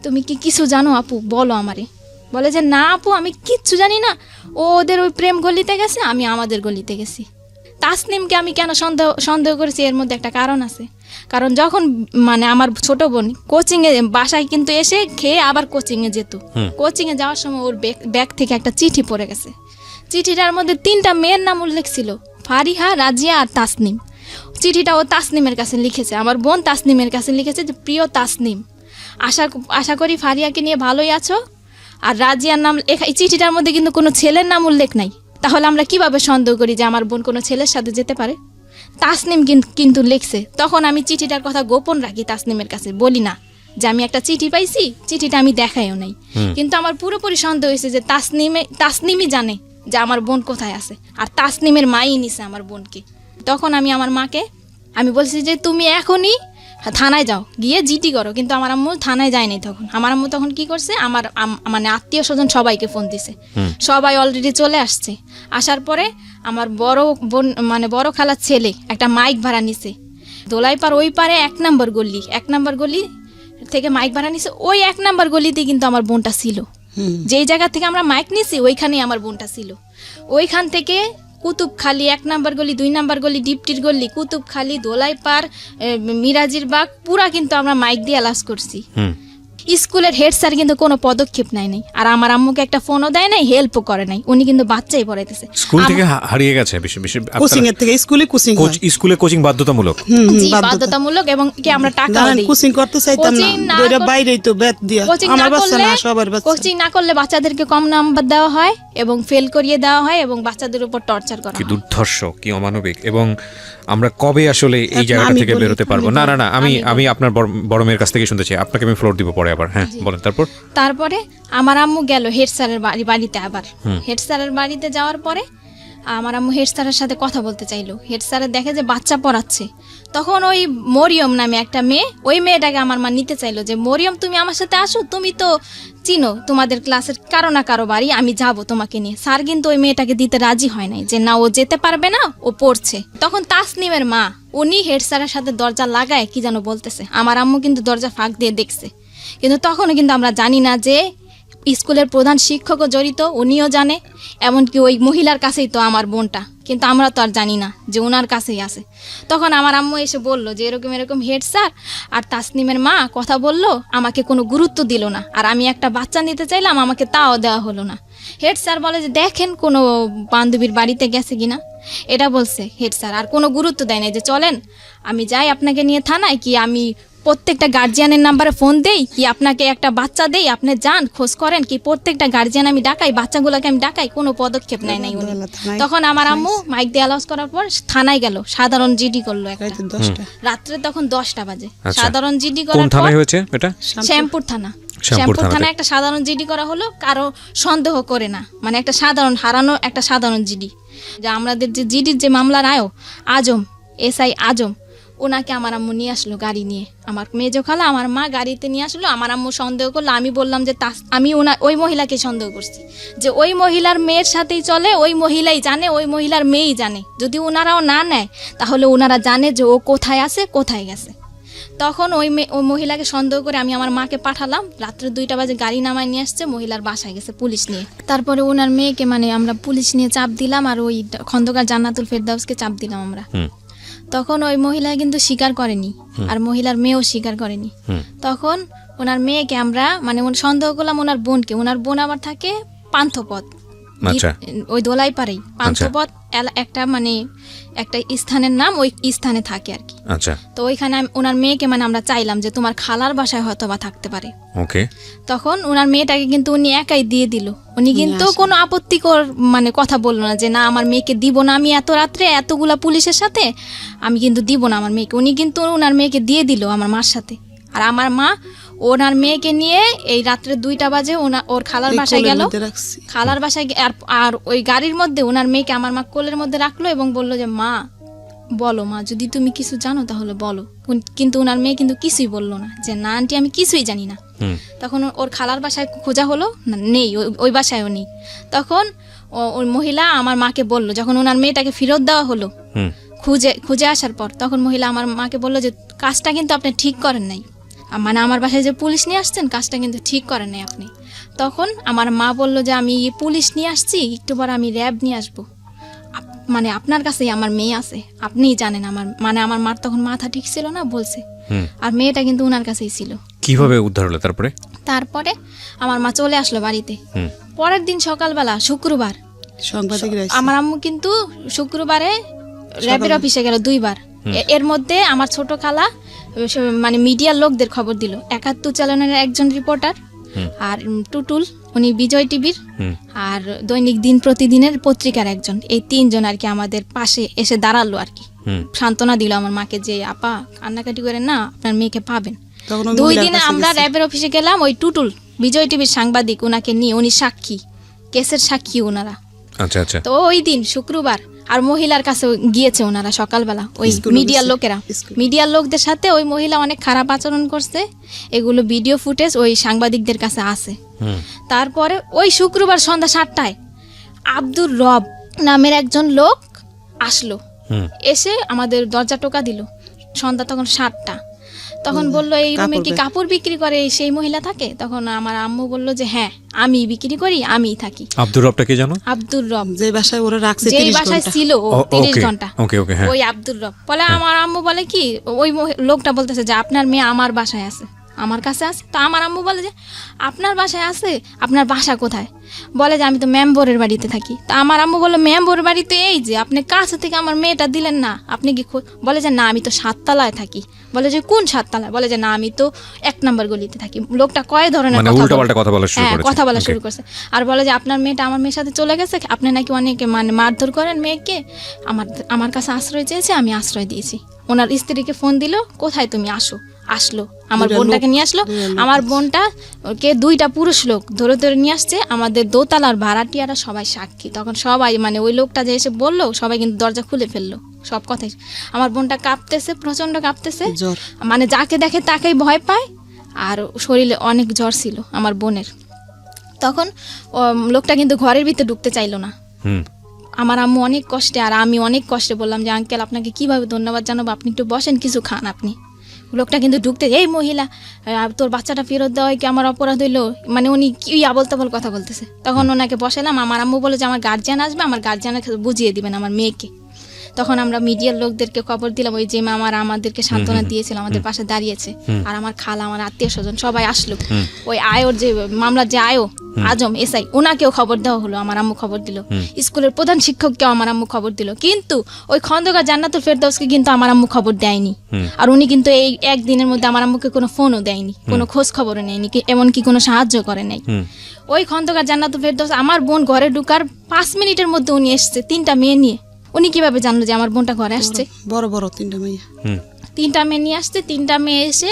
তুমি কি কিছু জানো, আপু বলো আমারে। বলে যে না আপু আমি কিচ্ছু জানি না, ও ওদের ওই প্রেম গলিতে গেছে, আমি আমাদের গলিতে গেছি। তাসনিমকে আমি কেন সন্দেহ করেছি, এর মধ্যে একটা কারণ আছে। কারণ যখন মানে আমার ছোট বোন কোচিংয়ে বাসায় কিন্তু এসে খেয়ে আবার কোচিংয়ে যেত, কোচিংয়ে যাওয়ার সময় ওর ব্যাগ থেকে একটা চিঠি পড়ে গেছে। চিঠিটার মধ্যে 3টা মেয়ের নাম উল্লেখ ছিল, ফারিহা, রাজিয়া আর তাসনিম। চিঠিটা ও তাসনিমের কাছে লিখেছে, আমার বোন তাসনিমের কাছে লিখেছে যে প্রিয় তাসনিম, আশা করি ফারিয়াকে নিয়ে ভালোই আছো। আর রাজিয়ার নাম এই চিঠিটার মধ্যে কিন্তু কোনো ছেলের নাম উল্লেখ নাই, তাহলে আমরা কিভাবে সন্দেহ করি যে আমার বোন কোনো ছেলের সাথে যেতে পারে? তাসনিম কিন্তু লিখছে। তখন আমি চিঠিটার কথা গোপন রাখি, তাসনিমের কাছে বলি না যে আমি একটা চিঠি পাইছি, চিঠিটা আমি দেখাইও নাই। কিন্তু আমার পুরোপুরি সন্দেহ হয়েছে যে তাসনিমই জানে যে আমার বোন কোথায় আছে, আর তাসনিমের মাই নিছে আমার বোনকে। তখন আমি আমার মাকে আমি বলছি যে তুমি এখনই থানায় যাও, গিয়ে জিটি করো। কিন্তু আমার আম্মু থানায় যায়নি। তখন আমার আম্মু তখন কি করছে, আমার মানে আত্মীয় স্বজন সবাইকে ফোন দিছে, সবাই অলরেডি চলে আসছে। আসার পরে আমার বড় বোন মানে বড় খালার ছেলে একটা মাইক ভাড়া নিছে দোলাইপার ওই পারে 1 নম্বর গলি থেকে মাইক ভাড়া নিছে। ওই 1 নম্বর গলিতে কিন্তু আমার বোনটা ছিল, যেই জায়গা থেকে আমরা মাইক নিছি ওইখানেই আমার বোনটা ছিল। ওইখান থেকে কুতুবখালী 1 নাম্বার গলি, 2 নাম্বার গলি, ডিপটির গলি, কুতুবখালী, দোলাইপাড়, মিরাজির বাগ পুরা কিন্তু আমরা মাইক দিয়ে অ্যালাউন্স করছি। স্কুলের হেড স্যার কিন্তু কোনো পদক্ষেপ নেয় নাই, আর আমার আম্মুকে একটা ফোনও দেয় নাই, হেল্পও করে নাই, উনি কিন্তু বাচ্চাই পড়াইতেছে। স্কুল থেকে হারিয়ে গেছে কোচিং এর থেকে স্কুলে কোচিং স্কুলে কোচিং বাধ্যতামূলক, জি বাধ্যতামূলক, এবং কি আমরা টাকাও দেই। কোচিং করতে চাইতাম না, দুইটা বাইরেই তো বেত দিয়া, আমার বাচ্চা না সবার বাচ্চা। কোচিং না করলে বাচ্চাদেরকে কম নাম্বার দেওয়া হয় এবং ফেল করিয়ে দেওয়া হয় এবং বাচ্চাদের উপর টর্চার করা হয়। কি দুর্ধর্ষ, কি অমানবিক। এবং আমরা কবে আসলে এই জায়গাটা থেকে বেরোতে পারবো? না না না, আমি আপনার বড় মেয়ের কাছ থেকে শুনতে চাই, আপনাকে আমি ফ্লোর দিব পরে আবার। হ্যাঁ বলেন। তারপরে আমার আম্মু গেল হেড স্যারের বাড়িতে। আবার হেড স্যারের বাড়িতে যাওয়ার পরে আমার আম্মু হেড স্যারের সাথে কথা বলতে চাইলো। হেড স্যারের দেখে যে বাচ্চা পড়াচ্ছে, তখন ওই মরিয়ম নামে একটা মেয়ে, ওই মেয়েটাকে আমার মা নিতে চাইলো যে মরিয়ম তুমি আমার সাথে আসো, তুমি তো চিনো তোমাদের ক্লাসের কারো না কারো বাড়ি, আমি যাব তোমাকে নিয়ে। স্যার কিন্তু ওই মেয়েটাকে দিতে রাজি হয় নাই, যে না ও যেতে পারবে না, ও পড়ছে। তখন তাসনিমের মা উনি হেড স্যারের সাথে দরজা লাগায় কি যেন বলতেছে, আমার আম্মু কিন্তু দরজা ফাঁক দিয়ে দেখছে, কিন্তু তখনও কিন্তু আমরা জানি না যে স্কুলের প্রধান শিক্ষকও জড়িত, উনিও জানে, এমনকি ওই মহিলার কাছেই তো আমার বোনটা, কিন্তু আমরা তো আর জানি না যে ওনার কাছেই আছে। তখন আমার আম্মু এসে বলল যে এরকম এরকম হেড স্যার আর তাসনিমের মা কথা বললো, আমাকে কোনো গুরুত্ব দিল না, আর আমি একটা বাচ্চা নিতে চাইলাম, আমাকে তাও দেওয়া হলো না। হেড স্যার বলে যে দেখেন কোনো বান্ধবীর বাড়িতে গেছে কিনা, এটা বলছে হেড স্যার, আর কোনো গুরুত্ব দেয় না যে চলেন আমি যাই আপনাকে নিয়ে থানায়, কি আমি প্রত্যেকটা গার্জিয়ানের নাম্বারে ফোন দেই, কি আপনাকে একটা বাচ্চা দেই, আপনি যান খোঁজ করেন, কি প্রত্যেকটা গার্জিয়ান আমি ডাকাই, বাচ্চাগুলোকে আমি ডাকাই, কোনো পদক্ষেপ নেয় নাই উনি। তখন আমার আম্মু মাইক দিয়ে অ্যালাউন্স করার পর থানায় গেল, সাধারণ জিডি করলো একটা রাত্রে, তখন 10টা বাজে। সাধারণ জিডি করার পর শ্যামপুর থানা একটা সাধারণ জিডি করা হলো, কারো সন্দেহ করে না, মানে একটা সাধারণ হারানো একটা সাধারণ জিডি। যে আমাদের যে জিডির যে মামলার আজম, SI আজম, ওনাকে আমার আম্মু নিয়ে আসলো গাড়ি নিয়ে, আমার মেজো খালা আমার মা গাড়িতে নিয়ে আসলো। আমার আম্মু সন্দেহ করলো, আমি বললাম যে আমি ওই মহিলাকে সন্দেহ করছি, যে ওই মহিলার মেয়ের সাথেই চলে, ওই মহিলাই জানে, ওই মহিলার মেয়েই জানে, যদি ওনারাও না নেয় তাহলে ওনারা জানে যে ও কোথায় আছে, কোথায় গেছে। তখন ওই মহিলাকে সন্দেহ করে আমি আমার মাকে পাঠালাম, রাত্রে 2টা বাজে গাড়ি নামায় নিয়ে আসছে, মহিলার বাসায় গেছে পুলিশ নিয়ে। তারপরে ওনার মেয়েকে মানে আমরা পুলিশ নিয়ে চাপ দিলাম, আর ওই খন্দকার জান্নাতুল ফেরদাউসকে চাপ দিলাম আমরা। তখন ওই মহিলা কিন্তু স্বীকার করেনি, আর মহিলার মেয়েও স্বীকার করেনি। তখন ওনার মেয়েকে আমরা মানে সন্দেহ করলাম ওনার বোনকে, ওনার বোন আবার থাকে পান্থপথ, ওই দোলাইপাড়াই পান্থপথ একটা মানে একটা স্থানের নাম, ওই স্থানে থাকে আর কি। তো ওইখানে ওনার মেয়েকে মানে আমরা চাইলাম যে তোমার খালার বাসায় হয়তো বা থাকতে পারে। তখন ওনার মেয়েটাকে কিন্তু উনি একাই দিয়ে দিল, উনি কিন্তু কোনো আপত্তিকর মানে কথা বললো না যে না আমার মেয়েকে দিব না, আমি এত রাত্রে এতগুলা পুলিশের সাথে আমি কিন্তু দিব না আমার মেয়েকে। উনি কিন্তু ওনার মেয়েকে দিয়ে দিল আমার মার সাথে। আর আমার মা ওনার মেয়েকে নিয়ে এই রাত্রে 2টা বাজে ওর খালার বাসায় গেল, খালার বাসায় আর ওই গাড়ির মধ্যে ওনার মেয়েকে আমার মা কোলের মধ্যে রাখলো এবং বললো যে মা বলো, মা যদি তুমি কিছু জানো তাহলে বলো। কিন্তু ওনার মেয়ে কিন্তু কিছুই বললো না, যে না আন্টি আমি কিছুই জানি না। তখন ওর খালার বাসায় খোঁজা হলো, নেই, ওই বাসায়ও নেই। তখন ওই মহিলা আমার মাকে বললো, যখন ওনার মেয়েটাকে ফেরত দেওয়া হলো খুঁজে আসার পর, তখন মহিলা আমার মাকে বললো যে কাজটা কিন্তু আপনি ঠিক করেন নাই, মানে আমার বাসায় যে পুলিশ নিয়ে আসছেন কাজটা কিন্তু ঠিক করেন নাই আপনি। তখন আমার মা বলল যে আমি পুলিশ নিয়ে আসছি, একটু পর আমি র্যাব নিয়ে আসবো, মানে আপনার কাছেই আমার মেয়ে আছে, আপনিই জানেন। আমার মার তখন মাথা ঠিক ছিল না, বলছে, আর মেয়েটা কিন্তু ওনার কাছেই ছিল। কিভাবে উদ্ধার হলো তারপরে আমার মা চলে আসলো বাড়িতে। পরের দিন সকালবেলা শুক্রবার আমার আম্মু কিন্তু শুক্রবারে র্যাবের অফিসে গেল 2বার। এর মধ্যে আমার ছোট খালা মানে মিডিয়ার লোকদের খবর দিল, 71 চ্যানেলের একজন রিপোর্টার, আর টুটুল উনি বিজয় টিভির, আর দৈনিক দিন প্রতিদিনের পত্রিকার একজন, এই 3 জন আর কি আমাদের পাশে এসে দাঁড়ালো আর কি, সান্ত্বনা দিল আমার মাকে যে আপা কান্নাকাটি করেন না, আপনার মেয়েকে পাবেন। 2 দিনে আমরা র্যাবের অফিসে গেলাম, ওই টুটুল বিজয় টিভির সাংবাদিক ওনাকে নিয়ে, উনি সাক্ষী, কেসের সাক্ষী ওনারা। তো ওই দিন শুক্রবার, আর মহিলার কাছে গিয়েছে ওনারা সকালবেলা, ওই মিডিয়ার লোকেরা, মিডিয়ার লোকদের সাথে ওই মহিলা অনেক খারাপ আচরণ করছে, এগুলো ভিডিও ফুটেজ ওই সাংবাদিকদের কাছে আছে। তারপরে ওই শুক্রবার সন্ধ্যা 7টায় আব্দুর রব নামের একজন লোক আসলো, এসে আমাদের দরজা টোকা দিল, সন্ধ্যা তখন 7টা। তখন বললো এই রুমে কি কাপড় বিক্রি করে সেই মহিলা থাকে? তখন আমার আম্মু বলল যে হ্যাঁ আমি বিক্রি করি, আমিই থাকি। আব্দুর রবটা কে জানো? আব্দুর রব, যে বাসায় ওরা রাখছে যেই 30 বাসায় ঘন্টা। ছিল ও 30 ঘন্টা, ওকে ওকে, হ্যাঁ ওই আব্দুর রব বলে। আমার আম্মু বলে কি ওই লোকটা বলতেছে যে আপনার মেয়ে আমার বাসায় আছে, আমার কাছে আছে। তো আমার আম্মু বলে যে আপনার বাসায় আছে, আপনার বাসা কোথায়? বলে যে আমি তো মেম্বরের বাড়িতে থাকি। তা আমার আম্মু বললো মেম্বরের বাড়িতে এই যে আপনি কাছে থেকে আমার মেয়েটা দিলেন না, আপনি কি বলে যে না আমি তো 7 তলায় থাকি। বলে যে কোন 7 তলায়? বলে যে না আমি তো 1 নম্বর গলিতে থাকি। লোকটা কয় ধরনের মানে উল্টাপাল্টা কথা বলা শুরু হ্যাঁ করেছে। কথা বলা শুরু করছে। আর বলে যে আপনার মেয়েটা আমার মেয়ের সাথে চলে গেছে, আপনি নাকি অনেকে মানে মারধর করেন মেয়েকে, আমার কাছে আশ্রয় চেয়েছে, আমি আশ্রয় দিয়েছি। ওনার স্ত্রীকে ফোন দিল, কোথায় তুমি আসো? আসলো, আমার বোনটাকে নিয়ে আসলো। আমার বোনটা কে 2টা পুরুষ লোক ধরে ধরে নিয়ে আসছে, আমাদের দোতলার ভাড়াটিয়ারা সবাই সাক্ষী। তখন সবাই মানে ওই লোকটা যে এসে বললো সবাই কিন্তু দরজা খুলে ফেললো, সব কথাই। আমার বোনটা কাঁপতেছে, প্রচন্ড কাঁপতেছে, মানে যাকে দেখে তাকেই ভয় পায়, আর শরীরে অনেক জ্বর ছিল আমার বোনের। তখন লোকটা কিন্তু ঘরের ভিতরে ঢুকতে চাইলো না। আমার আম্মু অনেক কষ্টে আর আমি অনেক কষ্টে বললাম যে আঙ্কেল আপনাকে কিভাবে ধন্যবাদ জানাবো, আপনি একটু বসেন, কিছু খান আপনি। লোকটা কিন্তু ঢুকতে, এই মহিলা তোর বাচ্চাটা ফেরত দেওয়ায় কি আমার অপরাধ হইলো? মানে উনি কি আবল তাবল কথা বলতেছে। তখন ওনাকে বসালাম। আমার আম্মু বলে যে আমার গার্জিয়ান আসবে, আমার গার্জিয়ানকে বুঝিয়ে দিবেন আমার মেয়েকে। তখন আমরা মিডিয়ার লোকদেরকে খবর দিলাম, ওই যে আমাদেরকে সান্ত্বনা দিয়েছিল, আমাদের পাশে দাঁড়িয়েছে, আর আমার খালা, আমার আত্মীয় স্বজন সবাই আসলো। ওই আয়োর যে মামলার যে আয়ো আজম এসআই, ওনাকেও খবর দেওয়া হলো, আমার আম্মু খবর দিল। স্কুলের প্রধান শিক্ষককেও আমার আম্মু খবর দিল। কিন্তু ওই খন্দকার জান্নাতুল ফেরদৌসকে কিন্তু আমার আম্মু খবর দেয়নি। আর উনি কিন্তু এই একদিনের মধ্যে আমার আম্মুকে কোনো ফোনও দেয়নি, কোনো খোঁজ খবরও নেয়নি, এমনকি কোনো সাহায্য করে নাই। ওই খন্দকার জান্নাতুল ফেরদৌস আমার বোন ঘরে ঢুকার 5 মিনিটের মধ্যে উনি এসছে 3টা মেয়ে নিয়ে। উনি কিভাবে জানলো যে আমার বোনটা ঘরে আসছে? বড় বড় 3টা মেয়ে, 3টা মেয়ে নিয়ে আসছে। 3টা মেয়ে এসে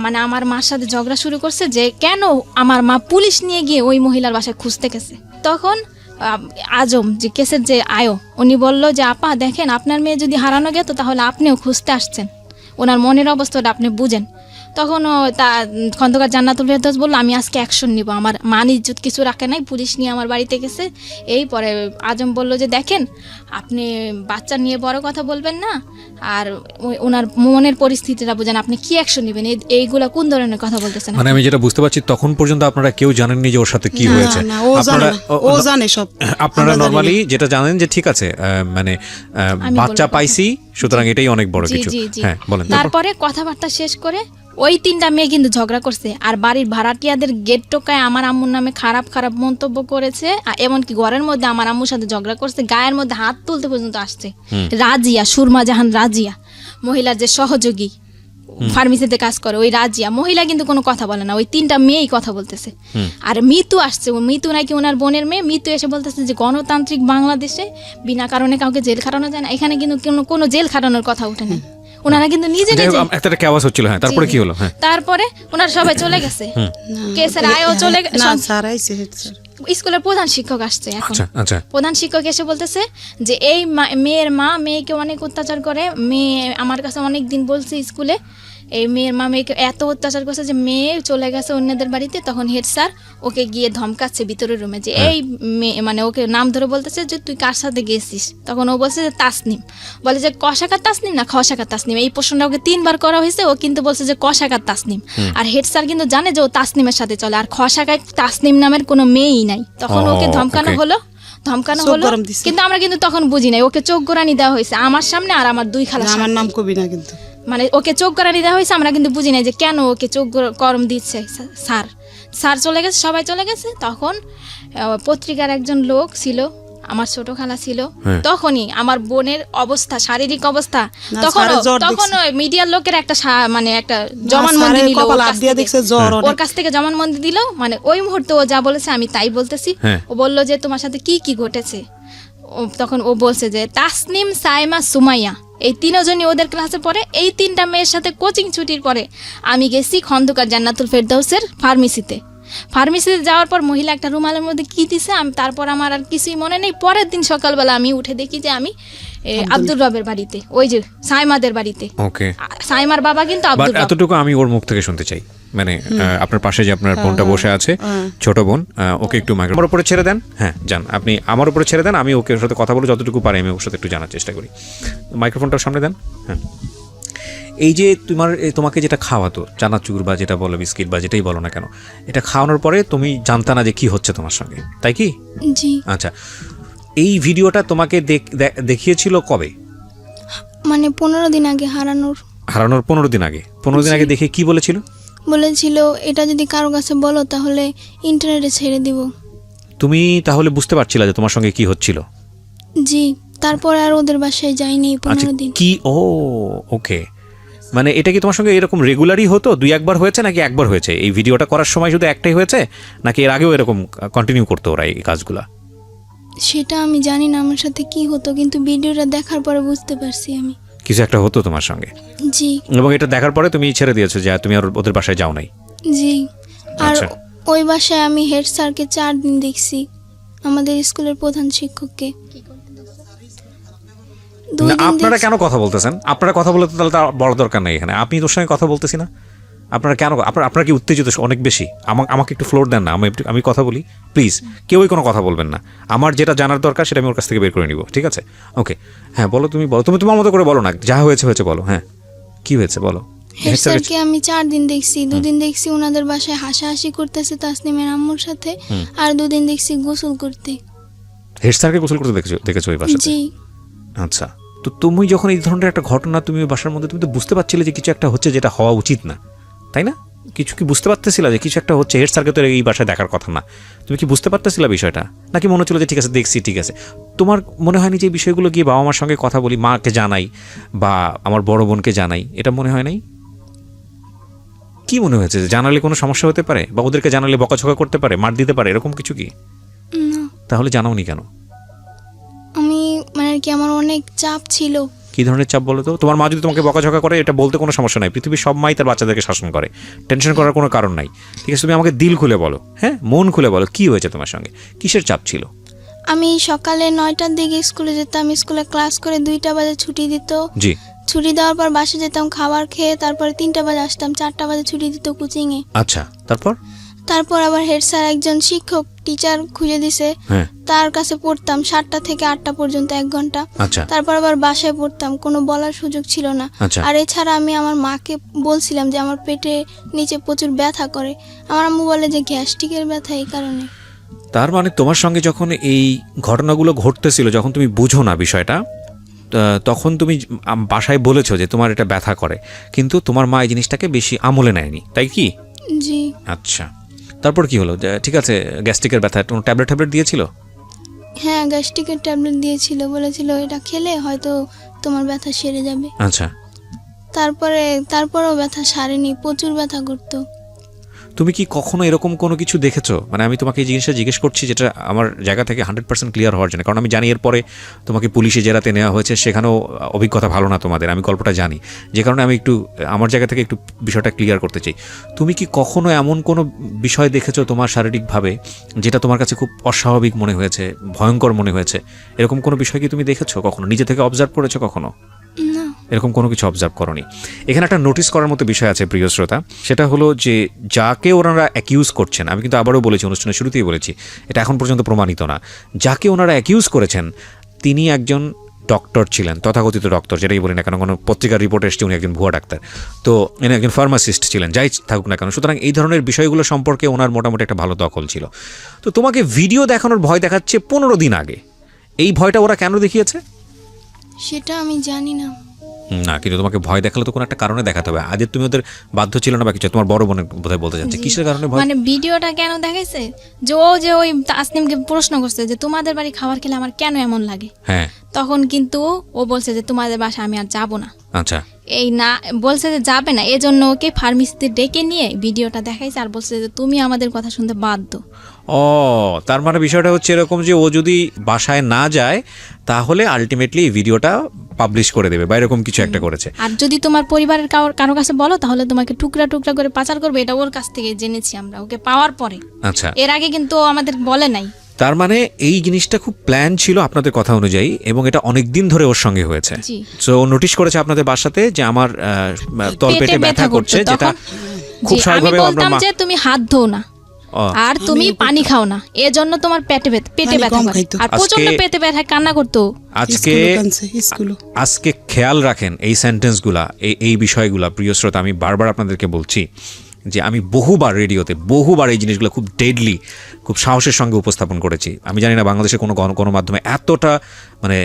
মানে আমার মার সাথে ঝগড়া শুরু করছে যে কেন আমার মা পুলিশ নিয়ে গিয়ে ওই মহিলার বাসায় খুঁজতে গেছে। তখন আজম যে কেসের যে আয়ো, উনি বলল যে আপা দেখেন আপনার মেয়ে যদি হারানো গেত তাহলে আপনিও খুঁজতে আসছেন, ওনার মনের অবস্থাটা আপনি বুঝেন। তখন খন্দকার জান্নাতুল ফেরদৌস বললো আমি আজকে অ্যাকশন নিব, আমার মান ইজ্জত কিছু রাখে নাই, পুলিশ নিয়ে আমার বাড়িতে গেছে। এই পরে আজম বলল যে দেখেন আপনি বাচ্চা নিয়ে বড় কথা বলবেন না, আর ওনার মনের পরিস্থিতিটা বুঝেন, আপনি কি অ্যাকশন নেবেন, এইগুলা কোন ধরনের কথা বলতেছেন? মানে আমি যেটা বুঝতে পারছি তখন পর্যন্ত আপনারা কেউ জানেননি যে ওর সাথে কি হয়েছে। ও জানে সব। আপনারা নরমালি যেটা জানেন যে ঠিক আছে মানে বাচ্চা পাইছি, সুতরাং এটাই অনেক বড় কিছু। হ্যাঁ বলেন। তারপরে কথাবার্তা শেষ করে ওই 3টা মেয়ে কিন্তু ঝগড়া করছে, আর বাড়ির ভাড়াটিয়াদের গেট টোকায় আমার আম্মুর নামে খারাপ খারাপ মন্তব্য করেছে, এমনকি ঘরের মধ্যে আমার আম্মুর সাথে ঝগড়া করছে, গায়ের মধ্যে হাত তুলতে পর্যন্ত আসছে। রাজিয়া, সুরমা জাহান রাজিয়া, মহিলার যে সহযোগী ফার্মেসিতে কাজ করে, ওই রাজিয়া মহিলা কিন্তু কোনো কথা বলে না, ওই 3টা মেয়েই কথা বলতেছে। আর মিতু আসছে, মিতু নাকি ওনার বোনের মেয়ে। মিতু এসে বলতেছে যে গণতান্ত্রিক বাংলাদেশে বিনা কারণে কাউকে জেল খাটানো যায় না, এখানে কিন্তু কোনো জেল খাটানোর কথা উঠে না। ওনারা কিন্তু নিজে নিজে একটা কেওয়াস হচ্ছিল। হ্যাঁ তারপরে কি হলো? হ্যাঁ তারপরে ওনারা সবাই চলে গেছে, কেসের আয়ও চলে গেছে। স্কুলের প্রধান শিক্ষক আসছে এখন। প্রধান শিক্ষক এসে বলতেছে যে এই মেয়ের মা মেয়েকে অনেক অত্যাচার করে, মেয়ে আমার কাছে অনেক দিন বলছে স্কুলে, এই মেয়ের মা মেয়েকে এত অত্যাচার করছে যে মেয়ে চলে গেছে অন্যদের বাড়িতে। তখন হেড স্যার ওকে গিয়ে ধমকাচ্ছে ভিতরের রুমে যে এই মেয়ে, মানে ওকে নাম ধরে বলতেছে যে তুই কার সাথে গেছিস। তখন ও বলছে যে তাসনিম। বলে যে কষাকার তাসনিম না খসাকার তাসনিম, এই প্রশ্নটা ওকে 3বার করা হয়েছে, ও কিন্তু বলছে যে কষাকার তাসনিম। আর হেড স্যার কিন্তু জানে যে ও তাসনিমের সাথে চলে, আর খসাকার তাসনিম নামের কোনো মেয়েই নাই। তখন ওকে ধমকানো হলো, কিন্তু আমরা কিন্তু তখন বুঝি নাই, ওকে চোখ গোড়ানি দেওয়া হয়েছে আমার সামনে, আর আমার 2 খালা। আমার নাম কবি না, কিন্তু মানে ওকে চোখ গড়ানি দেওয়া হয়েছে, আমরা কিন্তু বুঝি নাই যে কেন ওকে চোখ গরম দিচ্ছে স্যার চলে গেছে, সবাই চলে গেছে। তখন পত্রিকার একজন লোক ছিল, আমার ছোট খালা ছিল। তখনই আমার বোনের অবস্থা, শারীরিক অবস্থা, তখন মিডিয়ার লোকের একটা মানে একটা জবানবন্দি দিল, ওর কাছ থেকে জবানবন্দি দিল। মানে ওই মুহূর্তে ও যা বলেছে আমি তাই বলতেছি। ও বলল যে তোমার সাথে কি কি ঘটেছে। তখন ও বলছে যে তাসনিম, সাইমা, সুমাইয়া, এই 3জনই ওদের ক্লাসে পড়ে। এই 3টা মেয়ের সাথে কোচিং ছুটির পরে আমি গেছি খন্দকার জান্নাতুল ফেরদৌসের ফার্মেসিতে যাওয়ার পর মহিলা একটা রুমালের মধ্যে কি দিছে, তারপর আমার আর কিছুই মনে নেই। পরের দিন সকালবেলা আমি উঠে দেখি যে আমি আব্দুর রবের বাড়িতে, ওই যে সাইমাদের বাড়িতে। ওকে, সাইমার বাবা কিন্তু আব্দুর রব। এতটুকু আমি ওর মুখ থেকে শুনতে চাই, মানে আপনার পাশে যে আপনার বোনটা বসে আছে, ছোট বোন, ওকে একটু আমার উপরে ছেড়ে দেন। হ্যাঁ যান, আপনি আমার উপরে ছেড়ে দেন, আমি ওকে সাথে কথা বলে যতটুকু পারি আমি ওর সাথে একটু জানার চেষ্টা করি। মাইক্রোফোনটার সামনে দেন। হ্যাঁ, এই যে তোমাকে যেটা খাওয়াতো চানাচুর বা যেটা বলো বিস্কিট বা যেটাই বলো না কেন, এটা খাওয়ানোর পরে তুমি জানতা না যে কি হচ্ছে তোমার সঙ্গে, তাই কি? জি। আচ্ছা, এই ভিডিওটা তোমাকে দেখিয়েছিল কবে? মানে 15 দিন আগে হারানোর 15 দিন আগে। 15 দিন আগে দেখে কি বলেছিল? বলেছিল এটা যদি কারো কাছে বলো তাহলে ইন্টারনেটে ছেড়ে দিব। তুমি তাহলে বুঝতে পারছিলা যে তোমার সঙ্গে কি হচ্ছিল? জি। তারপর আর ওদের বাসায় যাইনি 15 দিন। কি? ও ওকে, মানে এটা কি তোমার সঙ্গে এরকম রেগুলারই হতো? 2-1 হয়েছে নাকি একবার হয়েছে? এই ভিডিওটা করার সময় শুধু একটাই হয়েছে নাকি এর আগেও এরকম কন্টিনিউ করতো ওরা এই কাজগুলা? সেটা আমি জানি না আমার সাথে কি হতো, কিন্তু ভিডিওটা দেখার পরে বুঝতে পারছি আমি কিছু একটা হতো তোমার সঙ্গে। জি। এবং এটা দেখার পরে তুমি ছেড়ে দিয়েছো যে তুমি আর ওদের বাসায় যাও নাই? জি। আর আচ্ছা। ওই বাসায় আমি হেড স্যারকে 4 দিন দেখছি, আমাদের স্কুলের প্রধান শিক্ষককে। আপনারা কেন কথা বলতেছেন? আপনারা কথা বলতে তাহলে তার বড় দরকার নেই এখানে। আপনি তোর সঙ্গে কথা বলতেছি না, আপনারা কেন? আপনারা কি উত্তেজিত অনেক বেশি? আমাকে একটু ফ্লোর দেন না, আমি কথা বলি প্লিজ। কেউই কোনো কথা বলবেন না, আমার যেটা জানার দরকার সেটা আমি ওর কাছ থেকে বের করে নিব, ঠিক আছে? ওকে, হ্যাঁ বলো, তুমি বলো, তুমি তোমার মতো করে বলো না, যা হয়েছে হয়েছে বলো। হ্যাঁ, কি হয়েছে বলো। হেড স্যারকে আমি 4 দিন দেখছি। 2 দিন দেখছি ওনাদের বাসায় হাসাহাসি করতেছে তাসনিমের আম্মুর সাথে, আর 2 দিন দেখছি গোসল করতে। হেড স্যারকে গোসল করতে দেখেছো ওই বাসাতে? জি। আচ্ছা, তো তুমি যখন এই ধরনের একটা ঘটনা তুমি বাসার মধ্যে, তুমি তো বুঝতে পারছিলে যে কিছু একটা হচ্ছে যেটা হওয়া উচিত না, তাই না? কিছু কি বুঝতে পারতেছিলা যে কিছু একটা হচ্ছে? হেড স্যারকে তো এই বাসায় দেখার কথা না, তুমি কি বুঝতে পারতেছিলা বিষয়টা? নাকি মনে হচ্ছিল যে ঠিক আছে দেখছি, ঠিক আছে? তোমার মনে হয়নি যে এই বিষয়গুলো গিয়ে বাবা মার সঙ্গে কথা বলি, মাকে জানাই বা আমার বড় বোনকে জানাই, এটা মনে হয় নাই? কি মনে হয়েছে যে জানালে কোনো সমস্যা হতে পারে বা ওদেরকে জানালে বকাঝকা করতে পারে, মার দিতে পারে, এরকম কিছু কি? না, তাহলে জানাওনি কেন? আমি মানে কি আমার অনেক চাপ ছিল। কি ধরনের চাপ বলো তো? তোমার মা যদি তোমাকে বকাঝকা করে এটা বলতে কোনো সমস্যা নাই, পৃথিবীর সব মাই তার বাচ্চাদেরকে শাসন করে, টেনশন করার কোনো কারণ নাই, ঠিক আছে? তুমি আমাকে দিল খুলে বলো, হ্যাঁ মন খুলে বলো, কি হয়েছে তোমার সঙ্গে, কিসের চাপ ছিল? আমি সকালে 9টার দিকে স্কুলে যেতাম, স্কুলে ক্লাস করে 2টা বাজে ছুটি দিত। জি। ছুটি দেওয়ার পর বাসে যেতাম খাবার খেয়ে, তারপরে 3টা বাজে আসতাম, 4টা বাজে ছুটি দিত কোচিংয়ে। আচ্ছা, তারপর আবার হেড স্যার একজন শিক্ষক টিচার খুঁজে দিছে, হ্যাঁ, তার কাছে পড়তাম 7টা থেকে 8টা পর্যন্ত 1 ঘন্টা। আচ্ছা, তারপর আবার বাসায় পড়তাম, কোনো বলার সুযোগ ছিল না। আচ্ছা। আর এছাড়া আমি আমার মাকে বলছিলাম যে আমার পেটে নিচে প্রচুর ব্যথা করে, আমার আম্মু বলে যে গ্যাস্ট্রিকের ব্যথা, এই কারণে। তার মানে তোমার সঙ্গে যখন এই ঘটনাগুলো ঘটতেছিল, যখন তুমি বুঝো না বিষয়টা, তখন তুমি বাসায় বলেছো যে তোমার এটা ব্যথা করে, কিন্তু তোমার মা এই জিনিসটাকে বেশি আমলে নেয়নি, তাই কি? জি। আচ্ছা, তারপর কি হলো? ঠিক আছে, গ্যাস্ট্রিকের ব্যথা, কোনো ট্যাবলেট দিয়েছিল? হ্যাঁ, গ্যাস্ট্রিকের ট্যাবলেট দিয়েছিল, বলেছিল এটা খেলে হয়তো তোমার ব্যথা সেরে যাবে। আচ্ছা। তারপরেও ব্যথা সারেনি, প্রচুর ব্যথা করতো। তুমি কি কখনো এরকম কোনো কিছু দেখেছো? মানে আমি তোমাকে এই জিনিসটা জিজ্ঞেস করছি যেটা আমার জায়গা থেকে 100% ক্লিয়ার হওয়ার জন্য, কারণ আমি জানি এরপরে তোমাকে পুলিশে জেরাতে নেওয়া হয়েছে, সেখানেও অভিজ্ঞতা ভালো না তোমাদের, আমি গল্পটা জানি, যে কারণে আমি একটু আমার জায়গা থেকে একটু বিষয়টা ক্লিয়ার করতে চাই। তুমি কি কখনো এমন কোনো বিষয় দেখেছো তোমার শারীরিকভাবে যেটা তোমার কাছে খুব অস্বাভাবিক মনে হয়েছে, ভয়ঙ্কর মনে হয়েছে? এরকম কোনো বিষয় কি তুমি দেখেছো কখনো? নিজে থেকে অবজার্ভ করেছো কখনো? না। এরকম কোনো কিছু অবজার্ভ করনি। এখানে একটা নোটিস করার মতো বিষয় আছে প্রিয় শ্রোতা, সেটা হলো যে যাকে ওনারা অ্যাকিউজ করছেন, আমি কিন্তু আবারও বলেছি, অনুষ্ঠানের শুরুতেই বলেছি, এটা এখন পর্যন্ত প্রমাণিত না, যাকে ওনারা অ্যাকিউজ করেছেন তিনি একজন ডক্টর ছিলেন, তথাকথিত ডক্টর, যেটাই বলি না কেন, কোনো পত্রিকার রিপোর্ট এসছে উনি একজন ভুয়া ডাক্তার, তো ইনি একজন ফার্মাসিস্ট ছিলেন, যাই থাকুক না কেন। সুতরাং এই ধরনের বিষয়গুলো সম্পর্কে ওনার মোটামুটি একটা ভালো দখল ছিল। তো তোমাকে ভিডিও দেখানোর ভয় দেখাচ্ছে 15 দিন আগে, এই ভয়টা ওরা কেন দেখিয়েছে সেটা আমি জানি না। না, কিন্তু তোমাকে ভয় দেখালে তো কোনো একটা কারণে দেখাতে হবে। আজ তুমি ওদের বাধ্য ছিল না বা কিছু? তোমার বড় বোনের বোধহয় বলতে যাচ্ছে, কিসের কারণে ভয়? মানে ভিডিওটা কেন দেখাইছে, যে ওই তাসনিমকে প্রশ্ন করছে যে তোমাদের বাড়ি খাবার খেলে আমার কেন এমন লাগে, হ্যাঁ, তখন কিন্তু ও বলছে যে তোমাদের বাসায় আমি আর যাবো না। আচ্ছা, এই না বলছে যে যাবে না, এজন্য ওকে ফার্মেসিতে ডেকে নিয়ে ভিডিওটা দেখাইছে আর বলছে যে তুমি আমাদের কথা শুনতে বাধ্য। ও, তার মানে বিষয়টা হচ্ছে এরকম যে ও যদি বাসায় না যায় তাহলে আলটিমেটলি এই ভিডিওটা পাবলিশ করে দেবে বা এরকম কিছু একটা করেছে। আর যদি তোমার পরিবারের কারো কাছে বলো তাহলে তোমাকে টুকরা টুকরা করে পাচার করবে, এটা ওর কাছ থেকে জেনেছি আমরা ওকে পাওয়ার পরে। আচ্ছা, এর আগে কিন্তু ও আমাদের বলে নাই। তার মানে এই জিনিসটা খুব প্ল্যান ছিল আপনাদের কথা অনুযায়ী, এবং এটা অনেক দিন ধরে ওর সঙ্গে হয়েছে। সো নোটিশ করেছে আপনাদের বাসাতে যে আমার তলপেটে ব্যথা করছে, যেটা খুব স্বাভাবিকভাবে আমি বলতাম যে তুমি হাত ধো না, আর তুমি পানি খাও না, এজন্য তোমার পেটে ব্যথা কম করে। খাইতো। আর প্রচন্ড পেটে ব্যথা, কান্না করতো। আজকে খেয়াল রাখেন এই সেন্টেন্সগুলা, এই বিষয়গুলা। প্রিয় শ্রোতা, আমি বারবার আপনাদেরকে বলছি যে আমি বহুবার রেডিওতে এই জিনিসগুলো খুব ডেডলি, খুব সাহসের সঙ্গে উপস্থাপন করেছি। আমি জানি না বাংলাদেশের কোনো মাধ্যমে এতটা মানে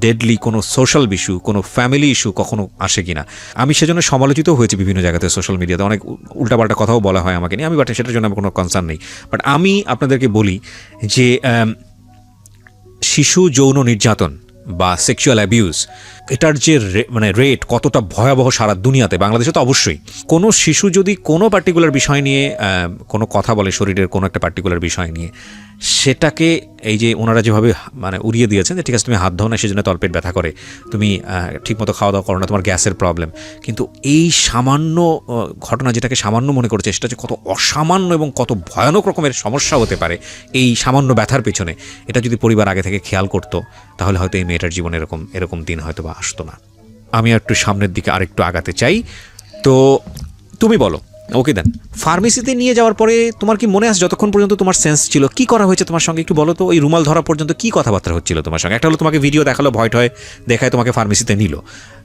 ডেডলি কোনো সোশ্যাল ইস্যু, কোনো ফ্যামিলি ইস্যু কখনো আসে কিনা। আমি সেজন্য সমালোচিত হয়েছি বিভিন্ন জায়গাতে, সোশ্যাল মিডিয়াতে অনেক উল্টাপাল্টা কথাও বলা হয় আমাকে নিয়ে। আমি বাট সেটার জন্য আমার কোনো কনসার্ন নেই। বাট আমি আপনাদেরকে বলি যে শিশু যৌন নির্যাতন বা সেক্সুয়াল অ্যাবিউজ, এটার যে মানে রেট কতটা ভয়াবহ সারা দুনিয়াতে, বাংলাদেশে তো অবশ্যই। কোনো শিশু যদি কোনো পার্টিকুলার বিষয় নিয়ে কোনো কথা বলে, শরীরের কোনো একটা পার্টিকুলার বিষয় নিয়ে, সেটাকে এই যে ওনারা যেভাবে মানে উড়িয়ে দিয়েছেন যে ঠিক আছে তুমি হাত ধো না সেজন্য তলপেট ব্যথা করে, তুমি ঠিকমতো খাওয়া দাওয়া করো না, তোমার গ্যাসের প্রবলেম। কিন্তু এই সামান্য ঘটনা, যেটাকে সামান্য মনে করছে, সেটা যে কত অসামান্য এবং কত ভয়ানক রকমের সমস্যা হতে পারে এই সামান্য ব্যথার পেছনে, এটা যদি পরিবার আগে থেকে খেয়াল করতো তাহলে হয়তো এই মেয়েটার জীবনে এরকম দিন হয়তো বা আসতো না। আমি একটু সামনের দিকে আরেকটু আগাতে চাই। তো তুমি বলো, ওকে দেন, ফার্মেসিতে নিয়ে যাওয়ার পরে তোমার কি মনে আছে যতক্ষণ পর্যন্ত তোমার সেন্স ছিল কি করা হয়েছে তোমার সঙ্গে একটু বলো তো? ওই রুমাল ধরা পর্যন্ত কি কথাবার্তা হচ্ছিল তোমার সঙ্গে? একটা হলো তোমাকে ভিডিও দেখালো, ভয় দেখায় তোমাকে ফার্মেসিতে নিল।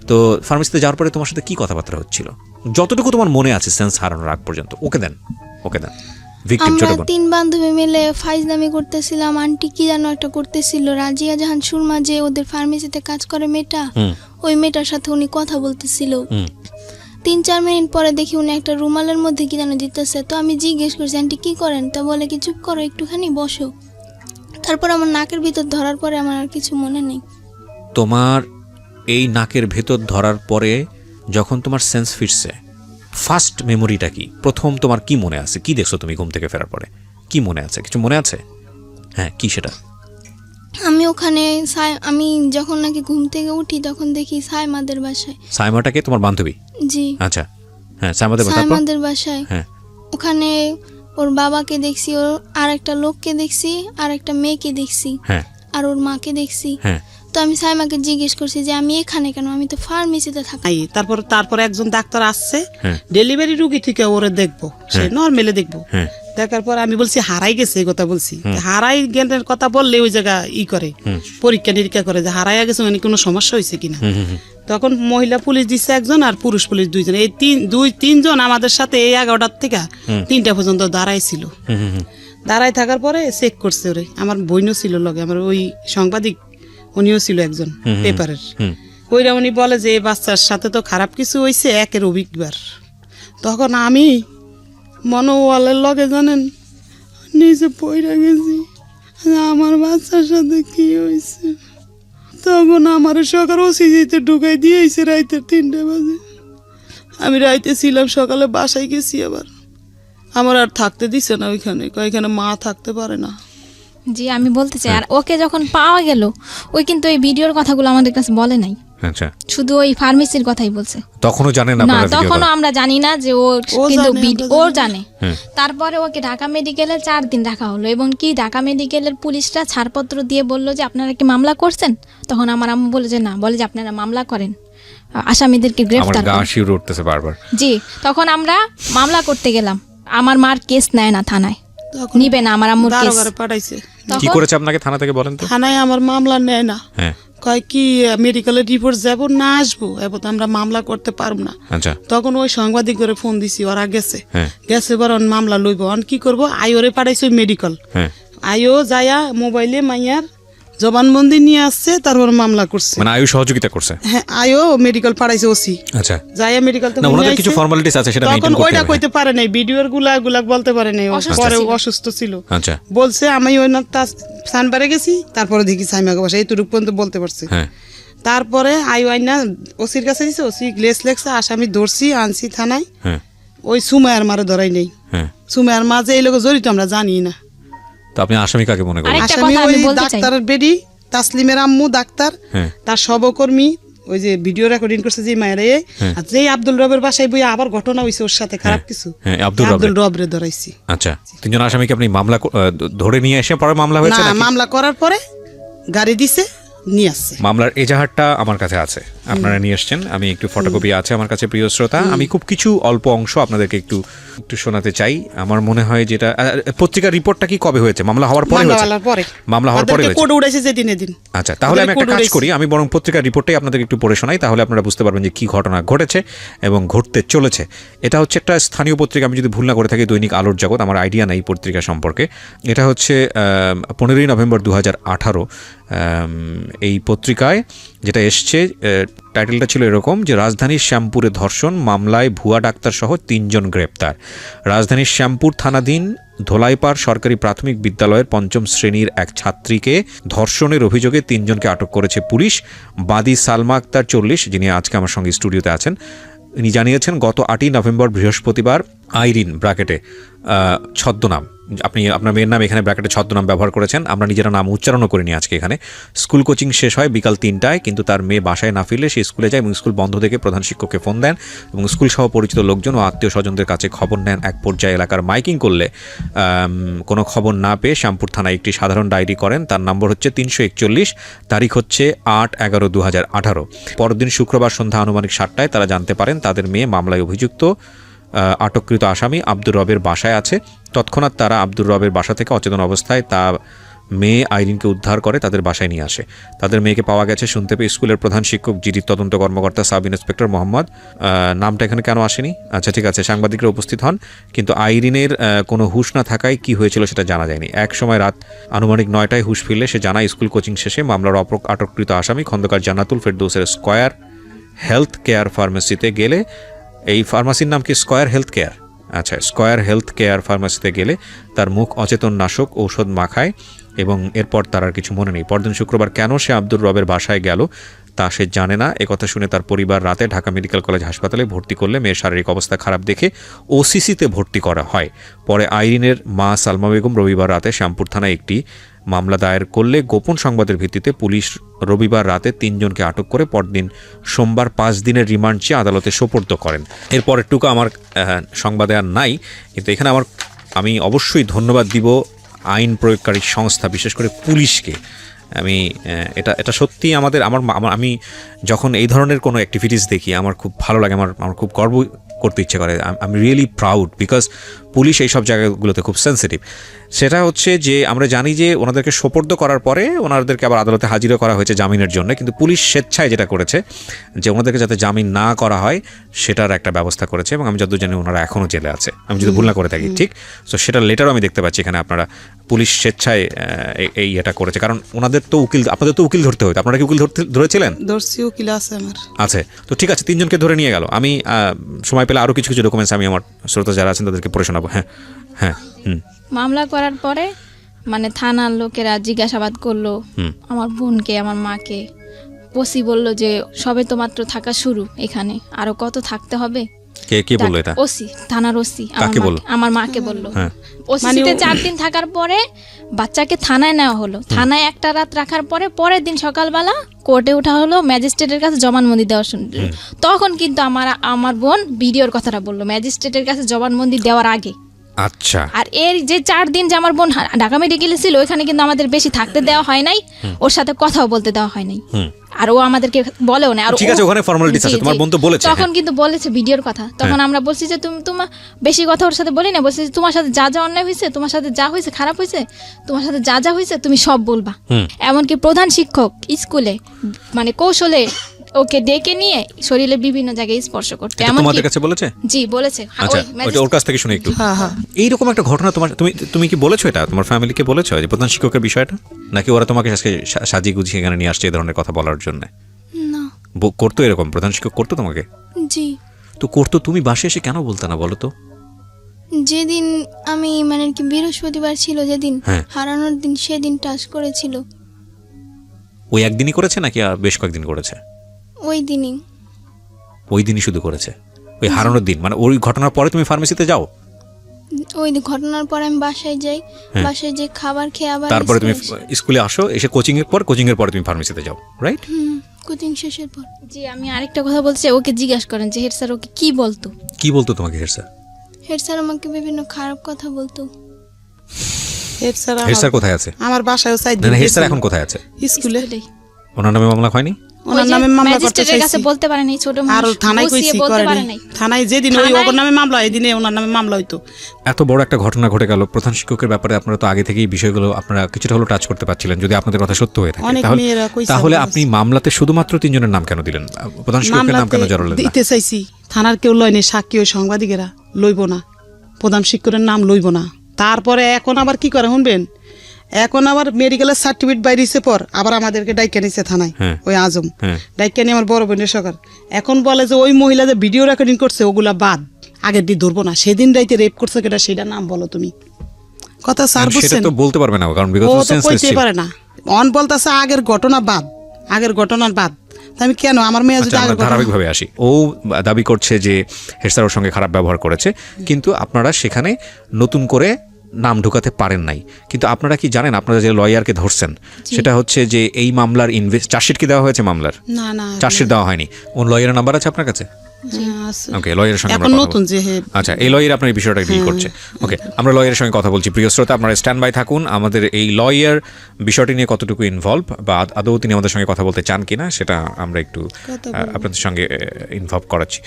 তো ফার্মেসিতে যাওয়ার পরে তোমার সাথে কি কথাবার্তা হচ্ছিল যতটুকু তোমার মনে আছে সেন্স হারানোর আগ পর্যন্ত? ওকে দেন। আমরা 3 বান্ধবী মিলে ফাইজলামি করতেছিলাম। আন্টি কি যেন একটা করতেছিল, রাজিয়া জাহান সুরমা, যে ওদের ফার্মেসিতে কাজ করে মেয়েটা, ওই মেয়েটার সাথে উনি কথা বলতেছিল। 3-4 মিনিট পরে দেখি উনি একটা রুমালের মধ্যে কি যেন দিতেছে। তো আমি জিজ্ঞেস করছি, আন্টি কি করেন? তা বলে কি চুপ করো, একটুখানি বসো। তারপর আমার নাকের ভিতর ধরার পরে আমার আর কিছু মনে নেই। তোমার এই নাকের ভেতর ধরার পরে যখন তোমার সেন্স ফিরছে, ফার্স্ট মেমোরিটা কি? প্রথম তোমার কি মনে আছে? কি দেখছো তুমি ঘুম থেকে ফেরার পরে? কি মনে আছে? কিছু মনে আছে? হ্যাঁ, কি সেটা? আমি ওখানে আমি যখন নাকি ঘুম থেকে উঠি তখন দেখি সাইমাদের বাসায়। সাইমাটাকে তোমার বান্ধবী? জি। আচ্ছা, হ্যাঁ, সাইমাদের বাসায়। হ্যাঁ, ওখানে ওর বাবাকে দেখছি, ওর আর একটা লোককে দেখছি, আর একটা মেয়েকে দেখছি, হ্যাঁ, আর ওর মাকে দেখছি। হ্যাঁ। তো আমি সাইমাকে জিজ্ঞেস করছি যে আমি এখানে কেন, আমি তো ফার্মেসিতে থাকি। তারপর একজন ডাক্তার আসছে, ডেলিভারি রুগী থেকে ওরে দেখবো, সে নর্মালি দেখবো। দেখার পর আমি বলছি হারাই গেছে, এই কথা বলছি। হারাই গেলের কথা বললে ওই জায়গা করে পরীক্ষা নিরীক্ষা করে যে হারাইয়া গেছে, মানে কোনো সমস্যা হয়েছে কিনা। তখন মহিলা পুলিশ দিচ্ছে একজন আর পুরুষ পুলিশ 2 জন। এই 2-3 জন আমাদের সাথে এই 11টার থেকে 3টা পর্যন্ত দাঁড়াইছিল। দাঁড়াই থাকার পরে চেক করছে ওরে। আমার বইনও ছিল লগে, আমার ওই সাংবাদিক উনিও ছিল একজন পেপারের। ওইরা উনি বলে যে এই বাচ্চার সাথে তো খারাপ কিছু হয়েছে, একের অভিজ্ঞবার। তখন আমি মনোওয়ালের লগে জানেন নিজে পইরা গেছি আমার বাচ্চার সাথে কি হয়েছে। তখন আমার সকাল ওসিজিতে ঢুকাই দিয়েছে রাইতে 3টা বাজে। আমি রাইতে ছিলাম, সকালে বাসায় গেছি। আবার আমার আর থাকতে দিছে না ওইখানে, এখানে মা থাকতে পারে না। জি, আমি বলতে চাই, আর ওকে যখন পাওয়া গেল, ওই কিন্তু এই ভিডিওর কথাগুলো আমাদের কাছে বলে নাই। আচ্ছা, শুধু ওই ফার্মেসির কথাই বলছে। তখনও জানেন না, তখনও আমরা জানি না যে ও কিন্তু ও জানে। তারপরে ওকে ঢাকা মেডিকেলে 4 দিন রাখা হলো, এবং কি ঢাকা মেডিকেলের পুলিশরা ছাড়পত্র দিয়ে বলল যে আপনারা কি মামলা করছেন? তখন আমার আম্মু বলে যে না, বলে যে আপনারা মামলা করেন, আসামিদেরকে গ্রেফতার করেন। জি, তখন আমরা মামলা করতে গেলাম। আমার মার কেস নেয় না থানায়, নিবে না আমার আম্মুর কেস। পাঠাইছে। কি করেছে আপনাকে থানা থেকে বলেন তো? থানায় আমার মামলা নেয় না। কয় কি মেডিকেলের রিপোর্ট যাব না আসবো, এবার আমরা মামলা করতে পারব না। আচ্ছা, তখন ওই সাংবাদিক করে ফোন দিছি, ওরা গেছে বরং মামলা লইব। কি করবো, আয়োরে পাঠাইছে মেডিকেল। আয়ো যায়া মোবাইলে মাইয়ার জবানবন্দি নিয়ে আসছে, তারপর মামলা করছে। মানে আয়ু সহযোগিতা করছে? হ্যাঁ, আয়ো মেডিকেল পাঠাইছে ওসি। আচ্ছা, যায়া মেডিকেল তো ওনাদের কিছু ফর্মালিটিস আছে, সেটা মেইনটেইন করতে হবে। ওইটা কইতে পারে নাই, ভিডিওর গুলা বলতে পারে নাই, পরে অসুস্থ ছিল। আচ্ছা, বলছে আমি ওই না সানবারে গেছি, তারপরে দেখি সাইমাকে বসে, এইটুকু পর্যন্ত বলতে পারছে। তারপরে আয়ু আইনা ওসির কাছে দিছে, ওসি গ্লেস লেখছে, আসামি ধরছি, আনছি থানায়। ওই সুমায়ার মারে ধরাই নেই। সুমায়ার মা যে এই লোক জড়িত আমরা জানি না। তো আপনি আসামি কাকে মনে করেন? আসামি ওই ডাক্তারের বেডি, তাসলিমের আম্মু ডাক্তার, তার সহকর্মী, ওই যে ভিডিও রেকর্ডিং করছে যে মায়েরে, আর যে আব্দুল রবের বাসায় বই আবার ঘটনা হইছে ওর সাথে খারাপ কিছু, আব্দুল রবরে ধরাইছি। আচ্ছা, 3 জন আসামিকে আপনি মামলা ধরে নিয়ে এসে পরে মামলা হয়েছে নাকি? মামলা করার পরে গাড়ি দিছে, নিয়ে আসছে। মামলার এজাহারটা আমার কাছে আছে। আপনারা নিয়ে এসছেন, আমি একটু ফটোকপি আছে আমার কাছে প্রিয় শ্রোতা, আমি খুব কিছু অল্প অংশ আপনাদেরকে একটু একটু শোনাতে চাই। আমার মনে হয় যেটা পত্রিকার রিপোর্টটা কি কবে হয়েছে, মামলা হওয়ার পরে হয়েছে? মামলা হওয়ার পরে হয়েছে। কোড উড়াইছে যেদিন এদিন। আচ্ছা, তাহলে আমি একটা কাজ করি, আমি বরং পত্রিকার রিপোর্টটাই আপনাদেরকে একটু পড়ে শোনাই, তাহলে আপনারা বুঝতে পারবেন যে কি ঘটনা ঘটেছে এবং ঘটতে চলেছে। এটা হচ্ছে একটা স্থানীয় পত্রিকা, আমি যদি ভুল না করে থাকি দৈনিক আলোর জগৎ, আমার আইডিয়া নেই পত্রিকা সম্পর্কে। এটা হচ্ছে 15ই নভেম্বর 2018 এই পত্রিকায় যেটা এসছে, টাইটেলটা ছিল এরকম যে রাজধানীর শ্যামপুরে ধর্ষণ মামলায় ভুয়া ডাক্তার সহ 3 জন গ্রেপ্তার। রাজধানীর শ্যামপুর থানাধীন ধোলাইপাড় সরকারি প্রাথমিক বিদ্যালয়ের 5ম শ্রেণীর এক ছাত্রীকে ধর্ষণের অভিযোগে 3 জনকে আটক করেছে পুলিশ। বাদী সালমা আক্তার 40, যিনি আজকে আমার সঙ্গে স্টুডিওতে আছেন, ইনি জানিয়েছেন গত 8ই নভেম্বর বৃহস্পতিবার আইরিন ব্র্যাকেটে ছদ্মনাম, আপনি আপনার মেয়ের নাম এখানে ব্র্যাকেটে ছদ্মনাম ব্যবহার করেছেন, আমরা নিজেরা নাম উচ্চারণও করিনি আজকে এখানে। স্কুল কোচিং শেষ হয় বিকাল 3টায়, কিন্তু তার মেয়ে বাসায় না ফিরলে সে স্কুলে যায় এবং স্কুল বন্ধ দেখে প্রধান শিক্ষককে ফোন দেন এবং স্কুল সহ পরিচিত লোকজন ও আত্মীয় স্বজনদের কাছে খবর নেন। এক পর্যায়ে এলাকার মাইকিং করলে কোনো খবর না পেয়ে শ্যামপুর থানায় একটি সাধারণ ডায়েরি করেন, তার নম্বর হচ্ছে 341, তারিখ হচ্ছে 8/11/2018। পরদিন শুক্রবার সন্ধ্যা আনুমানিক 7টায় তারা জানতে পারেন তাদের মেয়ে মামলায় অভিযুক্ত আটককৃত আসামি আব্দুর রবের বাসায় আছে। তৎক্ষণাৎ তারা আব্দুর রবের বাসা থেকে অচেতন অবস্থায় তার মেয়ে আইরিনকে উদ্ধার করে তাদের বাসায় নিয়ে আসে। তাদের মেয়েকে পাওয়া গেছে শুনতে পেয়ে স্কুলের প্রধান শিক্ষক, জিডির তদন্ত কর্মকর্তা সাব ইন্সপেক্টর মোহাম্মদ, নামটা এখানে কেন আসেনি, আচ্ছা ঠিক আছে, সাংবাদিকরা উপস্থিত হন, কিন্তু আইরিনের কোনো হুঁশ না থাকায় কি হয়েছিল সেটা জানা যায়নি। এক সময় রাত আনুমানিক 9টায় হুঁশ ফিরলে সে জানায় স্কুল কোচিং শেষে মামলার আটককৃত আসামি খন্দকার জান্নাতুল ফেরদৌসের স্কয়ার হেলথ কেয়ার ফার্মেসিতে গেলে, এই ফার্মাসির নাম কি স্কয়ার হেলথ কেয়ার, আচ্ছা স্কয়ার হেলথ কেয়ার ফার্মাসিতে গেলে তার মুখ অচেতন নাশক ঔষধ মাখায় এবং এরপর তার আর কিছু মনে নেই। পরদিন শুক্রবার কেন সে আব্দুর রবের বাসায় গেল তা সে জানে না। একথা শুনে তার পরিবার রাতে ঢাকা মেডিকেল কলেজ হাসপাতালে ভর্তি করলে মেয়ের শারীরিক অবস্থা খারাপ দেখে ওসিসিতে ভর্তি করা হয়। পরে আইরিনের মা সালমা বেগম রবিবার রাতে শ্যামপুর থানায় একটি মামলা দায়ের করলে গোপন সংবাদের ভিত্তিতে পুলিশ রবিবার রাতে 3 জনকে আটক করে পরদিন সোমবার 5 দিনের রিমান্ড চেয়ে আদালতে সোপর্দ করেন। এরপরেরটুকু আমার সংবাদে আর নাই, কিন্তু এখানে আমি অবশ্যই ধন্যবাদ দিব আইন প্রয়োগকারী সংস্থা, বিশেষ করে পুলিশকে। আমি এটা সত্যি আমি যখন এই ধরনের কোনো অ্যাক্টিভিটিস দেখি আমার খুব ভালো লাগে, আমার খুব গর্ব করতে ইচ্ছে করে। I am really proud because police এই সব জায়গাগুলোতে খুব সেন্সিটিভ। সেটা হচ্ছে যে আমরা জানি যে ওনাদেরকে সোপর্দ করার পরে ওনাদেরকে আবার আদালতে হাজিরা করা হয়েছে জামিনের জন্য, কিন্তু পুলিশ স্বেচ্ছায় যেটা করেছে যে ওনাদেরকে যাতে জামিন না করা হয় সেটার একটা ব্যবস্থা করেছে এবং আমি যতদূর জানি ওনারা এখনও জেলে আছে, আমি যদি ভুল না করে থাকি, ঠিক? সো সেটার লেটারও আমি দেখতে পাচ্ছি এখানে আপনারা পুলিশ স্বেচ্ছায় এই এটা করেছে, কারণ ওনাদের তো আপনাদের তো উকিল ধরতে হতো, আপনারা কি উকিল ধরেছিলেন? ধরছি, উকিল আছে আমার। আছে তো, ঠিক আছে, 3 জনকে ধরে নিয়ে গেল। আমি সময় পেলে আরও কিছু ডকুমেন্টস আমি আমার শ্রোতা যারা আছেন তাদেরকে পড়ে শোনাবো। হ্যাঁ হ্যাঁ। মামলা করার পরে মানে থানার লোকেরা জিজ্ঞাসাবাদ করলো আমার বোনকে, আমার মাকে। ওসি বলল যে সবে তো মাত্র থাকা শুরু, এখানে আরো কত থাকতে হবে। কে বললো এটা? ওসি, থানার ওসি আমার মাকে বললো। হ্যাঁ। ওসিতে 4 দিন থাকার পরে বাচ্চাকে থানায় নেওয়া হলো। থানায় একটা রাত রাখার পরে পরের দিন সকালবেলা কোর্টে ওঠা হলো, ম্যাজিস্ট্রেটের কাছে জবানবন্দি দেওয়া শুনল। তখন কিন্তু আমার বোন ভিডিওর কথাটা বললো ম্যাজিস্ট্রেটের কাছে জবানবন্দি দেওয়ার আগে। আচ্ছা। আর এর যে 4 দিন যে আমার বোন ঢাকা মেডিকেলে ছিল, ওখানে কিন্তু আমাদের বেশি থাকতে দেওয়া হয় নাই, ওর সাথে কথাও বলতে দেওয়া হয় নাই, আর ও আমাদেরকে বলেও না। আর ঠিক আছে, ওখানে ফর্মালিটিস আছে, তোমার বোন তো বলেছে। তখন কিন্তু বলেছে ভিডিওর কথা। তখন আমরা বলছি যে তোমার বেশি কথা ওর সাথে বলি না, বলছি যে তোমার সাথে যা যা অন্যায় হয়েছে, তোমার সাথে যা হয়েছে খারাপ হয়েছে, তোমার সাথে যা যা হয়েছে তুমি সব বলবা। এমনকি প্রধান শিক্ষক স্কুলে মানে কৌশলে ওকে ডেকে নিয়ে শরীরে বিভিন্ন জায়গায় স্পর্শ করতে। তোমাদের কাছে বলেছে? জি বলেছে। আচ্ছা, ওর কাছ থেকে শুনে একটু। এইরকম একটা ঘটনা তুমি কি বলেছো এটা তোমার ফ্যামিলিকে বলেছো যে প্রধান শিক্ষকের বিষয়টা, নাকি ওরা তোমাকে আজকে সাজিয়ে গুছিয়ে এখানে নিয়ে আসছে এই ধরনের কথা বলার জন্য? না, করতো এরকম প্রধান শিক্ষক করতো তোমাকে? জি। তো করতো, তুমি বাসে এসে কেন বলতে না বলো তো? যেদিন আমি মানে কি বৃহস্পতিবার ছিল যেদিন হারানোর দিন, সেদিন টাচ করেছিল। ওই একদিনই করেছে নাকি আর বেশ কয়েকদিন করেছে? ওই দিনই শুধু করেছে, ওই হারানোর দিন। মানে ওই ঘটনার পরে তুমি ফার্মেসিতে যাও? ওই ঘটনার পরে আমি বাসায় যাই, বাসায় যে খাবার খেয়ে আবার তারপরে তুমি স্কুলে আসো, এসে কোচিং এর পরে তুমি ফার্মেসিতে যাও, রাইট? কোচিং শেষের পর। জি, আমি আরেকটা কথা বলছি, ওকে জিজ্ঞাসা করেন যে হেড স্যার ওকে কি বলতো তোমাকে? হেড স্যার আমাকে বিভিন্ন খারাপ কথা বলতো। হেড স্যার কোথায় আছে? আমার বাসায়ও চাই। না, হেড স্যার এখন কোথায় আছে? স্কুলে। ওনার নামে মামলা হয়নি? ওনার নামে মামলা করতে ম্যাজিস্ট্রেটের কাছে চাইছি বলতে পারে নাই, ছোট আর মানুষ থানায় বুঝিয়ে কইছি বলতে করে পারে নাই নাই। থানায় যেদিন ওই ওর নামে মামলা হয় দিনে ওনার নামে মামলা হইতো। এত বড় একটা ঘটনা ঘটে গেল, প্রধান শিক্ষকের ব্যাপারে আপনারা তো আগে থেকেই বিষয়গুলো আপনারা কিছুটা হলো টাচ করতে পারছিলেন, যদি আপনাদের কথা সত্য হয়ে থাকে। অনেক তাহলে মেয়েরা কইছে তাহলে আমার আপনি মামলাতে শুধুমাত্র 3 জনের নাম কেন দিলেন? প্রধান শিক্ষকের নাম কেন জড়ালেন না? দিতে চাইছি, থানার কেউ লয় নাই, সাক্ষী ওই সাংবাদিকেরা লইব না, প্রধান শিক্ষকের নাম লইব না। তারপরে এখন আবার কি করে শুনবেন, এখন আবার মেডিকেলের সার্টিফিকেট বাইরেছে পর আবার আমাদেরকে ডাইকা নিছে থানায়, হ্যাঁ। ওই আজম হ্যাঁ। ডাইকা নিয়ে আমার বড় বোনের সরকার এখন বলে যে ওই মহিলা যে ভিডিও রেকর্ডিং করছে ওগুলা বাদ, আগের দিন ধরবো না, সেদিন রাইতে রেপ করছে কেটা সেটা নাম বলো তুমি। কথা স্যার সেটা বুঝছেন, তো বলতে পারবে না, কারণ ও বিগত তো সেন্সলেস কইতে ছিল। পারে না, অন বলতেছে আগের ঘটনা বাদ, আগের ঘটনার বাদ। তা আমি কেন আমার মেয়ে যদি আচ্ছা, আমরা আগের ঘটনা ধারাবাহিকভাবে আসি। ও দাবি করছে যে হেড স্যার ওর সঙ্গে খারাপ ব্যবহার করেছে, কিন্তু আপনারা সেখানে নতুন করে নাম ঢুকাতে পারেন নাই। কিন্তু আপনারা কি জানেন, আপনারা যে লয়ারকে ধরছেন সেটা হচ্ছে যে এই মামলার চার্জশিট কি দেওয়া হয়েছে? মামলার না না চার্জশিট দেওয়া হয়নি। ওর লয়ারের নাম্বার আছে আপনার কাছে? আছে। ওকে, লয়ারের সঙ্গে আমরা এখন কথা নতুন বলবো। যে হে আচ্ছা, এই লয়ার আপনার এই বিষয়টা ডিল করছে। ওকে, আমরা লয়ারের সঙ্গে কথা বলছি। প্রিয় শ্রোতা, আপনারা স্ট্যান্ড বাই থাকুন। আমাদের এই লয়ার বিষয়টি নিয়ে কতটুকু ইনভলভ বা আদৌ তিনি আমাদের সঙ্গে কথা বলতে চান কিনা সেটা আমরা একটু আপনাদের সঙ্গে ইনভলভ করাচ্ছি।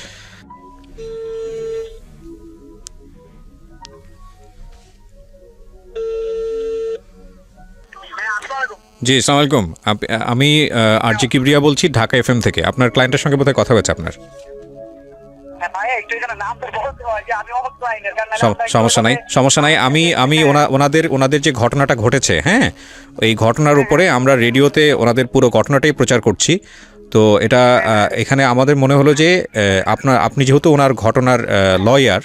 জি, আসসালামু আলাইকুম। আমি আরজি কিবরিয়া বলছি, ঢাকা এফএম থেকে। আপনার ক্লায়েন্টের সঙ্গে বোধহয় কথা হয়েছে আপনার। সমস্যা নাই। আমি ওনাদের যে ঘটনাটা ঘটেছে, হ্যাঁ, এই ঘটনার উপরে আমরা রেডিওতে ওনাদের পুরো ঘটনাটাই প্রচার করছি। তো এটা এখানে আমাদের মনে হলো যে আপনি যেহেতু ওনার ঘটনার লয়ার,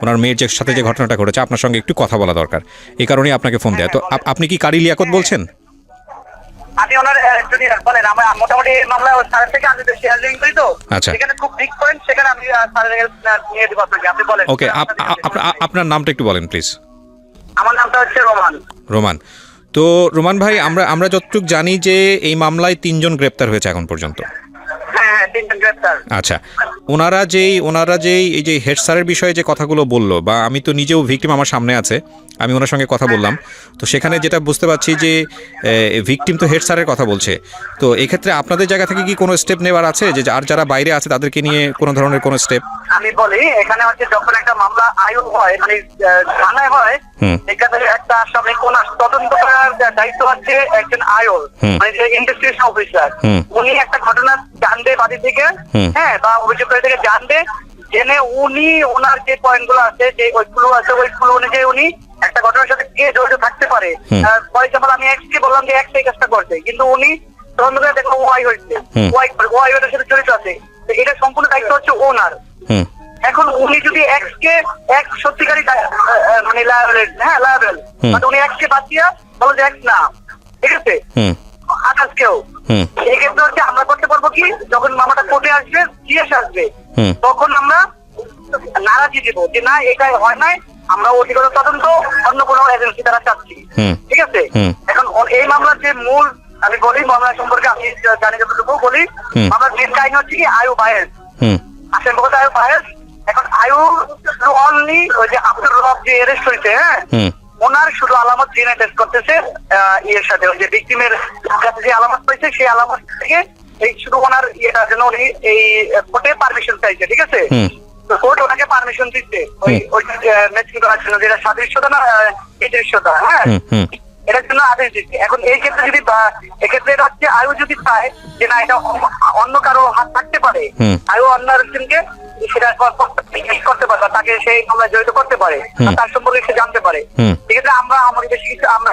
ওনার মেয়ের সাথে যে ঘটনাটা ঘটেছে আপনার সঙ্গে একটু কথা বলা দরকার, এই কারণেই আপনাকে ফোন দেয়া। তো আপনি কি কারি লিয়াকত বলছেন? আমি ওনার যদি বলেন, আমরা মোটামুটি মামলা স্যারের থেকে আমি শেয়ার লিঙ্ক করি, তো আচ্ছা, সেখানে খুব ঠিক করেন, সেখানে আমি স্যারের নিয়ে দিব আপনাকে। আপনি বলেন। ওকে, আপনার নামটা একটু বলেন প্লিজ। আমার নামটা হচ্ছে রোমান। রোমান। তো রোমান ভাই, আমরা যতটুকু জানি যে এই মামলায় 3 জন গ্রেপ্তার হয়েছে এখন পর্যন্ত। হ্যাঁ, 3 জন গ্রেপ্তার। আচ্ছা, ওনারা যেই এই যে হেড স্যারের বিষয়ে যে কথাগুলো বললো, বা আমি তো নিজেও ভিকটিম, আমার সামনে আছে, আমি ওনার সঙ্গে কথা বললাম, তো সেখানে যেটা বুঝতে পারছি যে ভিকটিম তো হেড স্যারের কথা বলছে। তো এক্ষেত্রে আপনাদের জায়গা থেকে কি কোনো স্টেপ নেওয়ার আছে, যে আর যারা বাইরে আছে তাদেরকে নিয়ে কোনো ধরনের কোনো স্টেপ? আমি বলি, এখানে হচ্ছে যখন একটা মামলা আয়ু হয়, মানে থানায় হয়, এখানে একটা সামনে কোন তদন্ত করার দায়িত্ব হচ্ছে একজন আয়ুর, মানে যে ইনভেস্টিগেশন অফিসার। উনি একটা ঘটনা জানবে বাদী থেকে, হ্যাঁ, বা অভিযোগকারী থেকে জানবে, জেনে উনি ওনার যে পয়েন্ট গুলো আছে, যে ওইগুলো আছে, ওইগুলো অনুযায়ী উনি একটা ঘটনার সাথে কে জড়িত থাকতে পারে। ফর এক্সাম্পল, আমি এক্স কে বললাম যে এক্স এই কাজটা করছে, কিন্তু উনি তদন্ত করে দেখলো ওয়াই হয়েছে, ওয়াই ওটার সাথে জড়িত আছে, তো এটা সম্পূর্ণ দায়িত্ব হচ্ছে ওনার। এখন উনি যদি এক্স কে এক্স সত্যিকারী মানে লায়াবেল, মানে উনি এক্স কে বাদ দিয়া বলো যে এক্স না, ঠিক আছে, আদার্স কেউ, এই ক্ষেত্রে হচ্ছে আমরা করতে পারবো কি, যখন মামলাটা কোর্টে আসবে, জিএস আসবে, তখন আমরা নারাজি দিব যে না, এটাই হয় নাই, আমরা অধিকতর তদন্ত অন্য কোনো এজেন্সি দ্বারা চাচ্ছি, ঠিক আছে। এখন এই মামলার যে মূল, আমি বলি মামলা সম্পর্কে আমি জানি যতটুকু বলি, মামলার মেন কাহিনী হচ্ছে কি আয়ু বায়েস, আসেন বলতে আয়ু বায়েস। এখন আয়ু অনলি ওই যে আব্দুর রব যে অ্যারেস্ট হয়েছে, হ্যাঁ, ওনার শুধু আলামত ডিএনএ টেস্ট করতেছে ইয়ের সাথে, ওই যে ভিকটিমের কাছে যে আলামত পাইছে সেই আলামত থেকে এই শুধু ওনার ইয়েটার জন্য উনি এই কোর্টে পারমিশন চাইছে, ঠিক আছে। তো কোর্ট ওনাকে পারমিশন দিচ্ছে ওই ম্যাচিং করার জন্য, যেটা সাদৃশ্যতা না এদৃশ্যতা, হ্যাঁ, এটার জন্য আদেশ দিচ্ছে। এখন এই ক্ষেত্রে যদি এক্ষেত্রে এটা হচ্ছে আয়ু যদি চায় যে না, এটা অন্য কারো হাত থাকতে পারে, আয়ু অন্য আরেকজনকে সেটা করতে পারে, তাকে সেই মামলায় জড়িত করতে পারে, তার সম্পর্কে সে জানতে পারে, সেক্ষেত্রে আমরা আমাদের বেশি কিছু আমরা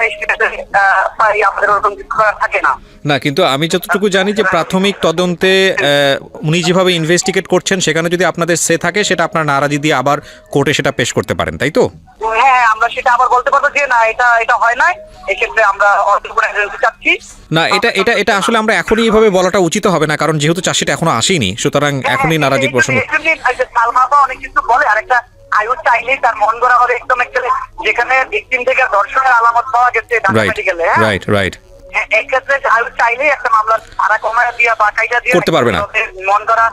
আমাদের ওরকম কিছু থাকে না। না, কিন্তু আমি যতটুকু জানি যে প্রাথমিক তদন্তে উনি যেভাবে ইনভেস্টিগেট করছেন, সেখানে যদি আপনাদের সে থাকে, সেটা আপনার নারাজি দিয়ে আবার কোর্টে সেটা পেশ করতে পারেন, তাই তো? হ্যাঁ, আমরা সেটা আবার বলতে পারবো যে না, এটা হয় নাই, এক্ষেত্রে আমরা অন্য কোনো এজেন্সি চাচ্ছি না। এটা আসলে আমরা এখনই এইভাবে বলাটা উচিত হবে না, কারণ যেহেতু চার্জশিট এখনো আসেনি, সুতরাং এখনই নারাজির প্রশ্ন। সালমা অনেক কিছু বলে, আরেকটা আয়ু চাইলে তার মন গড়া হবে একদম, যেখানে ভিকটিম থেকে ধর্ষণের আলামত পাওয়া গেছে মেডিকেলে, রাইট, এক্ষেত্রে আয়ু চাইলে একটা মামলার ধারা কমায় দিয়া বা কাইটা দিয়ে করতে পারবে না, মন গড়া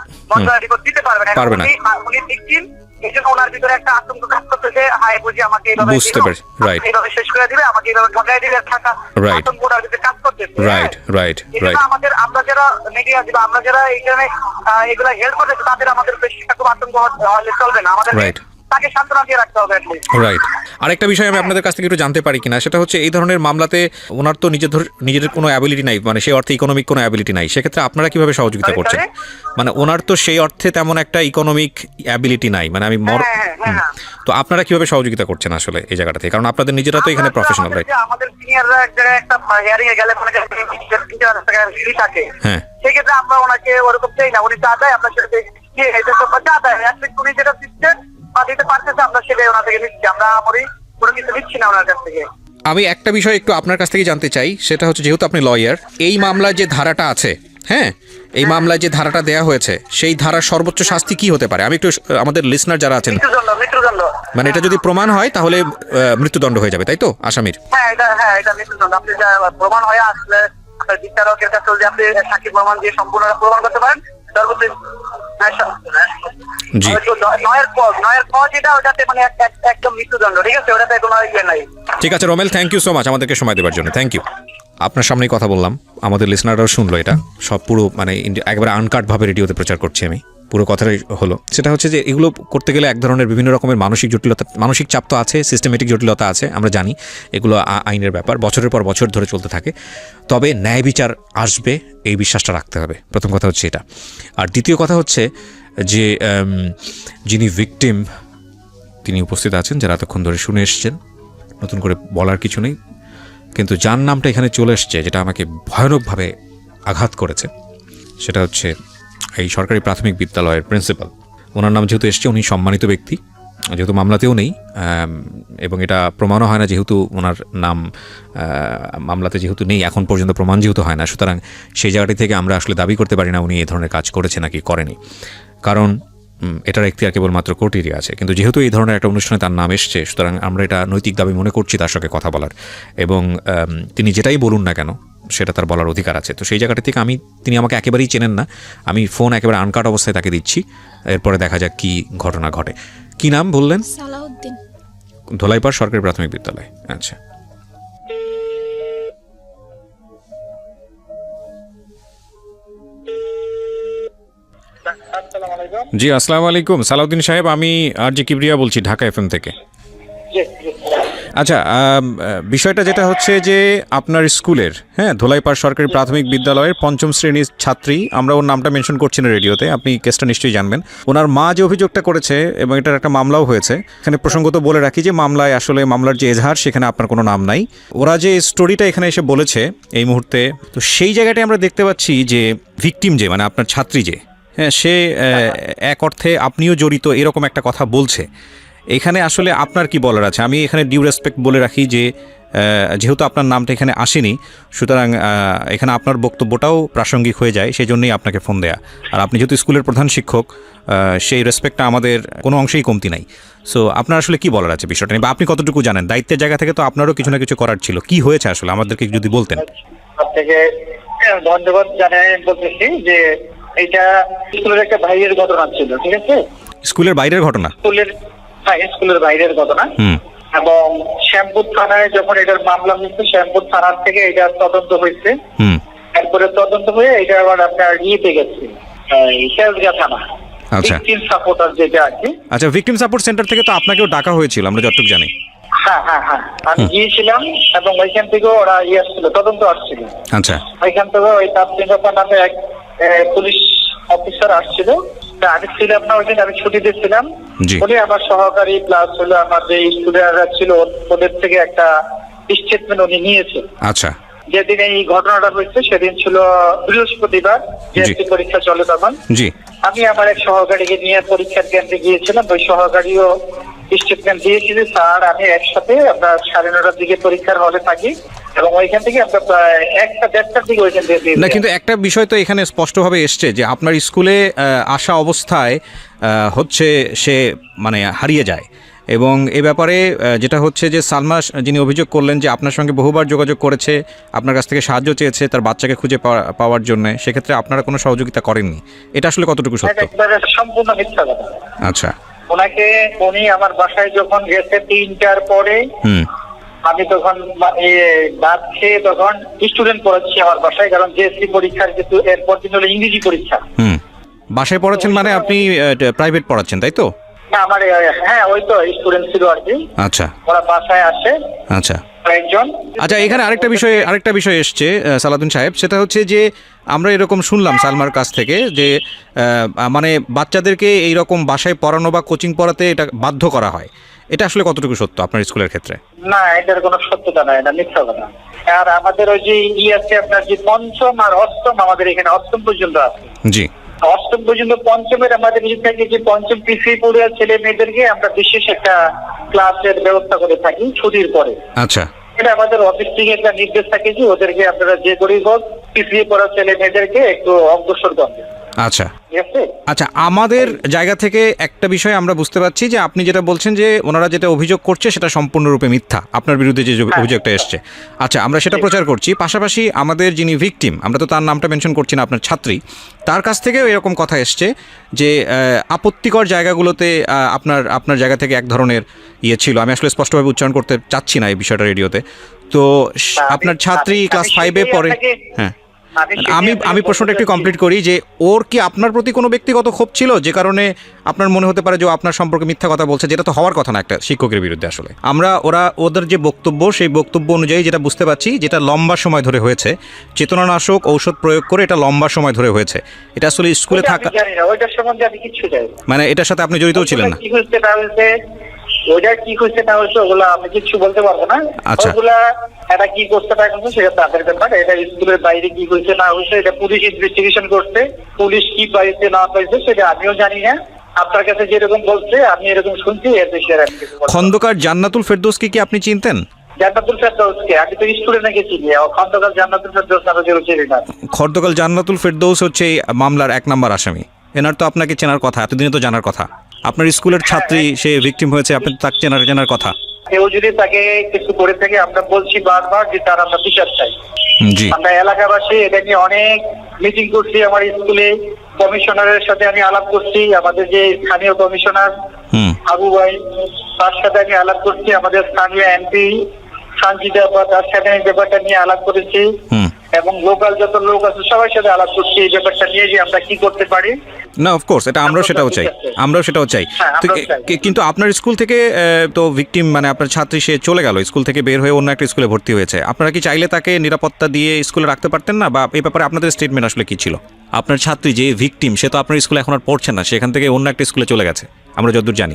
রিপোর্ট দিতে পারবে না। উনি ভিকটিম, এই জন্য ওনার ভিতরে একটা আতঙ্ক কাজ করতেছে, হায় বুঝি আমাকে বুঝতে পারছি, রাইট, এইভাবে শেষ করে দিবে, আমাকে এইভাবে ঠকাই দিবে, থাকা রাইট, আতঙ্ক ওনার ভিতরে কাজ করতেছে। Right right right. আমাদের আমরা যারা মিডিয়া দিব, আমরা যারা এইখানে এগুলা হেল্প করতেছি, তাদের আমাদের বেশি খুব আতঙ্ক হলে চলবে না, আমাদের রাইট, তাকে সান্ত্বনা দিয়ে রাখতে হবে। রাইট। আরেকটা বিষয় আমি আপনাদের কাছ থেকে একটু জানতে পারি কিনা, সেটা হচ্ছে এই ধরনের মামলাতে ওনার তো নিজের কোনো অ্যাবিলিটি নাই, মানে সেই অর্থে ইকোনমিক কোনো অ্যাবিলিটি নাই, সেক্ষেত্রে আপনারা কিভাবে সহযোগিতা করছেন? মানে ওনার তো সেই অর্থে তেমন একটা ইকোনমিক অ্যাবিলিটি নাই, মানে আমি তো আপনারা কিভাবে সহযোগিতা করছেন আসলে এই জায়গাটা থেকে, কারণ আপনাদের নিজেরা তো এখানে প্রফেশনাল, রাইট? আমাদের সিনিয়ররা এক জায়গায় একটা হিয়ারিং এ গেলে মনে করেন 30,000 টাকা ফি থাকে, হ্যাঁ, সেক্ষেত্রে আমরা ওনাকে ওরকম চাই না, উনি যা দেয় আমরা সেটা যা দেয় উনি যেটা দিচ্ছেন বা দিতে পারতেছে আমরা সেটাই ওনার থেকে নিচ্ছি, আমরা কোনো কিছু নিচ্ছি না ওনার কাছ থেকে। আমি একটা বিষয় একটু আপনার কাছ থেকে জানতে চাই, সেটা হচ্ছে যেহেতু আপনি লয়ার, এই মামলায় যে ধারাটা আছে, হ্যাঁ, এই মামলায় যে ধারাটা দেয়া হয়েছে সেই ধারার সর্বোচ্চ শাস্তি কি হতে পারে? আমি একটু আমাদের লিসনার যারা আছেন, মৃত্যুদণ্ড, মানে এটা যদি প্রমাণ হয় তাহলে মৃত্যুদণ্ড হয়ে যাবে, তাই তো আসামির? হ্যাঁ এটা মৃত্যুদণ্ড। আপনি যা প্রমাণ হয়ে আসলে আপনার বিচারকের কাছে যদি আপনি সাক্ষী প্রমাণ দিয়ে সম্পূর্ণ প্রমাণ করতে পারেন, সর্বোচ্চ জি, নয়ের পর যেটা ওটাতে মানে একদম মৃত্যুদণ্ড, ঠিক আছে, ওটাতে কোনো ইয়ে নাই। ঠিক আছে Ramel, thank you so much আমাদেরকে সময় দেওয়ার জন্য, থ্যাংক ইউ। আপনার সামনেই কথা বললাম, আমাদের লিসনাররাও শুনলো, এটা সব পুরো মানে একবারে আনকাটভাবে রেডিওতে প্রচার করছি আমি, পুরো কথাটাই হলো। সেটা হচ্ছে যে এগুলো করতে গেলে এক ধরনের বিভিন্ন রকমের মানসিক জটিলতা, মানসিক চাপ তো আছে, সিস্টেমেটিক জটিলতা আছে, আমরা জানি এগুলো আইনের ব্যাপার, বছরের পর বছর ধরে চলতে থাকে, তবে ন্যায় বিচার আসবে এই বিশ্বাসটা রাখতে হবে, প্রথম কথা হচ্ছে এটা। আর দ্বিতীয় কথা হচ্ছে যে যিনি ভিকটিম তিনি উপস্থিত আছেন, যারা এতক্ষণ ধরে শুনে এসছেন, নতুন করে বলার কিছু নেই, কিন্তু যার নামটা এখানে চলে এসছে যেটা আমাকে ভয়ানকভাবে আঘাত করেছে, সেটা হচ্ছে এই সরকারি প্রাথমিক বিদ্যালয়ের প্রিন্সিপাল। ওনার নাম যেহেতু এসছে, উনি সম্মানিত ব্যক্তি, যেহেতু মামলাতেও নেই এবং এটা প্রমাণও হয় না, যেহেতু ওনার নাম মামলাতে যেহেতু নেই, এখন পর্যন্ত প্রমাণ যেহেতু হয় না, সুতরাং সেই জায়গাটি থেকে আমরা আসলে দাবি করতে পারি না উনি এই ধরনের কাজ করেছে নাকি করেনি, কারণ এটার এখতিয়ার কেবলমাত্র কোর্টেরই আছে। কিন্তু যেহেতু এই ধরনের একটা অনুষ্ঠানে তার নাম এসছে, সুতরাং আমরা এটা নৈতিক দাবি মনে করছি তার সঙ্গে কথা বলার, এবং তিনি যেটাই বলুন না কেন সেটা তার বলার অধিকার আছে। তো সেই জায়গাটা থেকে তিনি আমাকে একেবারেই চেনেন না, আমি ফোন একেবারে আনকাট অবস্থায় তাকে দিচ্ছি, এরপরে দেখা যাক কী ঘটনা ঘটে। কি নাম বললেন? সালাউদ্দিন, ধোলাইপাড় সরকারি প্রাথমিক বিদ্যালয়। আচ্ছা, জি আসসালামু আলাইকুম সালাউদ্দিন সাহেব, আমি আর জি কিবরিয়া বলছি ঢাকা এফএম থেকে। আচ্ছা, বিষয়টা যেটা হচ্ছে যে আপনার স্কুলের, হ্যাঁ, ধোলাইপাড় সরকারি প্রাথমিক বিদ্যালয়ের 5ম শ্রেণীর ছাত্রী, আমরা ওর নামটা মেনশন করছি না রেডিওতে, আপনি কেসটা নিশ্চয়ই জানবেন। ওনার মা যে অভিযোগটা করেছে এবং এটার একটা মামলাও হয়েছে, এখানে প্রসঙ্গত বলে রাখি যে মামলার যে এজাহার সেখানে আপনার কোনো নাম নাই। ওরা যে স্টোরিটা এখানে এসে বলেছে এই মুহূর্তে, তো সেই জায়গাটায় আমরা দেখতে পাচ্ছি যে ভিকটিম যে মানে আপনার ছাত্রী যে, হ্যাঁ, সে এক অর্থে আপনিও জড়িত এরকম একটা কথা বলছে। এখানে আসলে আপনার কি বলার আছে? আমি এখানে ডিউ রেসপেক্ট বলে রাখি যে যেহেতু আপনার নামটা এখানে আসেনি, সুতরাং এখানে আপনার বক্তব্যটাও প্রাসঙ্গিক হয়ে যায়, সেই জন্যই আপনাকে ফোন দেয়া। আর আপনি যেহেতু স্কুলের প্রধান শিক্ষক, সেই রেসপেক্টটা আমাদের কোনো অংশেই কমতি নাই। সো আপনার আসলে কি বলার আছে বিষয়টা নিয়ে, বা আপনি কতটুকু জানেন? দায়িত্বের জায়গা থেকে তো আপনারও কিছু না কিছু করার ছিল, কি হয়েছে আসলে আমাদেরকে যদি বলতেন। আপনাকে ধন্যবাদ জানাই, বলতেছি যে এটা স্কুলের একটা বাইরের ঘটনা ছিল, ঠিক আছে? স্কুলের বাইরের ঘটনা? স্কুলের বাইরের ঘটনা। এবং শ্যামপুর থানায় যখন এটার মামলা হয়েছে, শ্যামপুর থানার থেকে এটা তদন্ত হয়েছে, এরপরে তদন্ত হয়ে এটা আবার আপনার ইয়েতে গেছে শেলগা থানা। আচ্ছা, ভিকটিম সাপোর্টার যেটা আছে। আচ্ছা, ভিকটিম সাপোর্ট সেন্টার থেকে তো আপনাকেও ডাকা হয়েছিল, আমরা যতটুকু জানি। হ্যাঁ, আমি গিয়েছিলাম এবং ওইখান থেকে ওরা আসছিল, তদন্ত আসছিল। আচ্ছা, ওইখান থেকে ওই তাপসিং নামে এক পুলিশ অফিসার আসছিল, আমি ছিলাম না ওইদিন, আমি ছুটিতে ছিলাম। উনি আমার সহকারী প্লাস হলো আমার যে স্টুডেন্টরা ছিল ওদের থেকে একটা স্টেটমেন্ট উনি নিয়েছে। আচ্ছা, যেদিন এই ঘটনাটা হয়েছে সেদিন ছিল বৃহস্পতিবার, জিএসসি পরীক্ষা চলে তখন। জি, আমি আমার এক সহকারীকে নিয়ে পরীক্ষার কেন্দ্রে গিয়েছিলাম, ওই সহকারীও স্টেটমেন্ট দিয়েছিল, স্যার আমি একসাথে আমরা 9:30টার দিকে পরীক্ষার হলে থাকি এবং ওইখান থেকে আমরা প্রায় 1টা-1:30টার দিকে ওইখান থেকে না। কিন্তু একটা বিষয় তো এখানে স্পষ্টভাবে এসছে যে আপনার স্কুলে আসা অবস্থায় হচ্ছে সে মানে হারিয়ে যায়, এবং এ ব্যাপারে যেটা হচ্ছে যে সালমা যিনি অভিযোগ করলেন যে আপনার সঙ্গে বহুবার যোগাযোগ করেছে, আপনার কাছ থেকে সাহায্য চেয়েছে তার বাচ্চাকে খুঁজে পাওয়ার জন্য, সেক্ষেত্রে আপনারা কোনো সহযোগিতা করেননি, এটা আসলে কতটুকু সত্য? সম্পূর্ণ মিথ্যা কথা। আচ্ছা, উনি আমার বাসায় যখন গেছে 3টার পরে, আমি তখন ভাত খেয়ে তখন স্টুডেন্ট পড়াচ্ছি আমার বাসায়, কারণ জিএসসি পরীক্ষার কিন্তু এরপর দিন হলো ইংরেজি পরীক্ষা। বাসায় পড়াচ্ছেন মানে আপনি প্রাইভেট পড়াচ্ছেন তাই তো? আমার হ্যাঁ ওই তো স্টুডেন্ট ছিল আর কি। আচ্ছা, ওরা বাসায় আসে। আচ্ছা একজন। আচ্ছা, এখানে আরেকটা বিষয় এসছে সালাউদ্দিন সাহেব, সেটা হচ্ছে যে আমরা এরকম শুনলাম সালমার কাছ থেকে যে মানে বাচ্চাদেরকে এইরকম বাসায় পড়ানো বা কোচিং পড়াতে এটা বাধ্য করা হয়, এটা আসলে কতটুকু সত্য আপনার স্কুলের ক্ষেত্রে? না, এটার কোনো সত্যতা নাই, এটা মিথ্যা কথা। আর আমাদের ওই যে আছে আপনার যে পঞ্চম আর অষ্টম, আমাদের এখানে অষ্টম পর্যন্ত আছে। জি, অষ্টম পর্যন্ত। পঞ্চমের আমাদের নিজে থেকে যে পঞ্চম পিসি পড়ুয়া ছেলে মেয়েদেরকে আমরা বিশেষ একটা ক্লাসের ব্যবস্থা করে থাকি ছুটির পরে। আচ্ছা, এটা আমাদের অফিস থেকে একটা নির্দেশ থাকে যে ওদেরকে আপনারা যে করেই হোক পিছিয়ে পড়া ছেলে মেয়েদেরকে একটু অগ্রসর করবেন। আচ্ছা আচ্ছা, আমাদের জায়গা থেকে একটা বিষয় আমরা বুঝতে পারছি যে আপনি যেটা বলছেন যে ওনারা যেটা অভিযোগ করছে সেটা সম্পূর্ণরূপে মিথ্যা, আপনার বিরুদ্ধে যে অভিযোগটা এসছে। আচ্ছা, আমরা সেটা প্রচার করছি। পাশাপাশি আমাদের যিনি ভিকটিম, আমরা তো তার নামটা মেনশন করছি না, আপনার ছাত্রী, তার কাছ থেকেও এরকম কথা এসছে যে আপত্তিকর জায়গাগুলোতে আপনার জায়গা থেকে এক ধরনের ইয়ে ছিল। আমি আসলে স্পষ্টভাবে উচ্চারণ করতে চাচ্ছি না এই বিষয়টা রেডিওতে। তো আপনার ছাত্রী ক্লাস 5-এ পড়ে। হ্যাঁ, আমি প্রশ্নটা একটু কমপ্লিট করি যে ওর কি আপনার প্রতি কোনো ব্যক্তিগত ক্ষোভ ছিল যে কারণে আপনার মনে হতে পারে যে আপনার সম্পর্কে মিথ্যা কথা বলছে, যেটা তো হওয়ার কথা না একটা শিক্ষকের বিরুদ্ধে। আসলে ওদের যে বক্তব্য, সেই বক্তব্য অনুযায়ী যেটা বুঝতে পারছি, যেটা লম্বা সময় ধরে হয়েছে, চেতনানাশক ঔষধ প্রয়োগ করে এটা লম্বা সময় ধরে হয়েছে, এটা আসলে স্কুলে থাকা মানে এটার সাথে আপনি জড়িতও ছিলেন না। ওইটা কি হয়েছে না হয়েছে ওগুলো আমি কিছু বলতে পারবো না। আচ্ছা, ওগুলা এটা কি করতে পারে সেটা তাদের ব্যাপার। এটা স্কুলের বাইরে কি হয়েছে না হয়েছে এটা পুলিশ ইনভেস্টিগেশন করছে। পুলিশ কি পাইছে না পাইছে সেটা আমিও জানি না। আপনার কাছে যেরকম বলছে আমি এরকম শুনছি, এর বেশি আর আমি কিছু বলবো না। খন্দকার জান্নাতুল ফেরদৌসকে কি আপনি চিনতেন? জান্নাতুল ফেরদৌসকে আমি তো স্টুডেন্ট নাকি চিনি। খন্দকার জান্নাতুল ফেরদৌস নামে কেউ চিনি না। খন্দকার জান্নাতুল ফেরদৌস হচ্ছে এই মামলার 1 নম্বর আসামি। এনার তো আপনাকে চেনার কথা, এতদিনে তো জানার কথা। আপনার স্কুলের ছাত্রী, সে ভিকটিম হয়েছে, আপনি তো তাকে চেনার কথা। কেউ যদি তাকে কিছু করে থাকে, আমরা বলছি বারবার যে তার আমরা বিচার চাই। আমরা এলাকাবাসী এটা নিয়ে অনেক মিটিং করছি। আমার স্কুলে কমিশনারের সাথে আমি আলাপ করছি, আমাদের যে স্থানীয় কমিশনার আবু ভাই, তার সাথে আমি আলাপ করছি। আমাদের স্থানীয় এমপি সঞ্জিতা, তার সাথে এই ব্যাপারটা নিয়ে আলাপ করেছি, এবং লোকাল যত লোক আছে সবার সাথে আলাপ করছি এই ব্যাপারটা নিয়ে যে আমরা কি করতে পারি। না, অফকোর্স এটা আমরাও সেটাও চাই। কিন্তু আপনার স্কুল থেকে তো ভিকটিম মানে আপনার ছাত্রী সে চলে গেল, স্কুল থেকে বের হয়ে অন্য একটা স্কুলে ভর্তি হয়েছে। আপনারা কি চাইলে তাকে নিরাপত্তা দিয়ে স্কুলে রাখতে পারতেন না, বা এই ব্যাপারে আপনাদের স্টেটমেন্ট আসলে কি ছিল? আপনার ছাত্রী যে ভিকটিম, সে তো আপনার স্কুলে এখন আর পড়ছে না, সেখান থেকে অন্য একটা স্কুলে চলে গেছে, আমরা যতদূর জানি।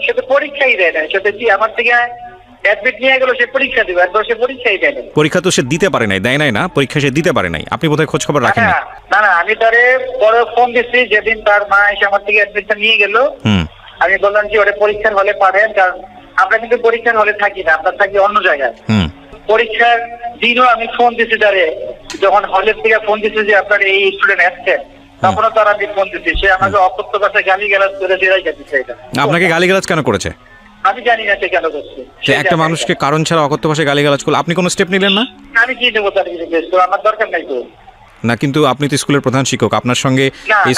সে তো পরীক্ষাই দেয় না। সেটা কি আমার থেকে অ্যাডমিট নিয়ে গেল, সে পরীক্ষা দিবে, একবার সে পরীক্ষাই দেয় না। পরীক্ষা তো সে দিতে পারে নাই, দেয় নাই না পরীক্ষা, সে দিতে পারে নাই। আপনি বোধহয় খোঁজ খবর রাখেন না। না, আমি তারে পরে ফোন দিচ্ছি যেদিন তার মা এসে আমার থেকে অ্যাডমিটটা নিয়ে গেল। আমি বললাম যে ওটা পরীক্ষার হলে পাবেন, কারণ আমরা কিন্তু পরীক্ষার হলে থাকি না, আমরা থাকি অন্য জায়গায়। পরীক্ষার দিনও আমি ফোন দিচ্ছি তারে, যখন হলের থেকে ফোন দিচ্ছি যে আপনার এই স্টুডেন্ট আসছেন, তখনও তারা আমি ফোন দিচ্ছি। সে আমাকে অকথ্য ভাষায় গালিগালাজ করে ফেরাই যাচ্ছে। আপনাকে গালিগালাজ কেন করেছে? আমি জানি না সে কেন করছে। একটা মানুষকে কারণ ছাড়া অকথ্য ভাষায় গালিগালাজ করলে আপনি কোনো স্টেপ নিলেন না? আমি কি নেবো তার কিছু, আমার দরকার নাই তো। না, কিন্তু আপনি তো স্কুলের প্রধান শিক্ষক, আপনার সঙ্গে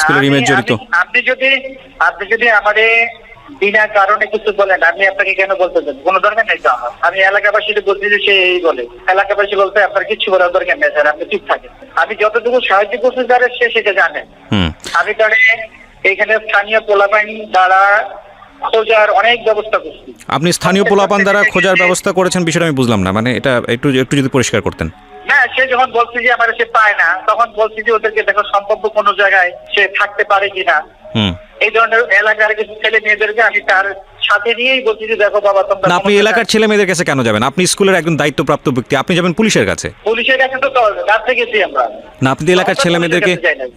স্কুলের ইমেজ জড়িত। আপনি যদি আমাদের বিনা কারণে কিছু বলেন, আমি আপনাকে কেন বলতে দেব? কোনো দরকার নেই তো আমার। আমি এলাকাবাসীকে বলছি যে সে এই বলে, এলাকাবাসী বলতে আপনার কিছু বলার দরকার নেই স্যার, আপনি চুপ থাকেন। আমি যতটুকু সাহায্য করছি তারা সে সেটা জানে। আমি তারে এখানে স্থানীয় পোলাপাইন দ্বারা খোঁজার অনেক ব্যবস্থা করছি। আপনি স্থানীয় পোলাপান দ্বারা খোঁজার ব্যবস্থা করেছেন, বিষয়টা আমি বুঝলাম না, মানে এটা একটু যদি পরিষ্কার করতেন। না, সে যখন বলছে যে আমার সে পায় না, তখন বলছি যে ওদেরকে দেখো সম্ভাব্য কোনো জায়গায় সে থাকতে পারে কিনা। এই ধরনের এলাকার কিছু ছেলে মেয়েদেরকে আমি তার সাথে নিয়েই বলছি যে দেখো বাবা তোমরা। আপনি এলাকার ছেলে মেয়েদের কাছে কেন যাবেন? আপনি স্কুলের একজন দায়িত্বপ্রাপ্ত ব্যক্তি, আপনি যাবেন পুলিশের কাছে। পুলিশের কাছে তো রাতে গেছি আমরা। না, আপনি এলাকার ছেলে মেয়েদেরকে,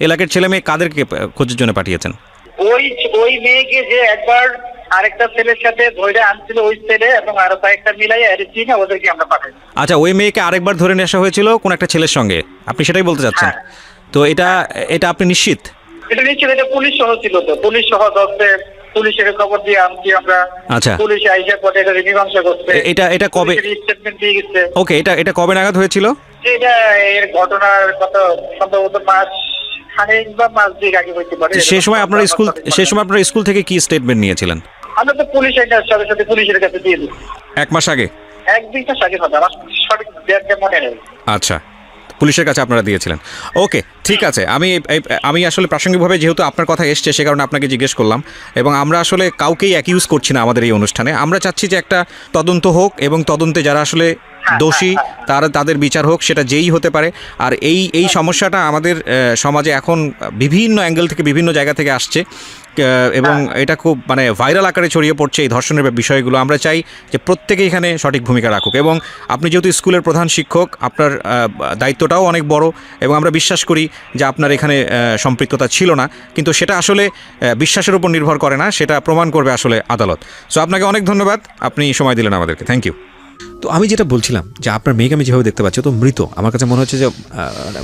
এলাকার ছেলে মেয়ে কাদেরকে খোঁজের জন্য পাঠিয়েছেন? ওই মেয়েকে যে একবার আরেকটা ছেলের সাথে ধরে আনছিল, ওই ছেলে এবং আরো কয়েকটা মিলাই অ্যারেস্ট না, ওদেরকে আমরা পাঠাই। আচ্ছা, ওই মেয়েকে আরেকবার ধরে নিয়ে আসা হয়েছিল কোন একটা ছেলের সঙ্গে, আপনি সেটাই বলতে চাচ্ছেন? তো এটা আপনি নিশ্চিত? এটা নিশ্চিত, এটা পুলিশ সহ ছিল তো, পুলিশ সহ ধরতে, পুলিশের খবর দিয়ে আনছি আমরা। আচ্ছা, পুলিশ আইসা পরে এটা মীমাংসা করছে। এটা কবে স্টেটমেন্ট দিয়ে গেছে? ওকে, এটা কবে নাগাদ হয়েছিল? এটা এর ঘটনার কত সম্ভবত 5 খানিক বা মাস দুই আগে হইতে পারে। সেই সময় আপনার স্কুল থেকে কি স্টেটমেন্ট নিয়েছিলেন? আমরা তো পুলিশের কাছে সাথে সাথে পুলিশের কাছে দিয়ে দিই 1 মাস আগে? 1-2 মাস আগে হবে, আমার সঠিক ডেটটা মনে নেই। আচ্ছা, পুলিশের কাছে আপনারা দিয়েছিলেন। ওকে, ঠিক আছে। আমি আসলে প্রাসঙ্গিকভাবে যেহেতু আপনার কথা এসছে সে কারণে আপনাকে জিজ্ঞেস করলাম, এবং আমরা আসলে কাউকেই অ্যাকিউজ করছি না আমাদের এই অনুষ্ঠানে। আমরা চাচ্ছি যে একটা তদন্ত হোক এবং তদন্তে যারা আসলে দোষী তাদের বিচার হোক, সেটা যেই হতে পারে। আর এই সমস্যাটা আমাদের সমাজে এখন বিভিন্ন অ্যাঙ্গেল থেকে বিভিন্ন জায়গা থেকে আসছে, এবং এটা খুব মানে ভাইরাল আকারে ছড়িয়ে পড়ছে এই ধর্ষণের বিষয়গুলো। আমরা চাই যে প্রত্যেকে এখানে সঠিক ভূমিকা রাখুক, এবং আপনি যেহেতু স্কুলের প্রধান শিক্ষক আপনার দায়িত্বটাও অনেক বড়, এবং আমরা বিশ্বাস করি যে আপনার এখানে সম্পৃক্ততা ছিল না, কিন্তু সেটা আসলে বিশ্বাসের উপর নির্ভর করে না, সেটা প্রমাণ করবে আসলে আদালত। সো আপনাকে অনেক ধন্যবাদ, আপনি সময় দিলেন আমাদেরকে, থ্যাংক ইউ। তো আমি যেটা বলছিলাম যে আপনার মেয়েকে আমি যেভাবে দেখতে পাচ্ছি তো মৃত, আমার কাছে মনে হচ্ছে যে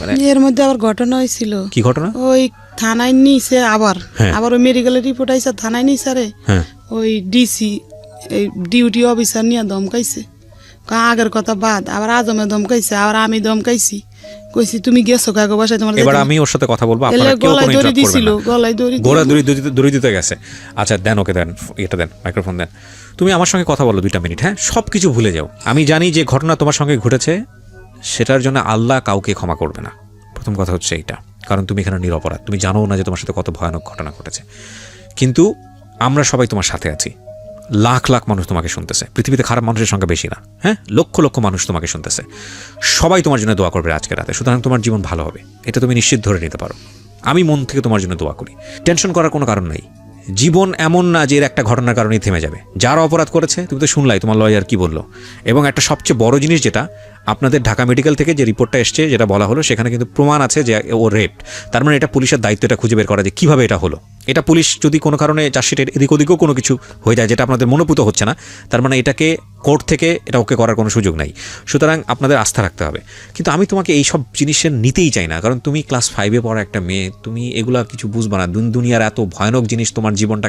মানে এর মধ্যে আবার ঘটনা হয়েছিল। কি ঘটনা? ওই থানায় নিছে আবার ওই মেডিকেলের রিপোর্ট আইসা থানায় নিছে রে, ওই ডিসি এই ডিউটি অফিসার নিয়ে ধমকাইছে। আগের কথা বাদ, আবার আজমে ধমকাইছে, আবার আমি ধমকাইছি, কইছি তুমি গেছো কাগো বাসায় তোমার। এবার আমি ওর সাথে কথা বলবো, আপনারা কেউ কোনো ইন্টারাপ্ট করবেন না। গলায় দড়ি দিতে গেছে। আচ্ছা দেন, ওকে দেন, এটা দেন, মাইক্রোফোন দেন। তুমি আমার সঙ্গে কথা বলো 2 মিনিট, হ্যাঁ? সব কিছু ভুলে যাও। আমি জানি যে ঘটনা তোমার সঙ্গে ঘটেছে, সেটার জন্য আল্লাহ কাউকে ক্ষমা করবে না। প্রথম কথা হচ্ছে এইটা, কারণ তুমি এখানে নিরপরাধ, তুমি জানো না যে তোমার সাথে কত ভয়ানক ঘটনা ঘটেছে। কিন্তু আমরা সবাই তোমার সাথে আছি, লাখ লাখ মানুষ তোমাকে শুনতেছে, পৃথিবীতে খারাপ মানুষের সংখ্যা বেশি না, হ্যাঁ? লক্ষ লক্ষ মানুষ তোমাকে শুনতেছে, সবাই তোমার জন্য দোয়া করবে আজকে রাতে। সুতরাং তোমার জীবন ভালো হবে, এটা তুমি নিশ্চিত ধরে নিতে পারো। আমি মন থেকে তোমার জন্য দোয়া করি। টেনশন করার কোনো কারণ নাই। জীবন এমন না যে এর একটা ঘটনার কারণেই থেমে যাবে। যারা অপরাধ করেছে, তুমি তো শুনলাই তোমার লয়ার কি বললো। এবং একটা সবচেয়ে বড় জিনিস যেটা, আপনাদের ঢাকা মেডিকেল থেকে যে রিপোর্টটা এসছে, যেটা বলা হলো, সেখানে কিন্তু প্রমাণ আছে যে ও রেপড। তার মানে এটা পুলিশের দায়িত্ব এটা খুঁজে বের করা যে কীভাবে এটা হলো। এটা পুলিশ যদি কোনো কারণে চার্জশিটের এদিক ওদিকেও কোনো কিছু হয়ে যায় যেটা আপনাদের মনোভূত হচ্ছে না, তার মানে এটাকে কোর্ট থেকে এটা ওকে করার কোনো সুযোগ নাই। সুতরাং আপনাদের আস্থা রাখতে হবে। কিন্তু আমি তোমাকে এই সব জিনিসের নিতেই চাই না, কারণ তুমি ক্লাস 5-এ পড়া একটা মেয়ে, তুমি এগুলা কিছু বুঝবা না। দুনিয়ার এত ভয়ানক জিনিস তোমার জীবনটা